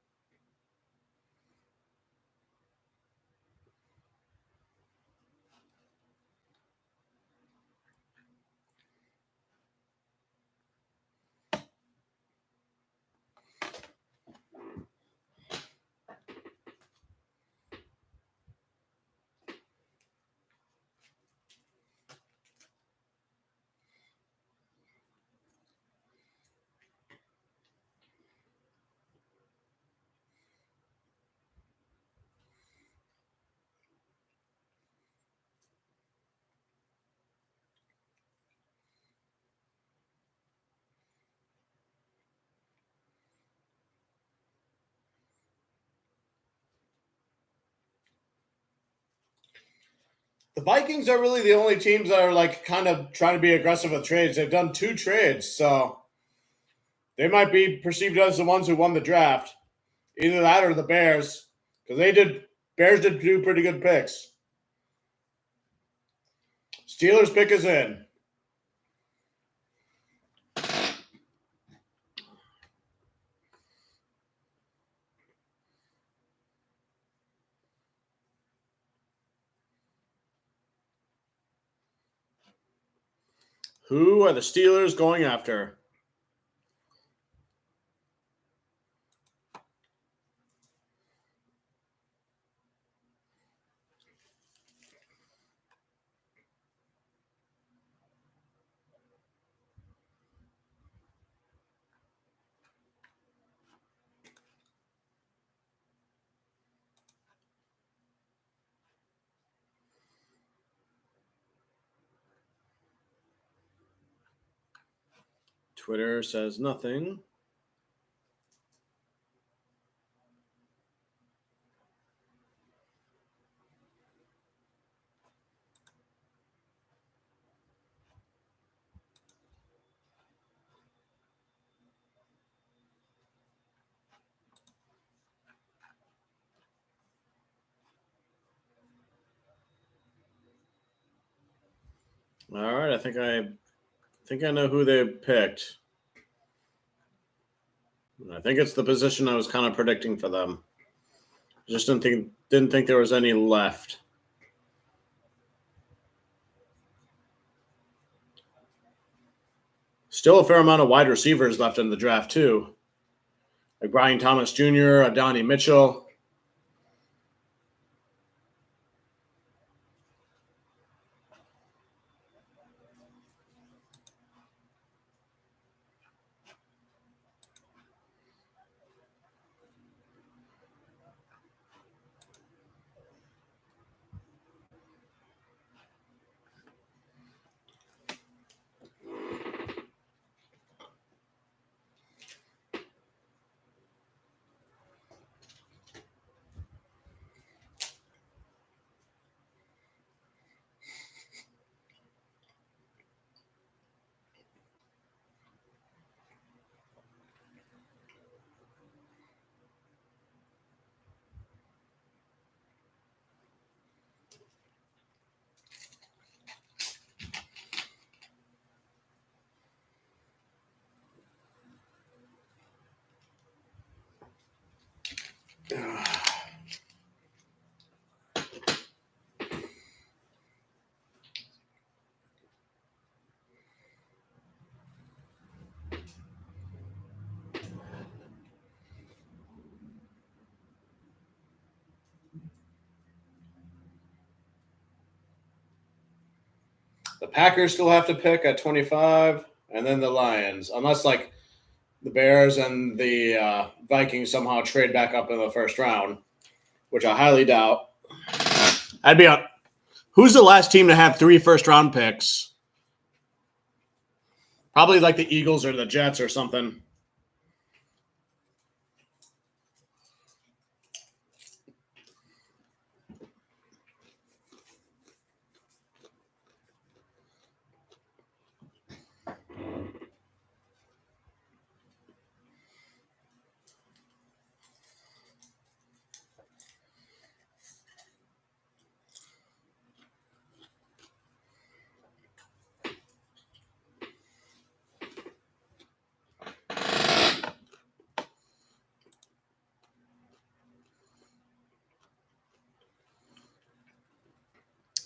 The Vikings are really the only teams that are like kind of trying to be aggressive with trades. They've done 2 trades, so they might be perceived as the ones who won the draft. Either that or the Bears, because Bears did 2 pretty good picks. Steelers pick is in. Who are the Steelers going after? Twitter says nothing. All right, I think I know who they picked. I think it's the position I was kind of predicting for them. Just didn't think there was any left. Still a fair amount of wide receivers left in the draft too, like Brian Thomas Jr., Adonai Mitchell. The Packers still have to pick at 25, and then the Lions, unless like the Bears and the Vikings somehow trade back up in the first round, which I highly doubt. Who's the last team to have 3 first-round picks? Probably like the Eagles or the Jets or something.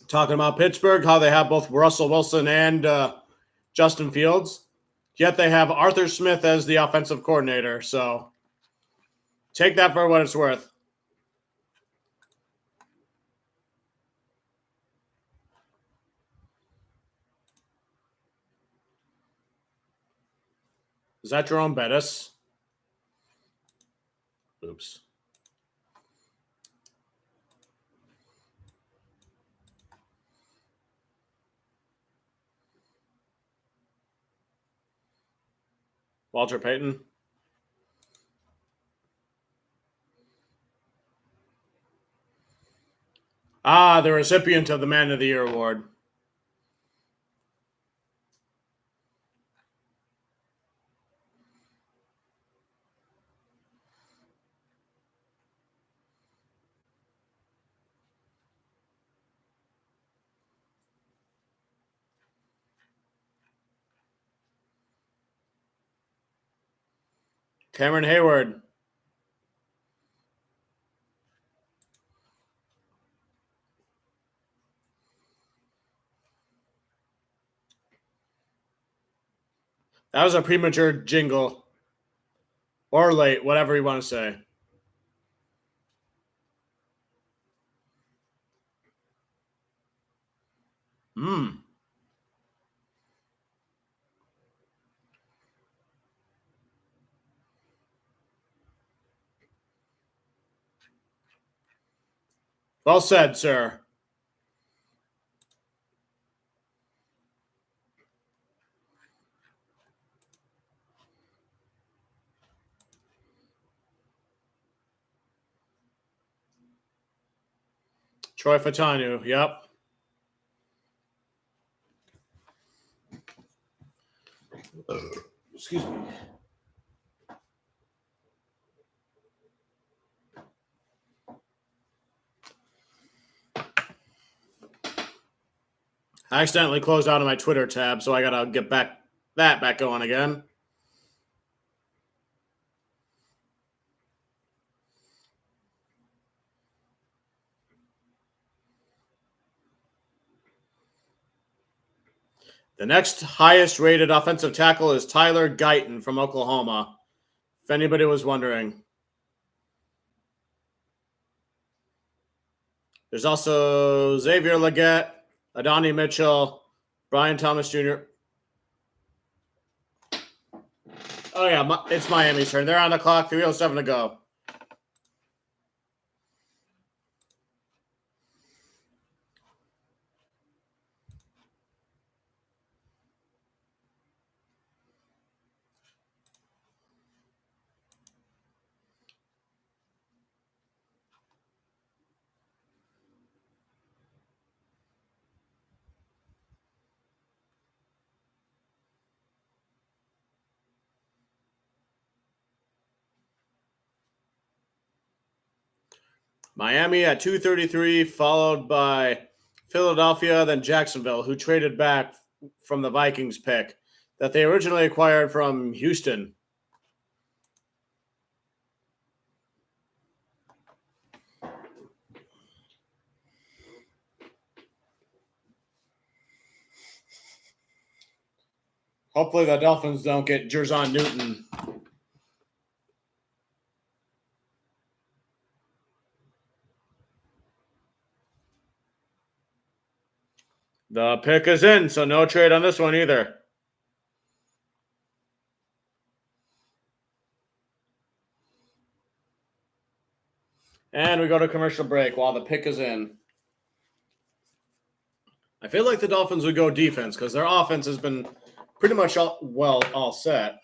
Talking about Pittsburgh, how they have both Russell Wilson and Justin Fields, yet they have Arthur Smith as the offensive coordinator. So take that for what it's worth. Is that Jerome Bettis? Oops. Walter Payton? The recipient of the Man of the Year award. Cameron Hayward. That was a premature jingle. Or late, whatever you want to say. Well said, sir. Troy Fatanu, yep. Excuse me. I accidentally closed out of my Twitter tab, so I gotta get back going again. The next highest rated offensive tackle is Tyler Guyton from Oklahoma, if anybody was wondering. There's also Xavier Legette, Adonai Mitchell, Brian Thomas Jr. Oh, yeah, it's Miami's turn. They're on the clock, 3:07 to go. Miami at 233, followed by Philadelphia, then Jacksonville, who traded back from the Vikings pick that they originally acquired from Houston. Hopefully the Dolphins don't get Jer'Zhan Newton. The pick is in, so no trade on this one either. And we go to commercial break while the pick is in. I feel like the Dolphins would go defense because their offense has been pretty much all set.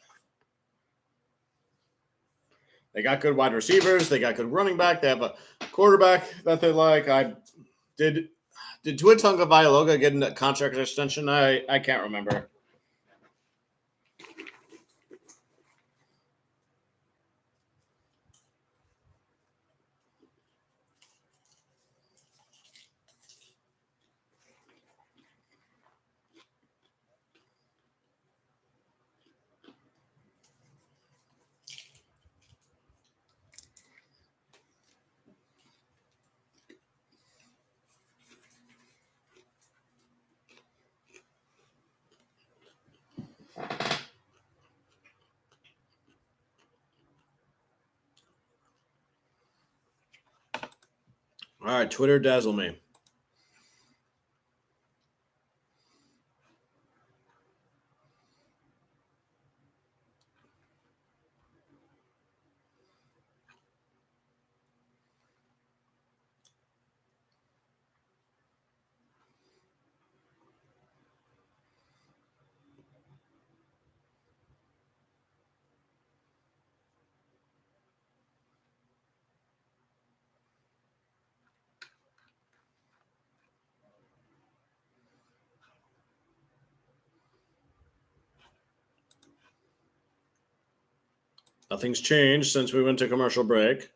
They got good wide receivers. They got good running back. They have a quarterback that they like. Did Tua Tagovailoa get a contract extension? I can't remember. All right, Twitter dazzle me. Nothing's changed since we went to commercial break.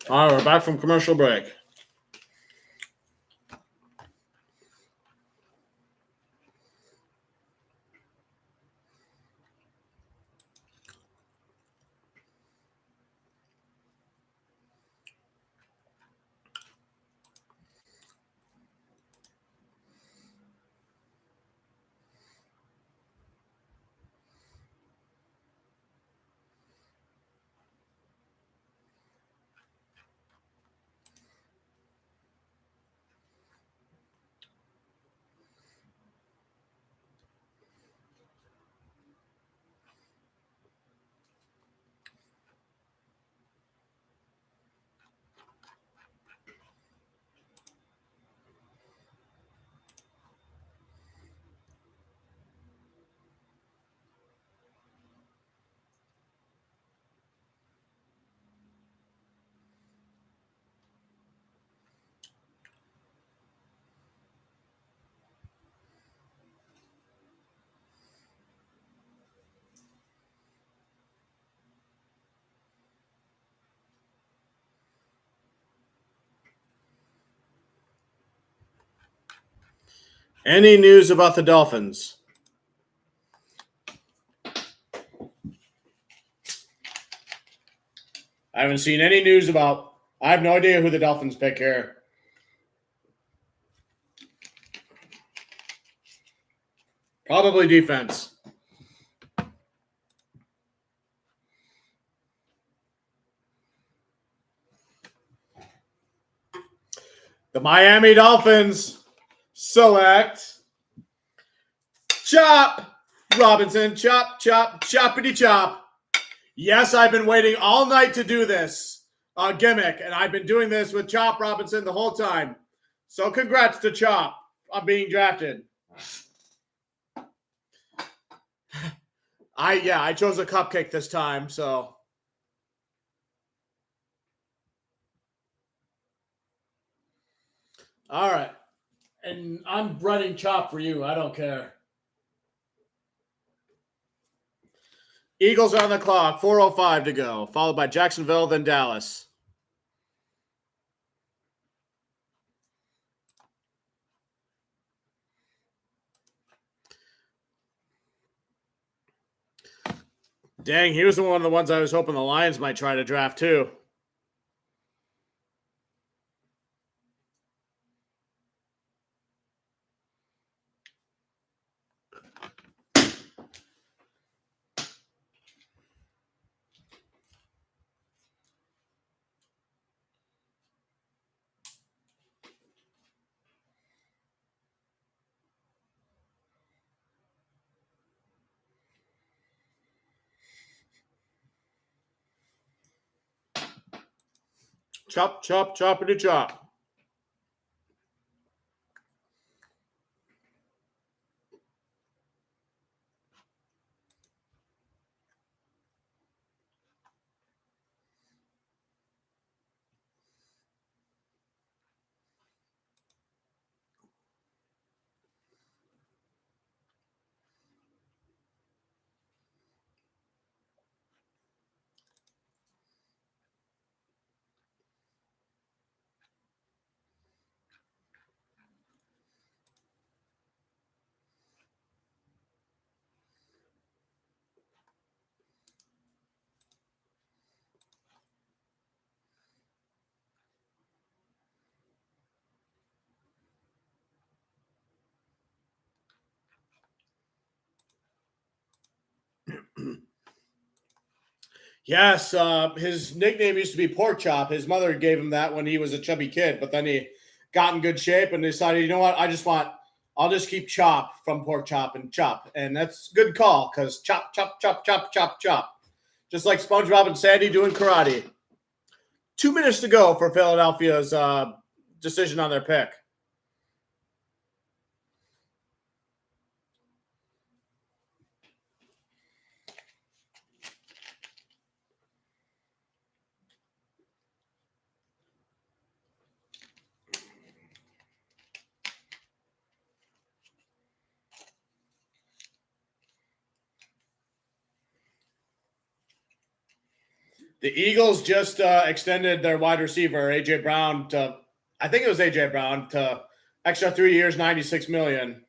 All right, we're back from commercial break. Any news about the Dolphins? I haven't seen any news about. I have no idea who the Dolphins pick here. Probably defense. The Miami Dolphins select Chop Robinson. Chop, chop, choppity chop. Yes, I've been waiting all night to do this gimmick, and I've been doing this with Chop Robinson the whole time. So congrats to Chop on being drafted. I chose a cupcake this time, so. All right. And I'm running Chop for you. I don't care. Eagles are on the clock. 4:05 to go, followed by Jacksonville, then Dallas. Dang, he was one of the ones I was hoping the Lions might try to draft too. Chop, chop, choppity chop. Yes, his nickname used to be Pork Chop. His mother gave him that when he was a chubby kid, but then he got in good shape and decided, you know what, I'll just keep Chop from Pork Chop and Chop. And that's a good call because chop, chop, chop, chop, chop, chop. Just like SpongeBob and Sandy doing karate. 2 minutes to go for Philadelphia's decision on their pick. The Eagles just extended their wide receiver AJ Brown to, I think it was AJ Brown to extra 3 years, $96 million.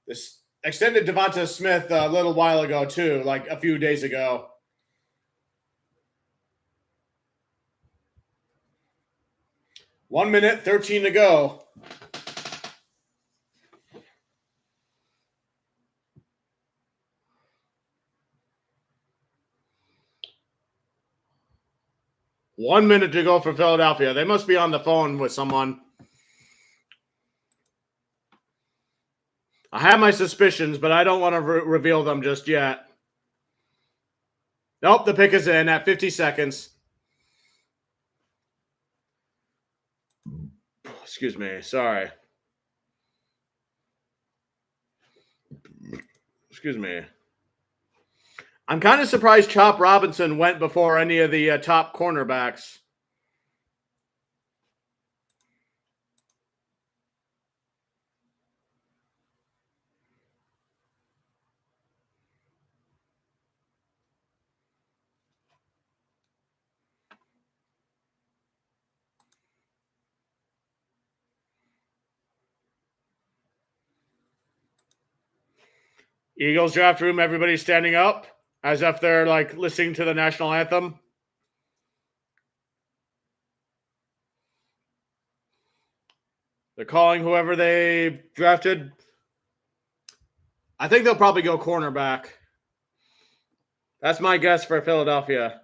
This extended Devonta Smith a little while ago too, like a few days ago. 1 minute, 13 to go. One minute to go for Philadelphia. They must be on the phone with someone. I have my suspicions, but I don't want to reveal them just yet. Nope, the pick is in at 50 seconds. Excuse me. Sorry. Excuse me. I'm kind of surprised Chop Robinson went before any of the top cornerbacks. Eagles draft room, everybody's standing up as if they're like listening to the national anthem. They're calling whoever they drafted. I think they'll probably go cornerback. That's my guess for Philadelphia.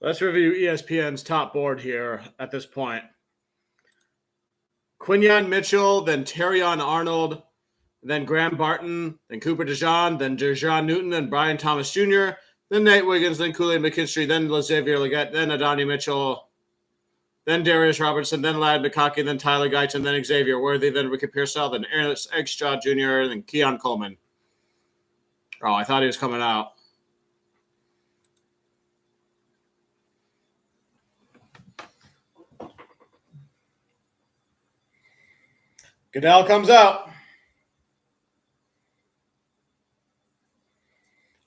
Let's review ESPN's top board here at this point. Quinyon Mitchell, then Terrion Arnold, then Graham Barton, then Cooper DeJean, then Dejon Newton, then Brian Thomas Jr., then Nate Wiggins, then Kool-Aid McKinstry, then Xavier Legette, then Adonai Mitchell, then Darius Robertson, then Ladd McConkey, then Tyler Guyton, then Xavier Worthy, then Ricky Pearsall, then Ernest Eggshaw Jr., then Keon Coleman. Oh, I thought he was coming out. Goodell comes out.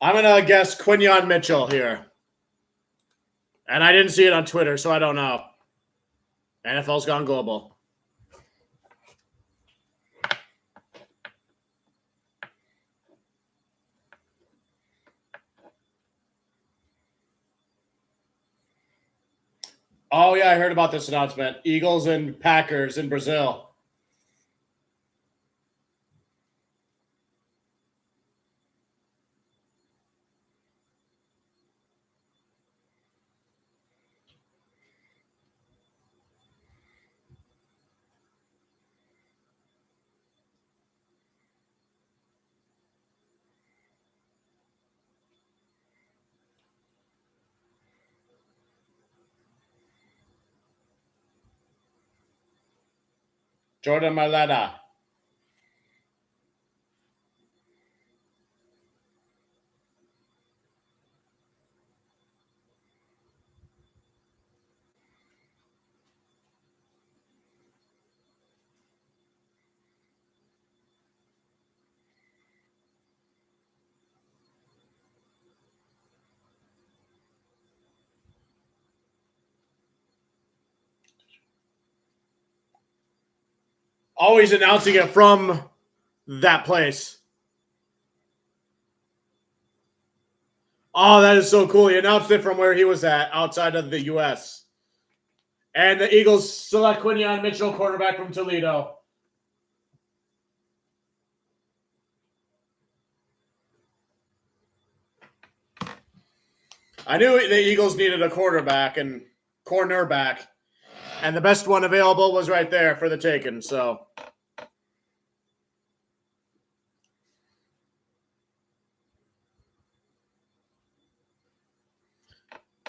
I'm going to guess Quinyon Mitchell here. And I didn't see it on Twitter, so I don't know. NFL's gone global. Oh, yeah, I heard about this announcement. Eagles and Packers in Brazil. Jordan Mailata. Always announcing it from that place. Oh, that is so cool. He announced it from where he was at, outside of the U.S. And the Eagles select Quinyon Mitchell, quarterback from Toledo. I knew the Eagles needed a quarterback and cornerback, and the best one available was right there for the taking. So,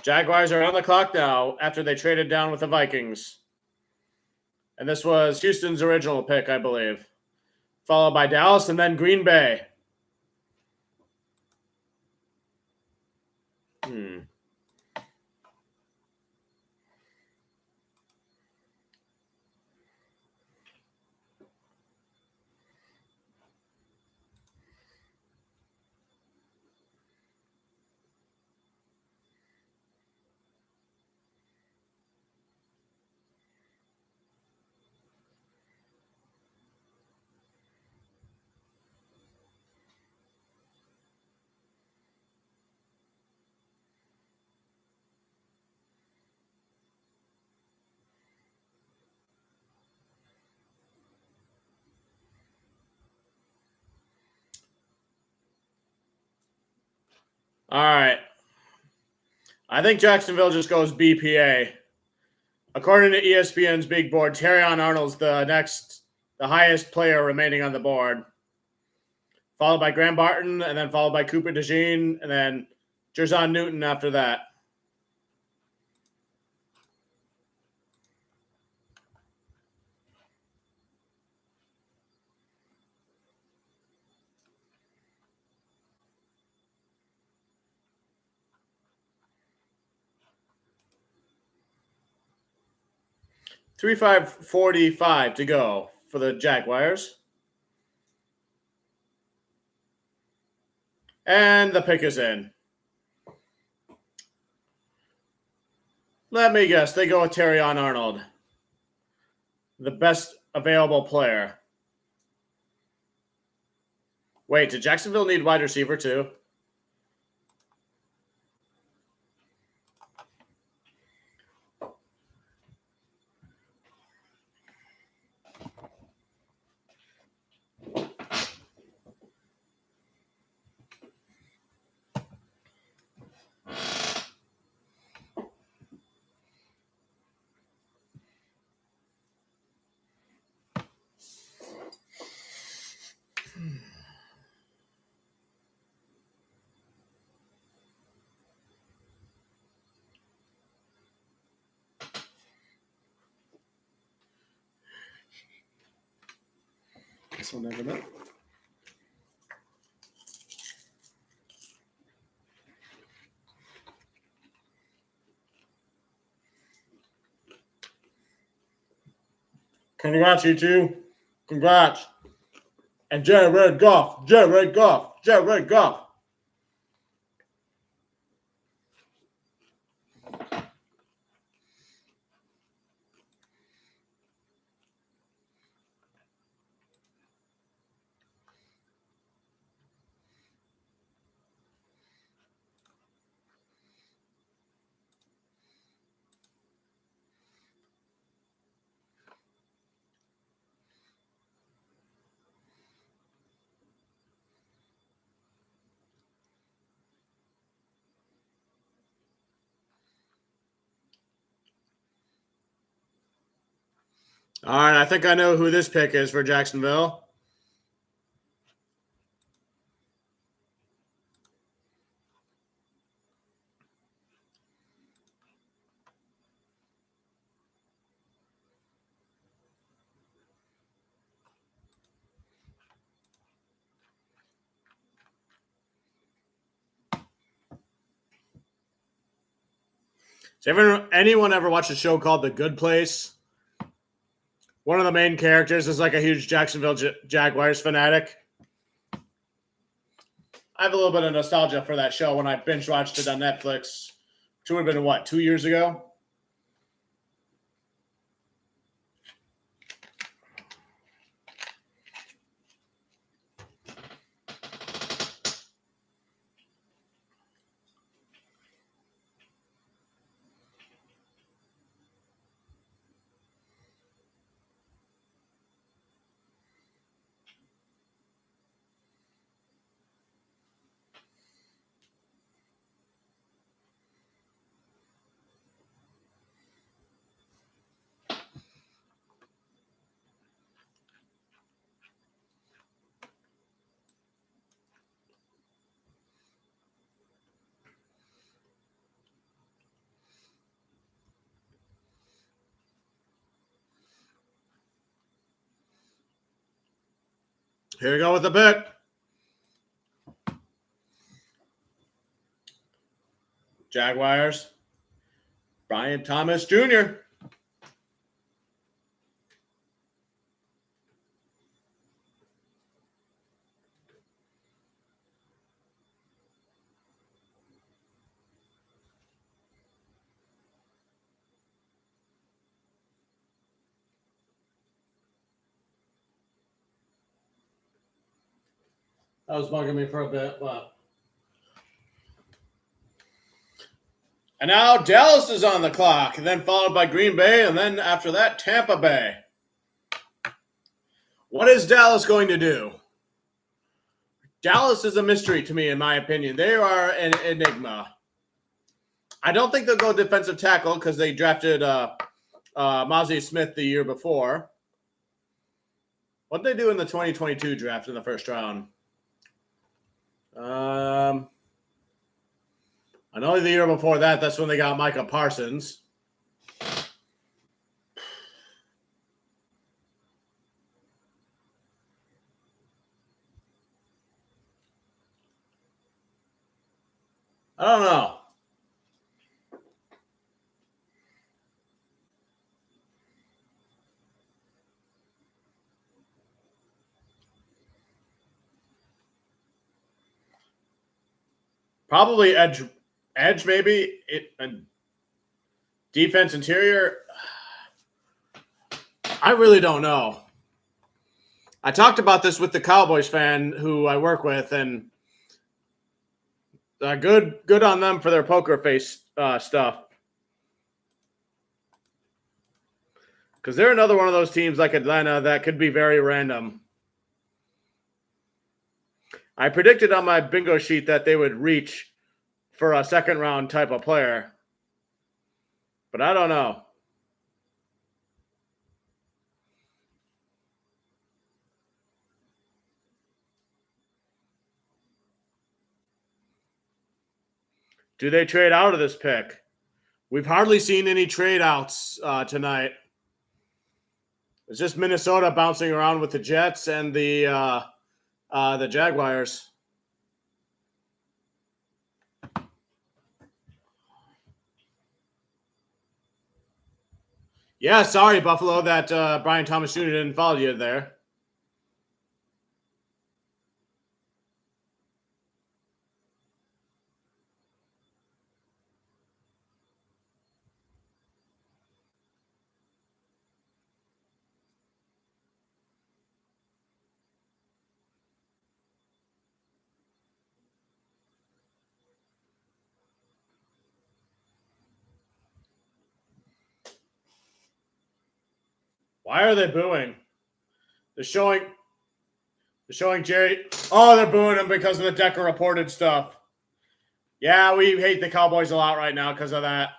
Jaguars are on the clock now after they traded down with the Vikings. And this was Houston's original pick, I believe, followed by Dallas and then Green Bay. 'All right. I think Jacksonville just goes BPA. According to ESPN's big board, Terrion Arnold's the highest player remaining on the board, followed by Graham Barton, and then followed by Cooper DeJean, and then Jerzon Newton after that. $3,545 to go for the Jaguars. And the pick is in. Let me guess. They go with Terrion Arnold, the best available player. Wait, did Jacksonville need wide receiver too? Guess we'll never know. Congrats, you two. Congrats. And Jared Goff. Jared Goff. Jared Goff. All right, I think I know who this pick is for Jacksonville. Anyone ever watch a show called The Good Place? One of the main characters is like a huge Jacksonville Jaguars fanatic. I have a little bit of nostalgia for that show when I binge watched it on Netflix. Which would have been, what, 2 years ago? Here we go with the pick. Jaguars. Brian Thomas Jr. That was bugging me for a bit, but. And now Dallas is on the clock, and then followed by Green Bay, and then after that, Tampa Bay. What is Dallas going to do? Dallas is a mystery to me, in my opinion. They are an enigma. I don't think they'll go defensive tackle because they drafted Mozzie Smith the year before. What did they do in the 2022 draft in the first round? I know the year before that, that's when they got Micah Parsons. I don't know. Probably edge maybe. Defense interior. I really don't know. I talked about this with the Cowboys fan who I work with, and good on them for their poker face stuff. Because they're another one of those teams like Atlanta that could be very random. I predicted on my bingo sheet that they would reach for a second round type of player. But I don't know. Do they trade out of this pick? We've hardly seen any trade outs tonight. It's just Minnesota bouncing around with the Jets and the Jaguars. Yeah, sorry, Buffalo, that Brian Thomas Jr. didn't follow you there. Why are they booing? They're showing Jerry. Oh, they're booing him because of the Decker reported stuff. Yeah, we hate the Cowboys a lot right now because of that.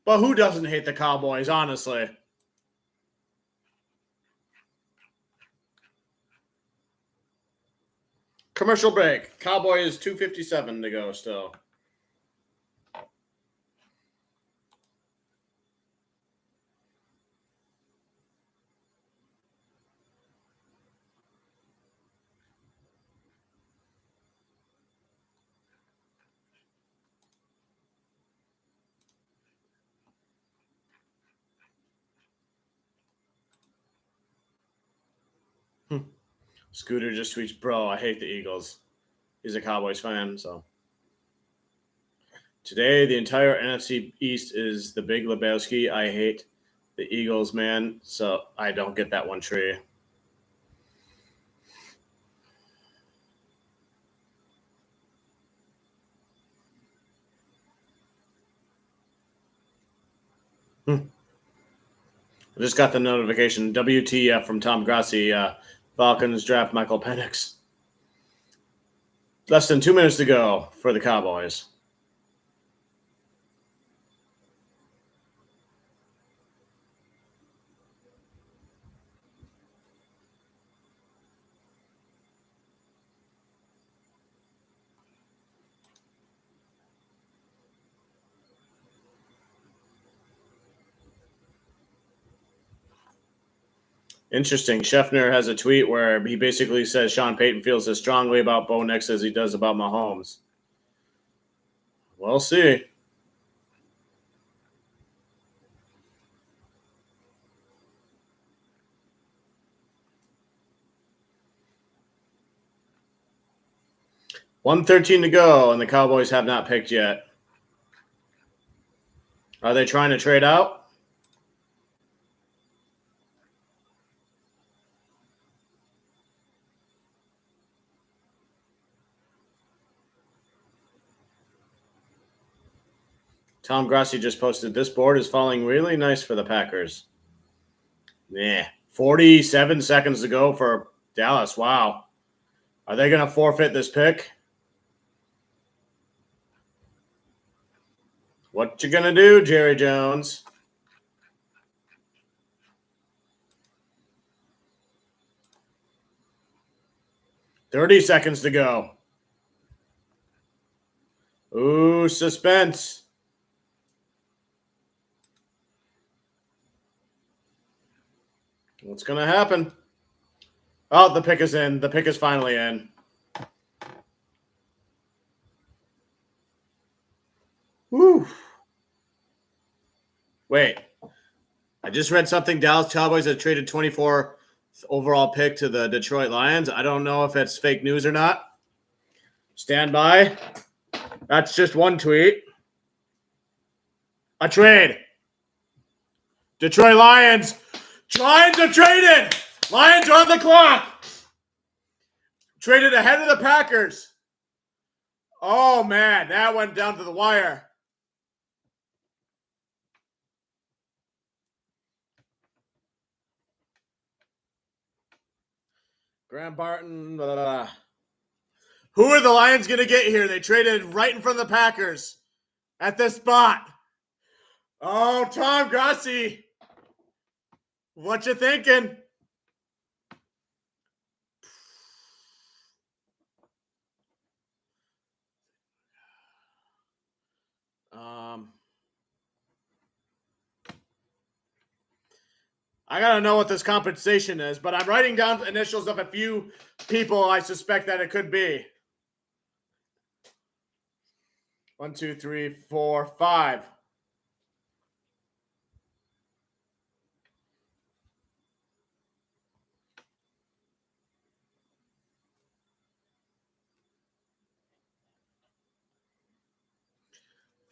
But who doesn't hate the Cowboys, honestly? Commercial break. Cowboys 2:57 to go still. Scooter just tweets, bro, I hate the Eagles. He's a Cowboys fan, so. Today, the entire NFC East is the Big Lebowski. I hate the Eagles, man, so I don't get that one, Tree. I just got the notification. WTF from Tom Grassi. Falcons draft Michael Penix. Less than 2 minutes to go for the Cowboys. Interesting. Schefter has a tweet where he basically says Sean Payton feels as strongly about Bo Nix as he does about Mahomes. We'll see. $1:13 to go, and the Cowboys have not picked yet. Are they trying to trade out? Tom Grassi just posted, this board is falling really nice for the Packers. Yeah. 47 seconds to go for Dallas. Wow. Are they going to forfeit this pick? What you going to do, Jerry Jones? $30 seconds to go. Ooh, suspense. What's going to happen? Oh, the pick is in. The pick is finally in. Woo. Wait. I just read something. Dallas Cowboys have traded 24th overall pick to the Detroit Lions. I don't know if it's fake news or not. Stand by. That's just one tweet. A trade. Detroit Lions. Lions are traded. Lions are on the clock. Traded ahead of the Packers. Oh, man. That went down to the wire. Graham Barton. Blah, blah, blah. Who are the Lions going to get here? They traded right in front of the Packers at this spot. Oh, Tom Grassi. What you thinking? I got to know what this compensation is, but I'm writing down initials of a few people I suspect that it could be. 1, 2, 3, 4, 5.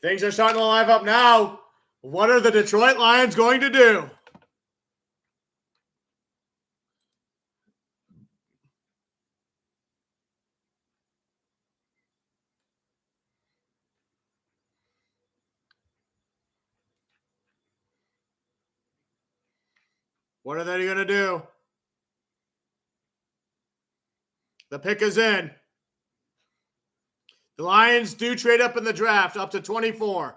Things are starting to live up now. What are the Detroit Lions going to do? What are they going to do? The pick is in. The Lions do trade up in the draft up to 24.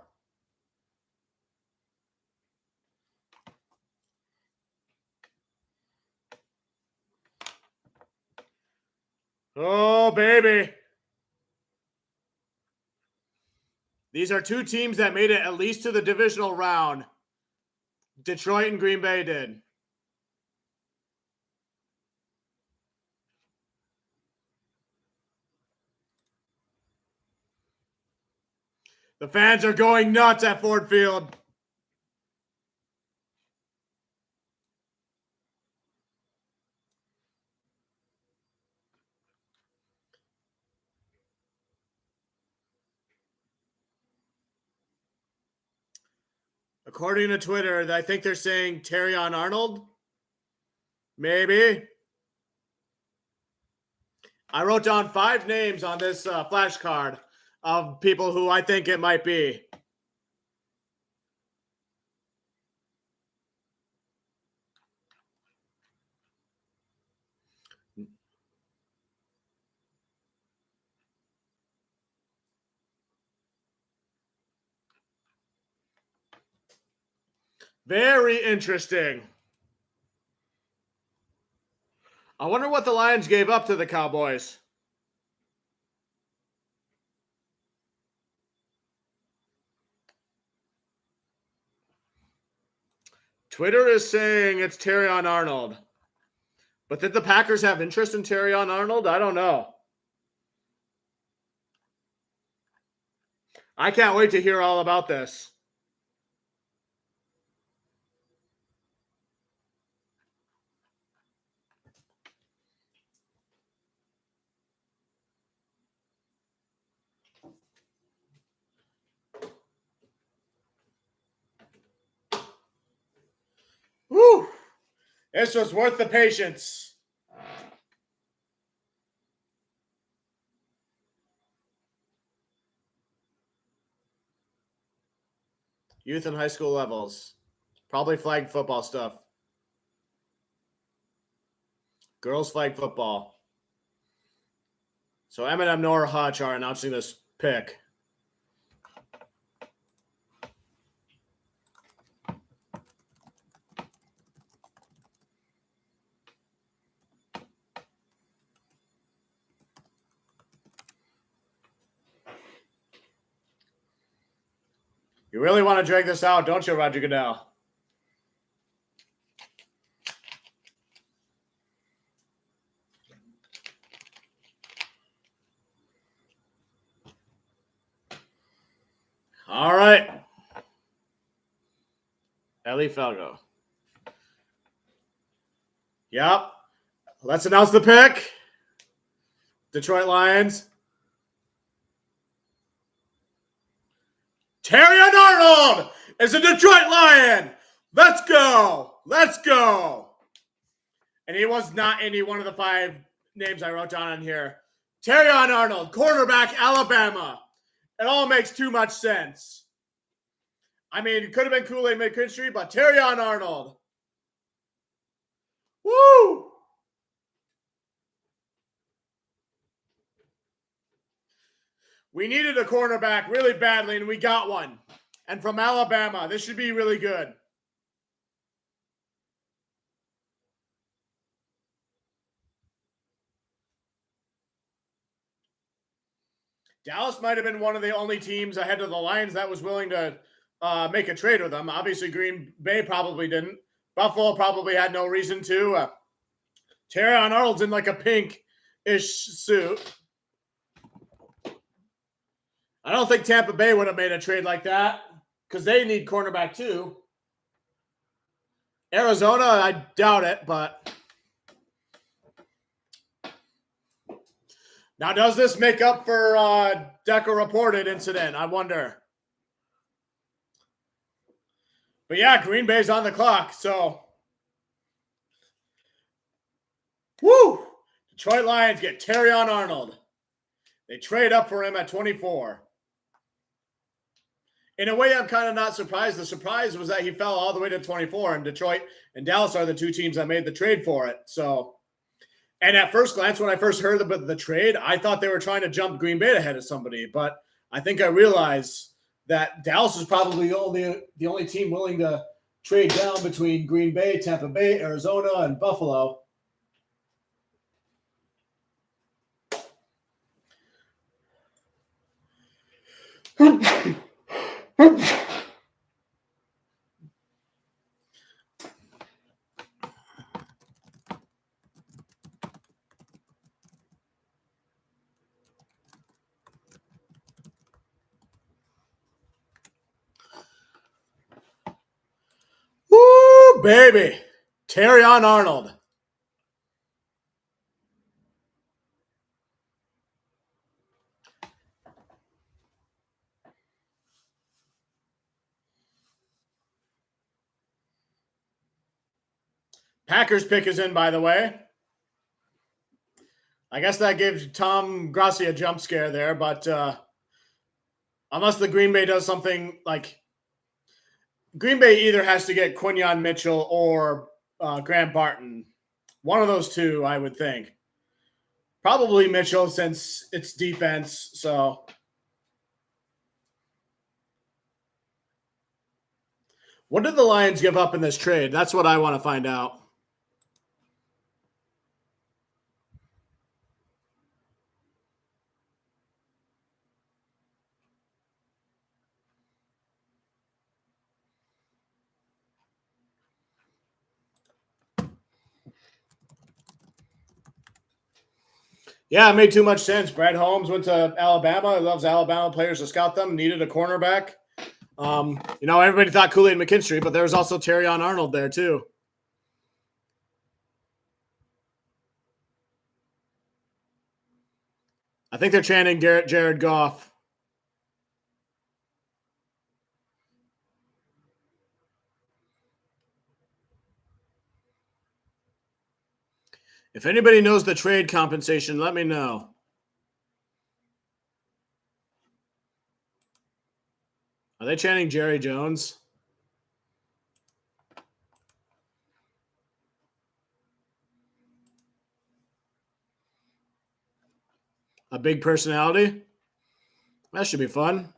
Oh, baby. These are two teams that made it at least to the divisional round. Detroit and Green Bay did. The fans are going nuts at Ford Field. According to Twitter, I think they're saying Terrion Arnold. Maybe. I wrote down 5 names on this flashcard of people who I think it might be. Very interesting. I wonder what the Lions gave up to the Cowboys. Twitter is saying it's Terrion Arnold. But did the Packers have interest in Terrion Arnold? I don't know. I can't wait to hear all about this. Woo! This was worth the patience. Youth and high school levels. Probably flag football stuff. Girls flag football. So Eminem, Nora Hutch are announcing this pick. You really want to drag this out, don't you, Roger Goodell? All right. Ellie Felgo. Yep. Let's announce the pick. Detroit Lions. Terrion Arnold is a Detroit Lion. Let's go. Let's go. And he was not any one of the 5 names I wrote down on here. Terrion Arnold, quarterback, Alabama. It all makes too much sense. I mean, it could have been Kool-Aid McKinstry, but Terrion Arnold. Woo! We needed a cornerback really badly, and we got one. And from Alabama, this should be really good. Dallas might have been one of the only teams ahead of the Lions that was willing to make a trade with them. Obviously, Green Bay probably didn't. Buffalo probably had no reason to. Terrion Arnold's in like a pink-ish suit. I don't think Tampa Bay would have made a trade like that because they need cornerback too. Arizona, I doubt it, but now does this make up for Decker reported incident? I wonder. But yeah, Green Bay's on the clock, so woo! Detroit Lions get Terrion Arnold. They trade up for him at 24. In a way, I'm kind of not surprised. The surprise was that he fell all the way to 24, and Detroit and Dallas are the 2 teams that made the trade for it. So, and at first glance, when I first heard about the trade, I thought they were trying to jump Green Bay ahead of somebody. But I think I realized that Dallas is probably the only team willing to trade down between Green Bay, Tampa Bay, Arizona, and Buffalo. Woo, baby. Terrion Arnold. Packers pick is in, by the way. I guess that gives Tom Grassi a jump scare there, but unless the Green Bay does something like Green Bay either has to get Quinyon Mitchell or Grant Barton. One of those two, I would think. Probably Mitchell since it's defense. So, what did the Lions give up in this trade? That's what I want to find out. Yeah, it made too much sense. Brad Holmes went to Alabama. He loves Alabama players to scout them. Needed a cornerback. Everybody thought Kool-Aid McKinstry, but there was also Terrion Arnold there too. I think they're chanting Jared Goff. If anybody knows the trade compensation, let me know. Are they chanting Jerry Jones? A big personality? That should be fun.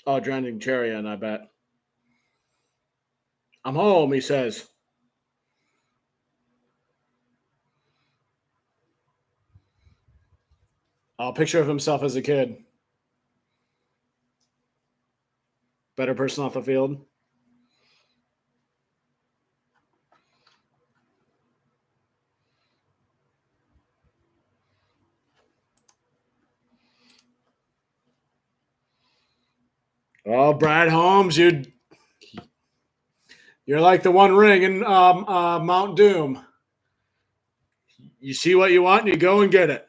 Oh, drowning Charion, I bet. I'm home, he says. A picture of himself as a kid. Better person off the field. Oh, Brad Holmes, you're like the One Ring in Mount Doom. You see what you want, and you go and get it.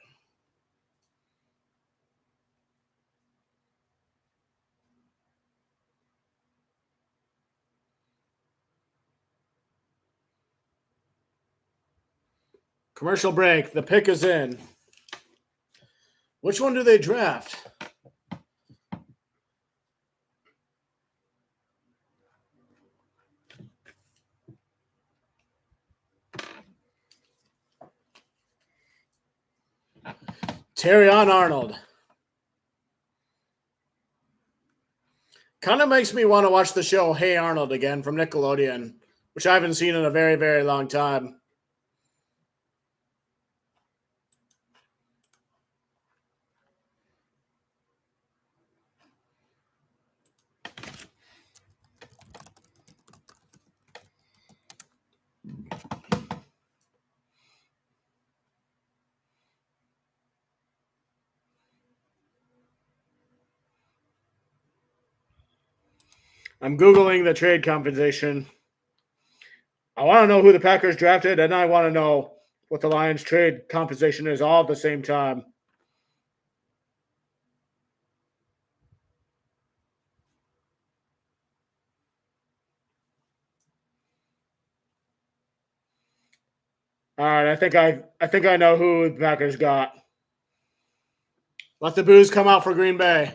Commercial break. The pick is in. Which one do they draft? Terrion Arnold. Kind of makes me want to watch the show Hey Arnold again from Nickelodeon, which I haven't seen in a very, very long time. I'm Googling the trade compensation. I want to know who the Packers drafted, and I want to know what the Lions trade compensation is all at the same time. All right, I think I know who the Packers got. Let the booze come out for Green Bay.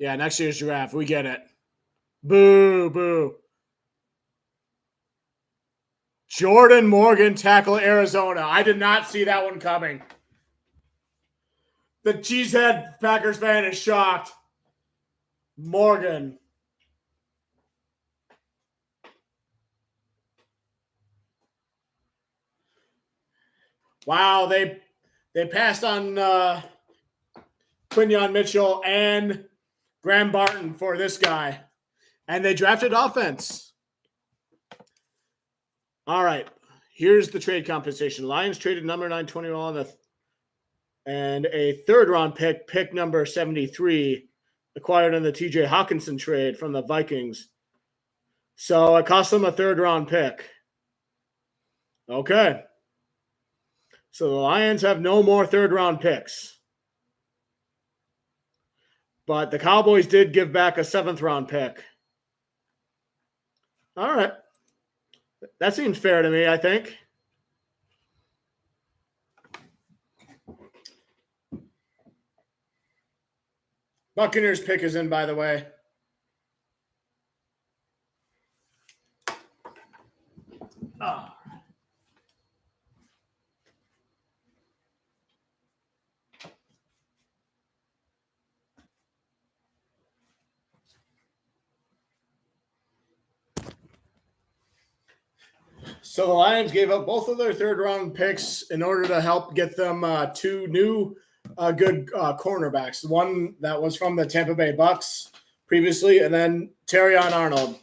Yeah, next year's draft. We get it. Boo, boo. Jordan Morgan tackle Arizona. I did not see that one coming. The cheesehead Packers fan is shocked. Morgan. Wow, they passed on Quinyon Mitchell and Graham Barton for this guy. And they drafted offense. All right. Here's the trade compensation. Lions traded number 921 and a third round pick, pick number 73, acquired in the TJ Hawkinson trade from the Vikings. So it cost them a third round pick. Okay. So the Lions have no more third round picks. But the Cowboys did give back a seventh round pick. All right. That seems fair to me, I think. Buccaneers pick is in, by the way. Oh. So the Lions gave up both of their third round picks in order to help get them two new good cornerbacks. One that was from the Tampa Bay Bucks previously, and then Terrion Arnold.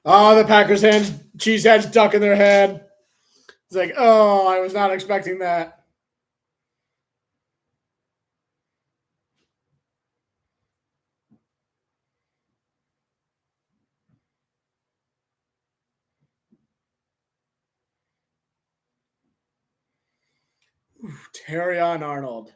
Oh, the Packers hand cheeseheads ducking their head. It's like, oh, I was not expecting that. Terrion Arnold.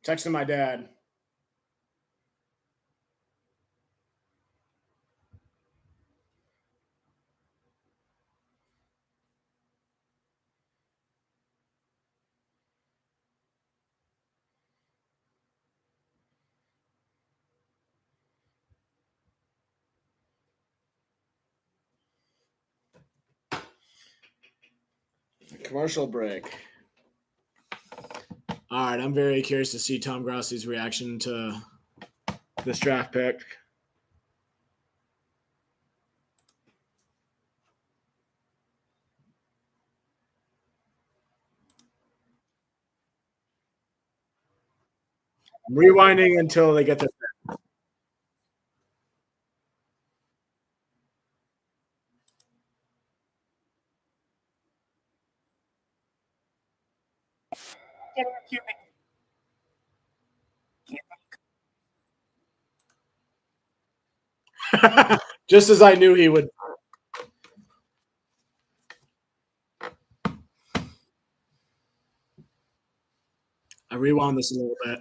Texting my dad. Commercial break. All right, I'm very curious to see Tom Grossi's reaction to this draft pick. I'm rewinding until they get this. Just as I knew he would. I rewound this a little bit.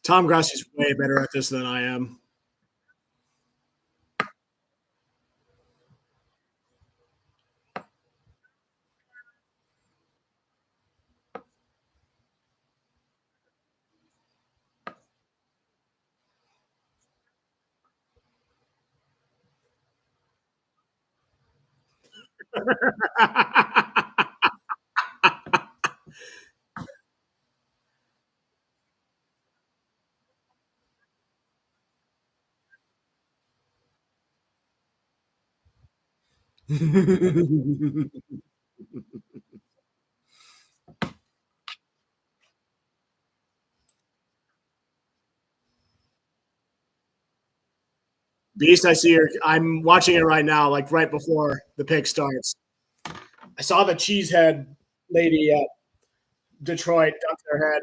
Tom Grossi's way better at this than I am. Beast, I see her. I'm watching it right now, like right before the pick starts. I saw the cheesehead lady at Detroit duck their head.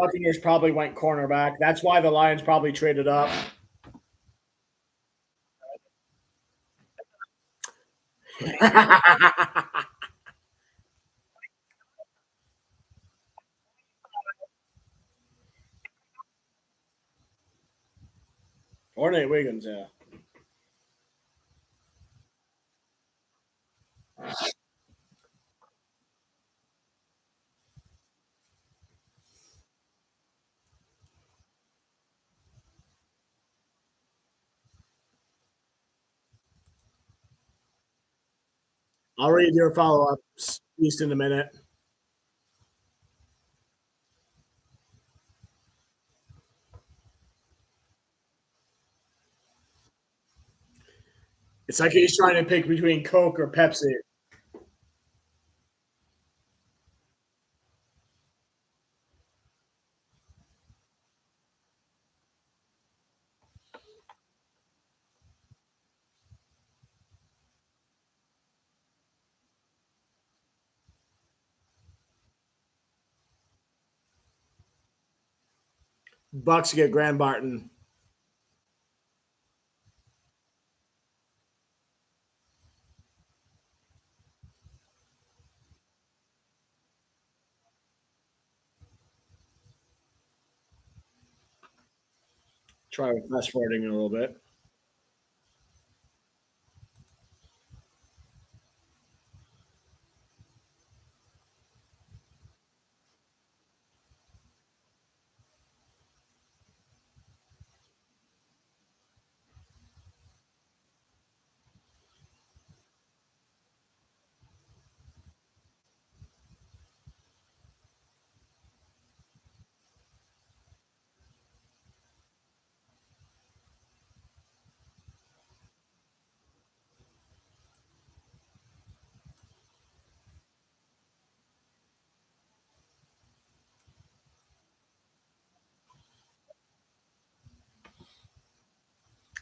Buccaneers probably went cornerback. That's why the Lions probably traded up. Or Nate Wiggins, yeah. I'll read your follow ups East in a minute. It's like he's trying to pick between Coke or Pepsi. Bucks get Grand Barton. Try with fast forwarding a little bit.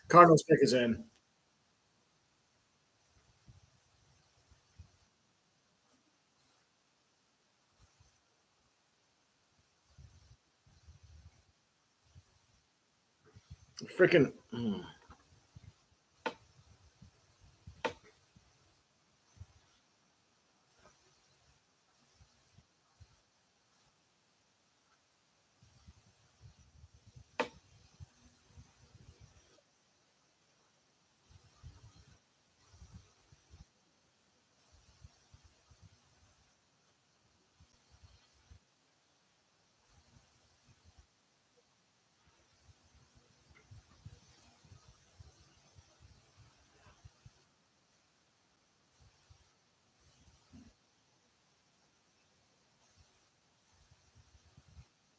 Cardinals pick is in. Freaking.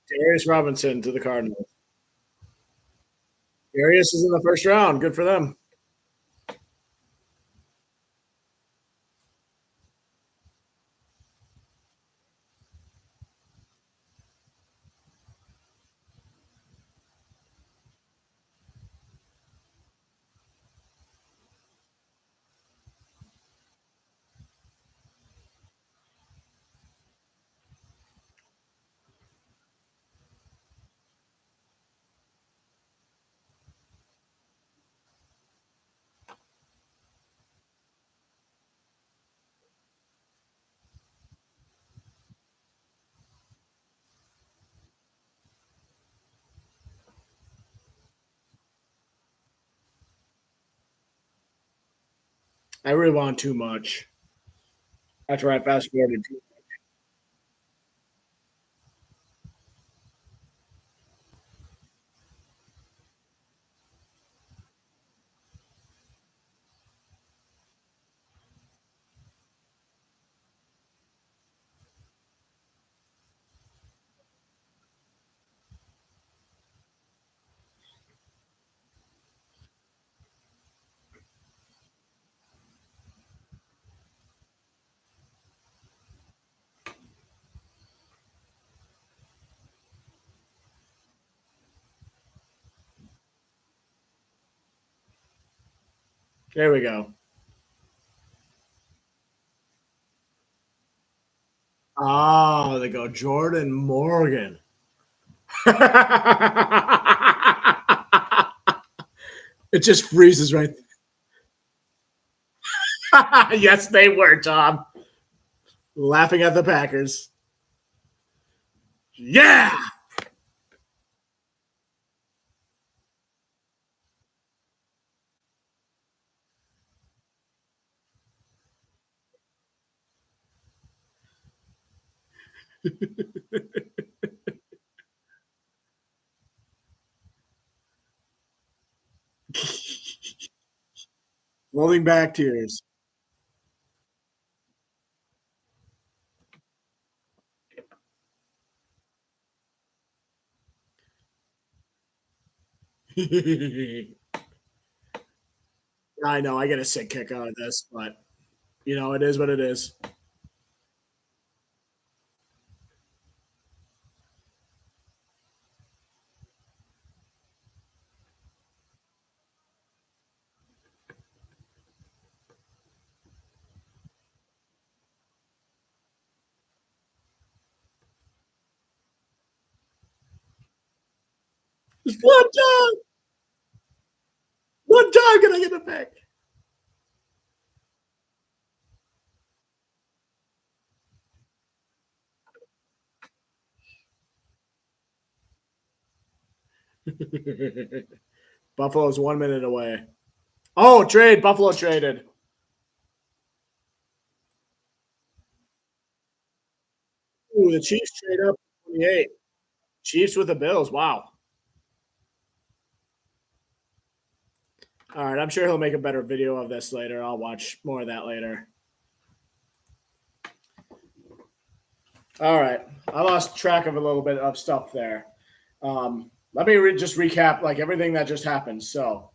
Darius Robinson to the Cardinals. Darius is in the first round. Good for them. I really want too much. After I fast forwarded. There we go. Oh, they go Jordan Morgan. It just freezes right. Yes, they were, Tom. Laughing at the Packers. Yeah. Rolling back tears. I know I get a sick kick out of this, but it is what it is. Just one time can I get a pick? Buffalo's 1 minute away. Oh, trade. Buffalo traded. Ooh, the Chiefs trade up 28. Chiefs with the Bills. Wow. All right. I'm sure he'll make a better video of this later. I'll watch more of that later. All right. I lost track of a little bit of stuff there. Let me just recap like everything that just happened. So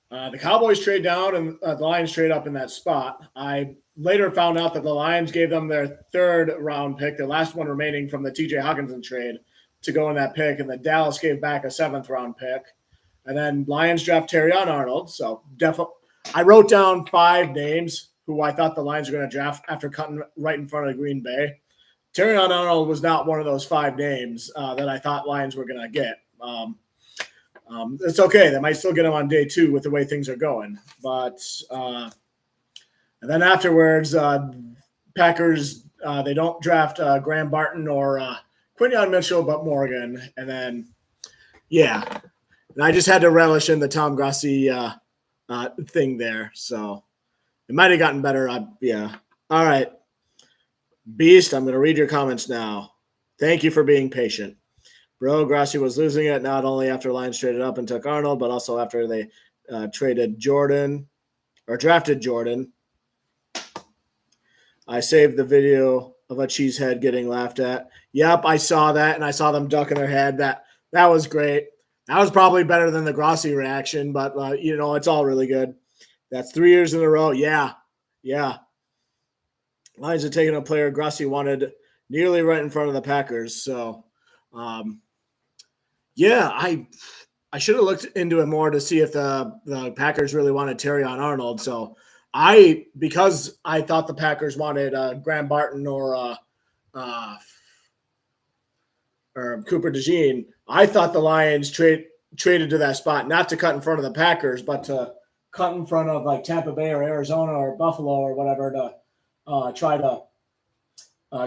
the Cowboys trade down and the Lions trade up in that spot. I later found out that the Lions gave them their third round pick, the last one remaining from the TJ Hawkinson trade, to go in that pick. And then Dallas gave back a seventh round pick. And then Lions draft Terrion Arnold. So definitely, I wrote down 5 names who I thought the Lions were going to draft after cutting right in front of Green Bay. Terrion Arnold was not one of those 5 names that I thought Lions were going to get. It's okay. They might still get him on day 2 with the way things are going. But and then afterwards, Packers, they don't draft Graham Barton or Quinyon Mitchell, but Morgan. And then, yeah. And I just had to relish in the Tom Grossi thing there. So it might have gotten better. Yeah. All right. Beast, I'm going to read your comments now. Thank you for being patient. Bro, Grossi was losing it not only after Lions traded up and took Arnold, but also after they drafted Jordan. I saved the video of a cheesehead getting laughed at. Yep, I saw that, and I saw them ducking their head. That was great. That was probably better than the Grossi reaction, but it's all really good. That's 3 years in a row. Yeah. Lions are taking a player Grossi wanted nearly right in front of the Packers. So, yeah, I should have looked into it more to see if the Packers really wanted Terrion Arnold. So because I thought the Packers wanted Graham Barton or Cooper DeJean, I thought the Lions traded to that spot, not to cut in front of the Packers, but to cut in front of like Tampa Bay or Arizona or Buffalo or whatever to try to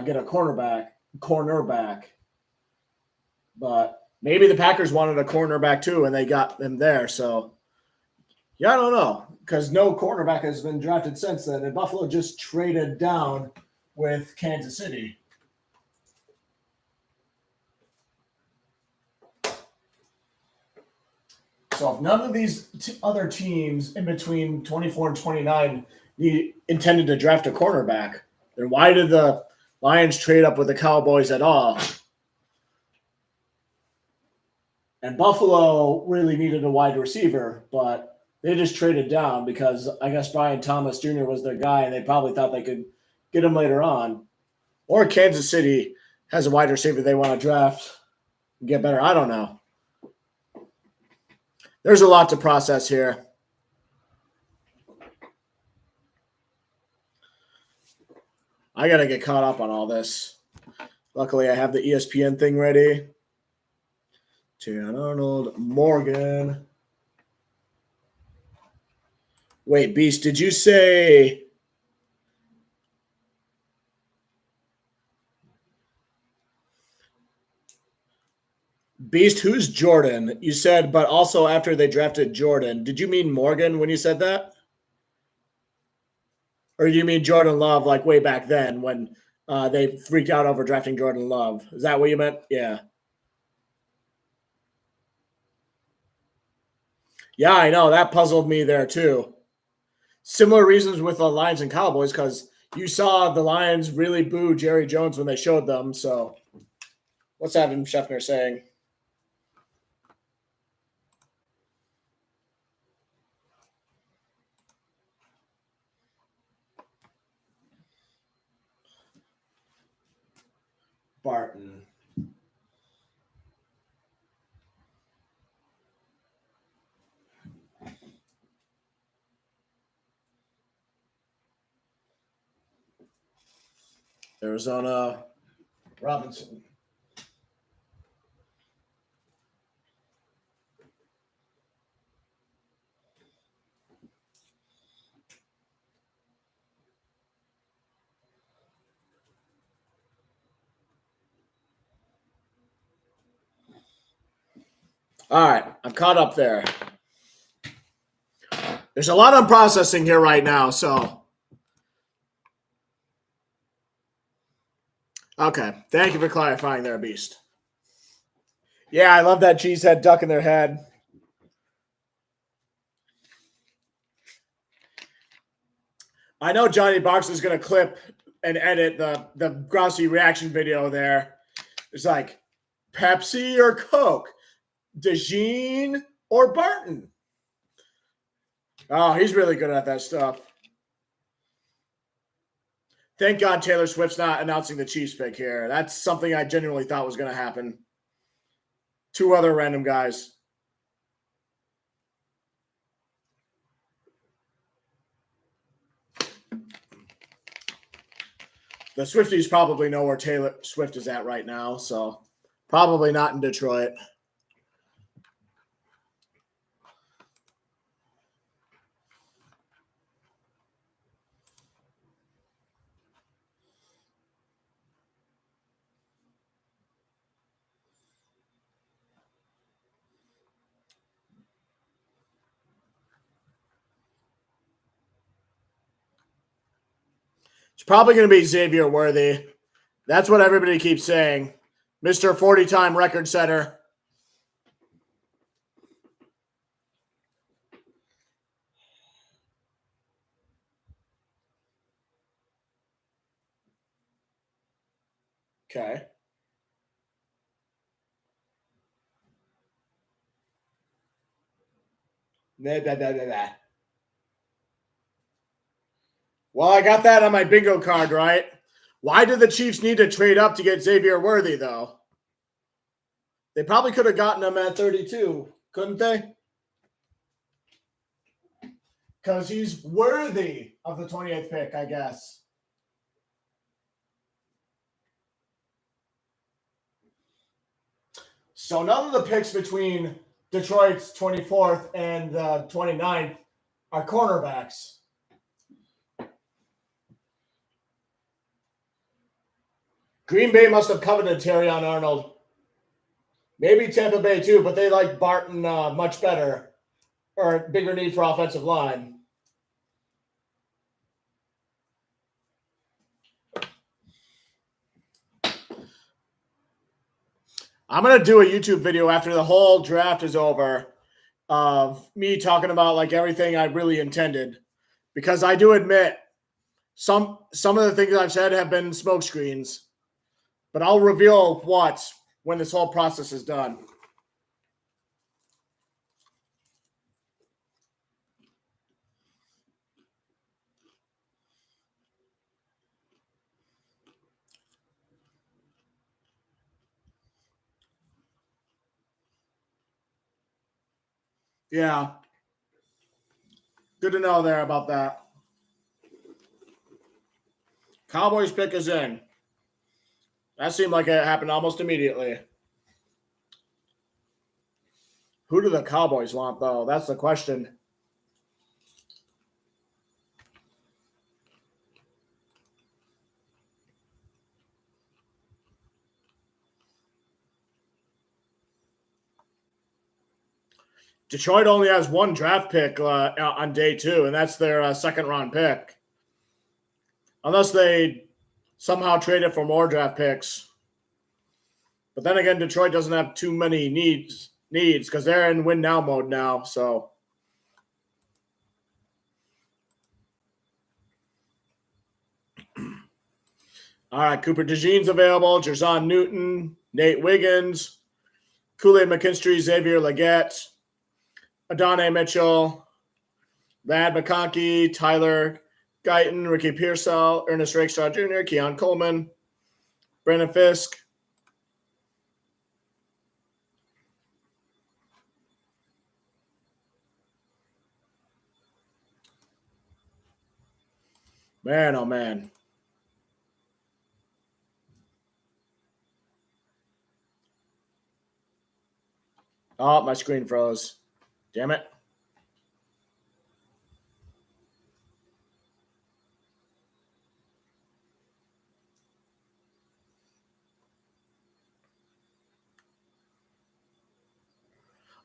get a cornerback. But maybe the Packers wanted a cornerback too, and they got them there. So, yeah, I don't know, because no cornerback has been drafted since then, and Buffalo just traded down with Kansas City. So if none of these other teams in between 24 and 29 intended to draft a cornerback, then why did the Lions trade up with the Cowboys at all? And Buffalo really needed a wide receiver, but they just traded down because I guess Brian Thomas Jr. was their guy, and they probably thought they could get him later on. Or Kansas City has a wide receiver they want to draft and get better. I don't know. There's a lot to process here. I got to get caught up on all this. Luckily, I have the ESPN thing ready. Terrion Arnold, Morgan. Wait, Beast, did you say Beast? Who's Jordan? You said, but also after they drafted Jordan. Did you mean Morgan when you said that? Or do you mean Jordan Love, like way back then when they freaked out over drafting Jordan Love? Is that what you meant? Yeah. Yeah, I know. That puzzled me there too. Similar reasons with the Lions and Cowboys because you saw the Lions really boo Jerry Jones when they showed them. So what's Adam Schefter saying? Barton. Arizona. Robinson. All right, I'm caught up there. There's a lot I'm processing here right now, so okay. Thank you for clarifying there, Beast. Yeah, I love that cheesehead duck in their head. I know Johnny Box is going to clip and edit the Grossi reaction video there. It's like Pepsi or Coke, DeJean or Barton. Oh, he's really good at that stuff. Thank God Taylor Swift's not announcing the Chiefs pick here. That's something I genuinely thought was going to happen. Two other random guys. The Swifties probably know where Taylor Swift is at right now, so probably not in Detroit. It's probably going to be Xavier Worthy. That's what everybody keeps saying. Mr. 40-time record setter. Okay. Well, I got that on my bingo card, right? Why did the Chiefs need to trade up to get Xavier Worthy, though? They probably could have gotten him at 32, couldn't they? Because he's worthy of the 28th pick, I guess. So none of the picks between Detroit's 24th and the 29th are cornerbacks. Green Bay must have coveted Terrion Arnold. Maybe Tampa Bay too, but they like Barton much better or bigger need for offensive line. I'm going to do a YouTube video after the whole draft is over of me talking about like everything I really intended, because I do admit some of the things I've said have been smoke screens, but I'll reveal what when this whole process is done. Yeah. Good to know there about that. Cowboys pick is in. That seemed like it happened almost immediately. Who do the Cowboys want, though? That's the question. Detroit only has one draft pick on day 2, and that's their second-round pick. Unless they somehow trade it for more draft picks. But then again, Detroit doesn't have too many needs because they're in win now mode now. So all right, Cooper DeJean's available, Jerzon Newton, Nate Wiggins, Kool-Aid McKinstry, Xavier Legette, Adonai Mitchell, Thad McConkey, Tyler Guyton, Ricky Pearsall, Ernest Rakestraw Jr., Keon Coleman, Brandon Fisk. Man, oh man. Oh, my screen froze. Damn it.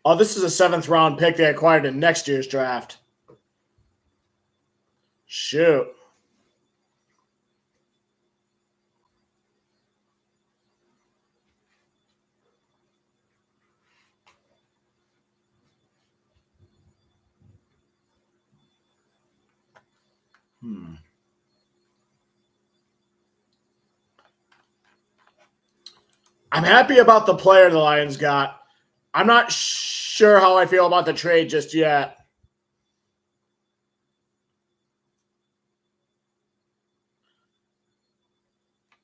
Oh, this is a 7th-round pick they acquired in next year's draft. Shoot. I'm happy about the player the Lions got. I'm not sure how I feel about the trade just yet.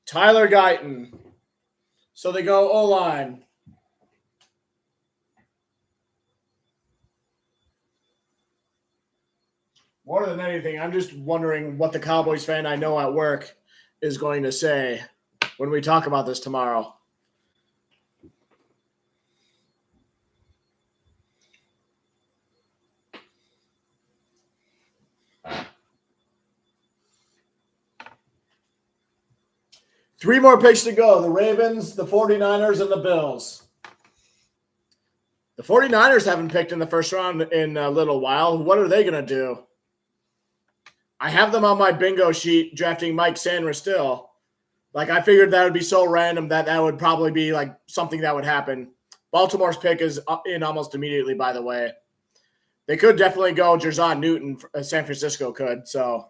Tyler Guyton. So they go O-line. More than anything, I'm just wondering what the Cowboys fan I know at work is going to say when we talk about this tomorrow. Three more picks to go. The Ravens, the 49ers, and the Bills. The 49ers haven't picked in the first round in a little while. What are they going to do? I have them on my bingo sheet drafting Mike Sanders still. Like, I figured that would be so random that would probably be like something that would happen. Baltimore's pick is in almost immediately, by the way. They could definitely go Jerzon Newton. San Francisco could, so.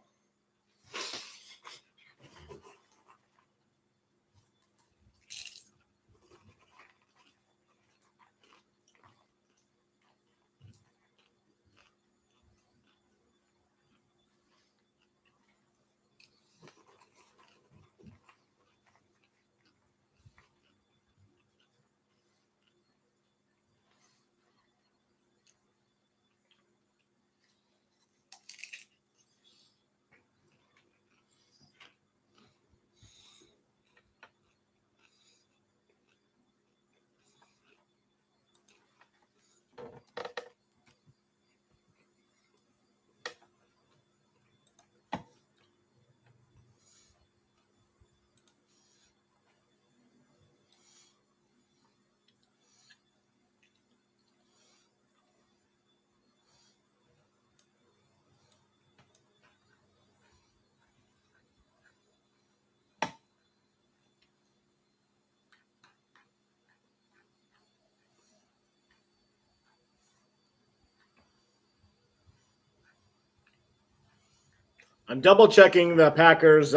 I'm double checking the Packers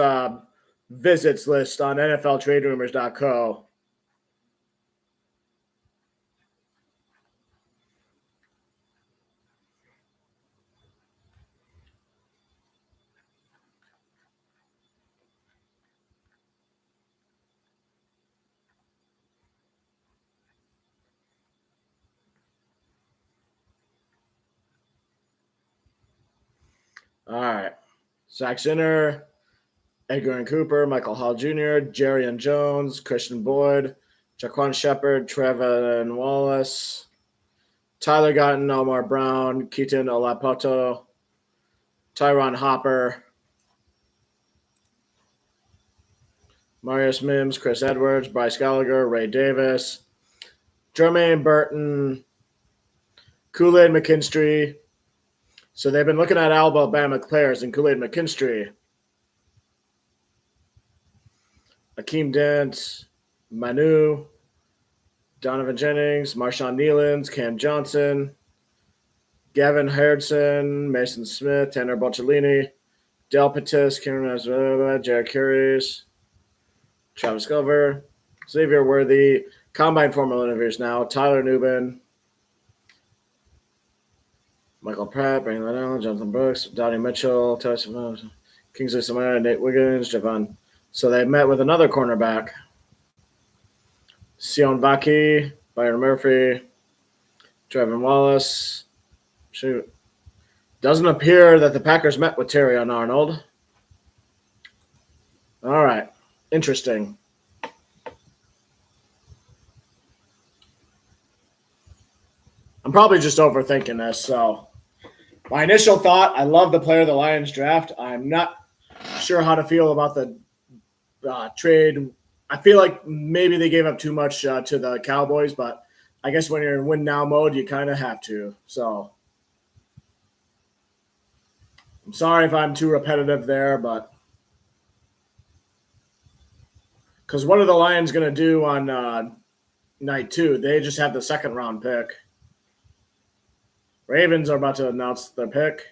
visits list on NFLTradeRumors.co. All right. Sack Center. Edgar and Cooper, Michael Hall Jr., Jerry and Jones, Christian Boyd, Jaquan Shepard, Trevor Wallace, Tyler Gotton, Omar Brown, Keaton Olapoto, Tyron Hopper, Marius Mims, Chris Edwards, Bryce Gallagher, Ray Davis, Jermaine Burton, Kool-Aid McKinstry. So they've been looking at Alabama players in Kool-Aid McKinstry, Akeem Dent, Manu, Donovan Jennings, Marshawn Nealons, Cam Johnson, Gavin Hairdson, Mason Smith, Tanner Bocciolini, Del Patis, Karen Jared Curious, Travis Culver, Xavier Worthy, Combine formal interviews now, Tyler Newbin, Michael Pratt, Brandon Allen, Jonathan Brooks, Donnie Mitchell, Kingsley Samara, Nate Wiggins, Javon. So they met with another cornerback, Sion Baki, Byron Murphy, Trevin Wallace. Shoot. Doesn't appear that the Packers met with Terrion Arnold. All right. Interesting. I'm probably just overthinking this. So my initial thought, I love the player the Lions draft. I'm not sure how to feel about the trade. I feel like maybe they gave up too much to the Cowboys, but I guess when you're in win now mode, you kind of have to. So I'm sorry if I'm too repetitive there, but because what are the Lions going to do on night 2? They just have the second round pick. Ravens are about to announce their pick.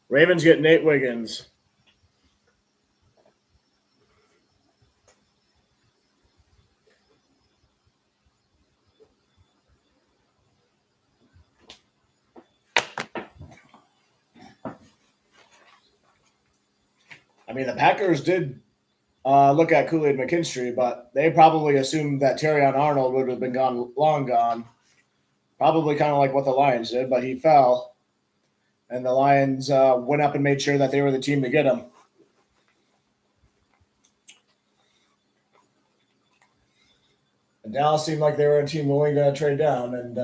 Ravens get Nate Wiggins. I mean, the Packers did look at Kool-Aid McKinstry, but they probably assumed that Terrion Arnold would have been long gone. Probably kind of like what the Lions did, but he fell. And the Lions went up and made sure that they were the team to get him. And Dallas seemed like they were a team willing to trade down. And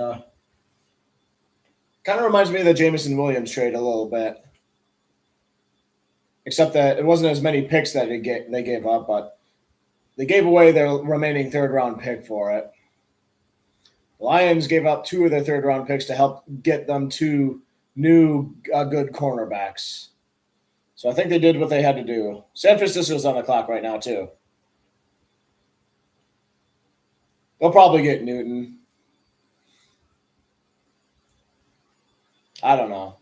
kind of reminds me of the Jameson Williams trade a little bit. Except that it wasn't as many picks that they gave up, but they gave away their remaining third-round pick for it. The Lions gave up 2 of their third-round picks to help get them 2 new good cornerbacks. So I think they did what they had to do. San Francisco's on the clock right now, too. They'll probably get Newton. I don't know.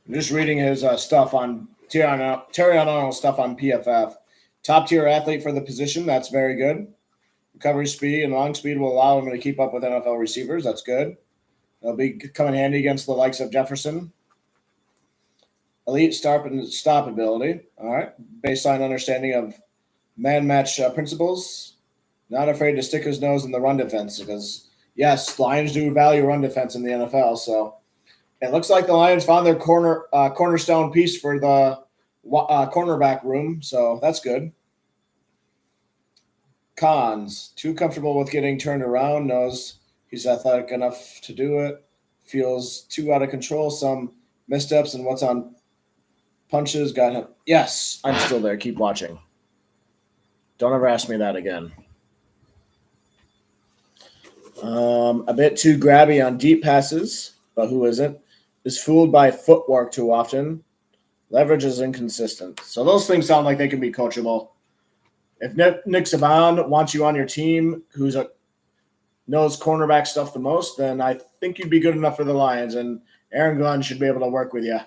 I'm just reading his stuff on Terrion Arnold stuff on PFF. Top tier athlete for the position. That's very good. Recovery speed and long speed will allow him to keep up with NFL receivers. That's good. It'll be coming handy against the likes of Jefferson. Elite stop and stop ability. All right. Baseline understanding of man match principles. Not afraid to stick his nose in the run defense because, yes, Lions do value run defense in the NFL. So it looks like the Lions found their cornerstone piece for the cornerback room. So that's good. Cons. Too comfortable with getting turned around. Knows he's athletic enough to do it. Feels too out of control. Some missteps and what's on punches got him. Yes, I'm still there. Keep watching. Don't ever ask me that again. A bit too grabby on deep passes, but who isn't? Is fooled by footwork too often. Leverage is inconsistent. So those things sound like they can be coachable. If Nick Saban wants you on your team, knows cornerback stuff the most, then I think you'd be good enough for the Lions, and Aaron Glenn should be able to work with you.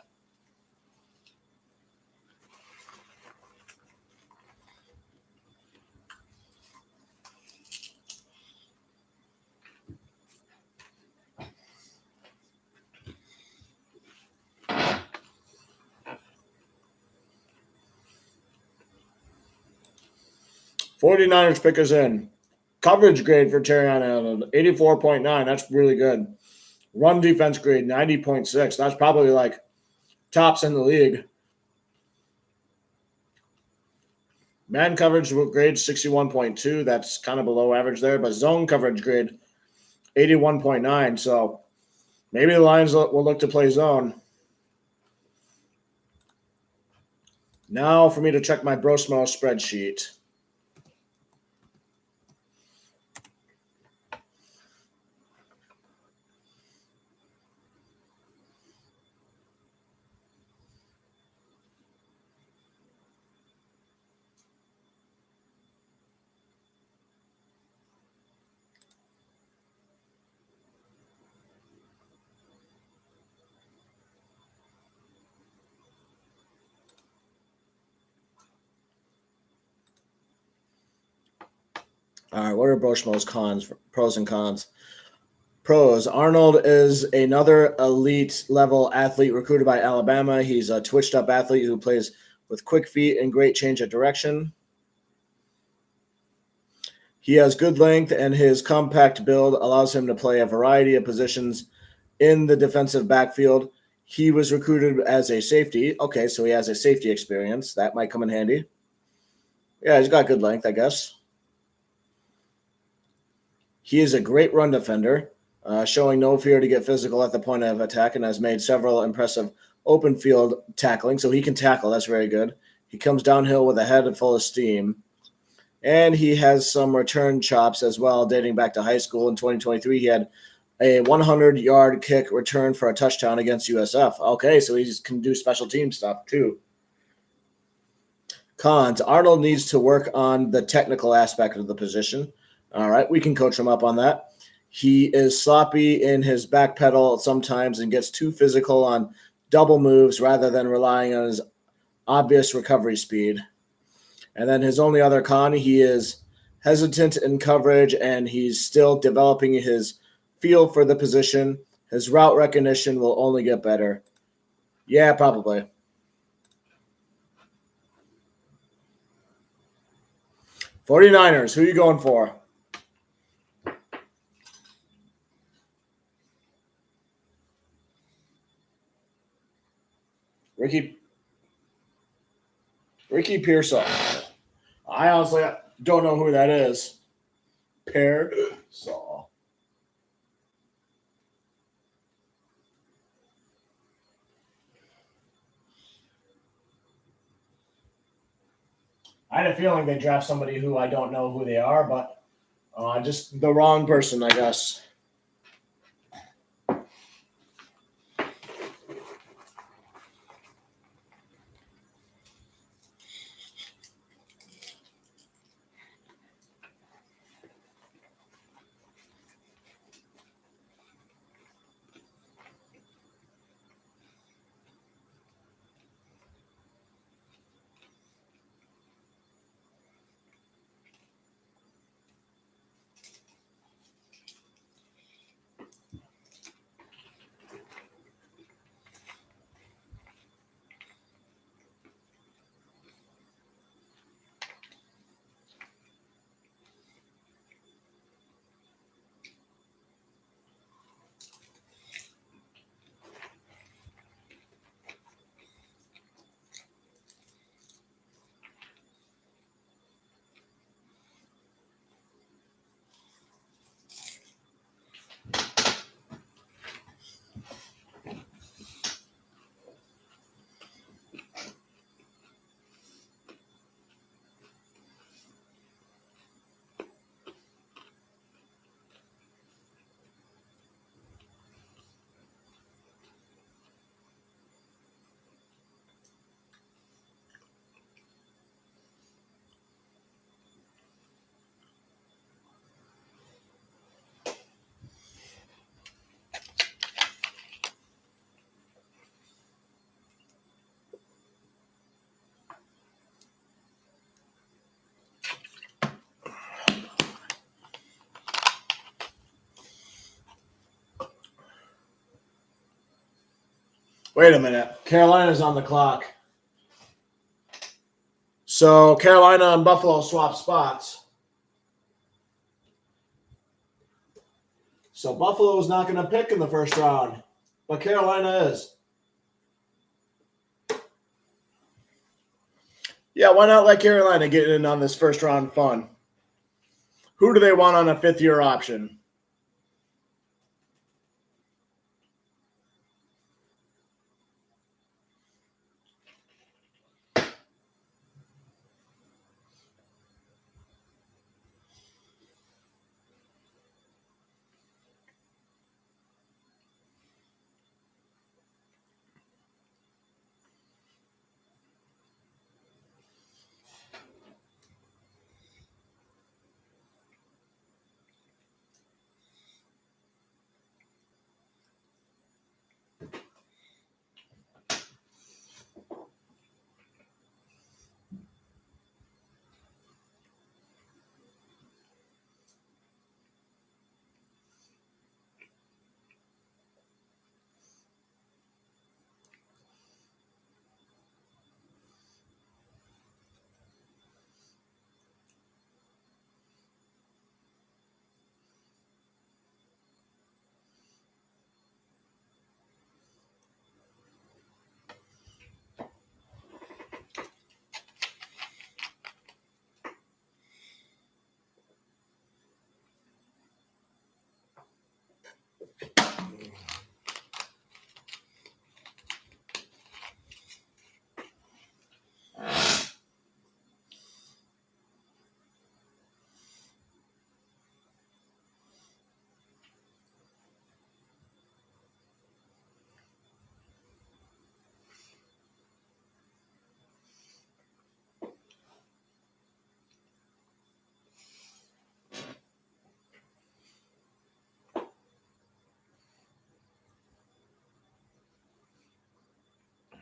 '49ers pick us in. Coverage grade for Terrion Arnold, 84.9. That's really good. Run defense grade, 90.6. That's probably like tops in the league. Man coverage grade, 61.2. That's kind of below average there. But zone coverage grade, 81.9. So maybe the Lions will look to play zone. Now for me to check my Brosmo spreadsheet. All right, what are Brosmo's pros and cons? Pros. Arnold is another elite level athlete recruited by Alabama. He's a twitched up athlete who plays with quick feet and great change of direction. He has good length, and his compact build allows him to play a variety of positions in the defensive backfield. He was recruited as a safety. Okay, so he has a safety experience. That might come in handy. Yeah, he's got good length, I guess. He is a great run defender, showing no fear to get physical at the point of attack, and has made several impressive open field tackling. So he can tackle. That's very good. He comes downhill with a head full of steam. And he has some return chops as well, dating back to high school. In 2023, he had a 100-yard kick return for a touchdown against USF. Okay, so he can do special team stuff too. Cons. Arnold needs to work on the technical aspect of the position. All right, we can coach him up on that. He is sloppy in his back pedal sometimes and gets too physical on double moves rather than relying on his obvious recovery speed. And then his only other con, he is hesitant in coverage and he's still developing his feel for the position. His route recognition will only get better. Yeah, probably. '49ers, who are you going for? Ricky Pearsall. I honestly don't know who that is. Pearsall. I had a feeling they draft somebody who I don't know who they are, but just the wrong person, I guess. Wait a minute. Carolina's on the clock. So Carolina and Buffalo swap spots. So Buffalo's not going to pick in the first round, but Carolina is. Yeah, why not let Carolina get in on this first round fun? Who do they want on a fifth-year option?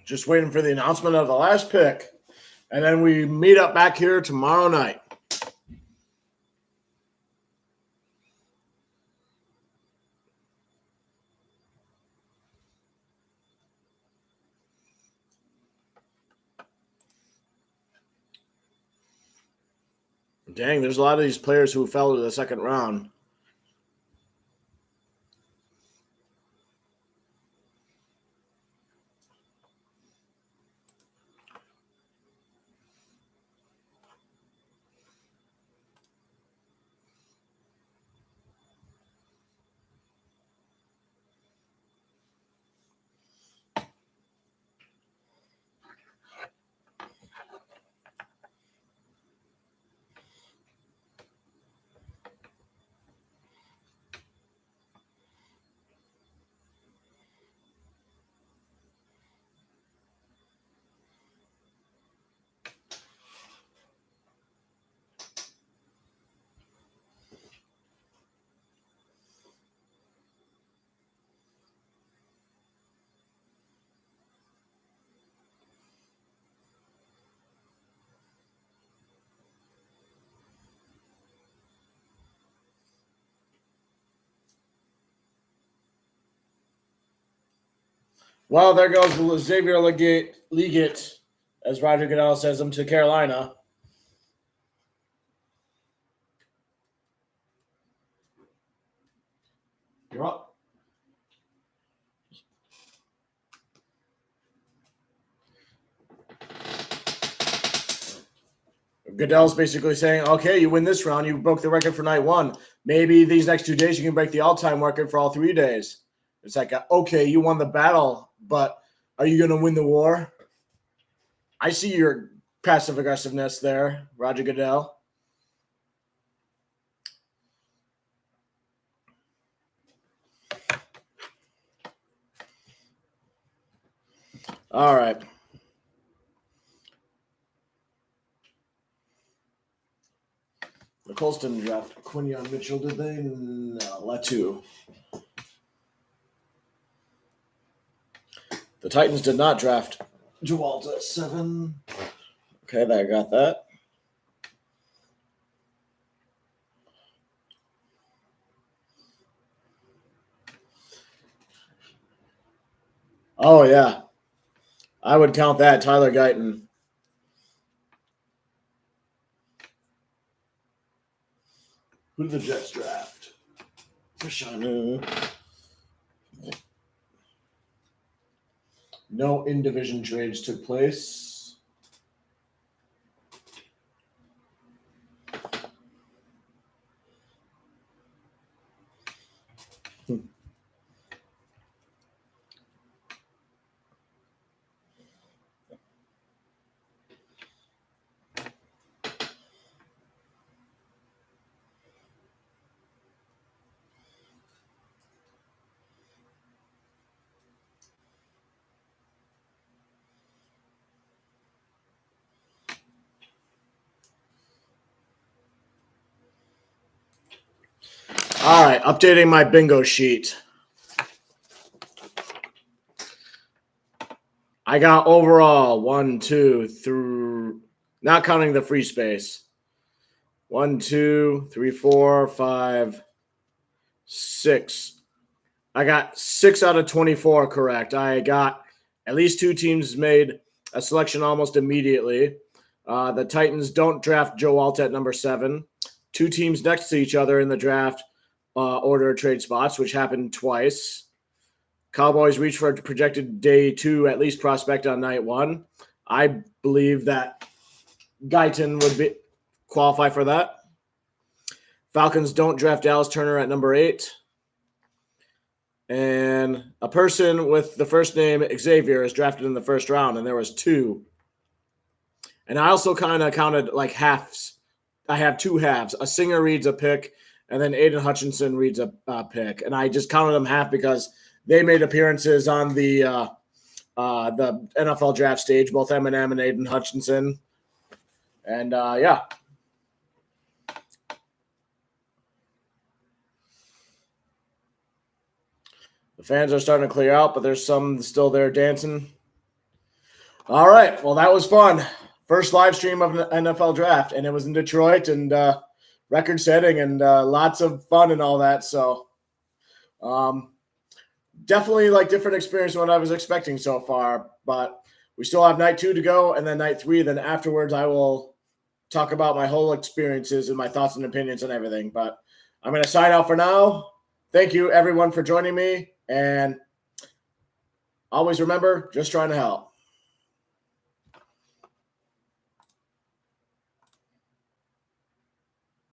Just waiting for the announcement of the last pick. And then we meet up back here tomorrow night. Dang, there's a lot of these players who fell to the second round. Well, there goes Xavier Legate, as Roger Goodell says him, to Carolina. You're up. Goodell's basically saying, okay, you win this round. You broke the record for night one. Maybe these next 2 days you can break the all-time record for all 3 days. It's like, okay, you won the battle, but are you going to win the war? I see your passive aggressiveness there, Roger Goodell. All right. The Colts didn't draft Quinyon Mitchell, did they? No, Latu. The Titans did not draft Jawalta 7. Okay, I got that. Oh, yeah. I would count that. Tyler Guyton. Who did the Jets draft? Fashanu. No in-division trades took place. All right, updating my bingo sheet. I got overall 1, 2, 3, not counting the free space. 1, 2, 3, 4, 5, 6. I got 6 out of 24 correct. I got at least 2 teams made a selection almost immediately. The Titans don't draft Joe Alt at number 7. 2 teams next to each other in the draft order trade spots, which happened twice. Cowboys reach for a projected day 2 at least prospect on night 1. I believe that Guyton would qualify for that. Falcons don't draft Dallas Turner at number 8. And a person with the first name Xavier is drafted in the first round, and there was 2. And I also kind of counted like halves. I have 2 halves. A Singer reads a pick, and then Aiden Hutchinson reads a pick. And I just counted them half because they made appearances on the NFL draft stage, both Eminem and Aiden Hutchinson. And, yeah. The fans are starting to clear out, but there's some still there dancing. All right. Well, that was fun. First live stream of an NFL draft, and it was in Detroit, and record setting and lots of fun and all that. So definitely like different experience than what I was expecting so far, but we still have night 2 to go, and then night 3. Then afterwards, I will talk about my whole experiences and my thoughts and opinions and everything. But I'm going to sign out for now. Thank you, everyone, for joining me. And always remember, just trying to help.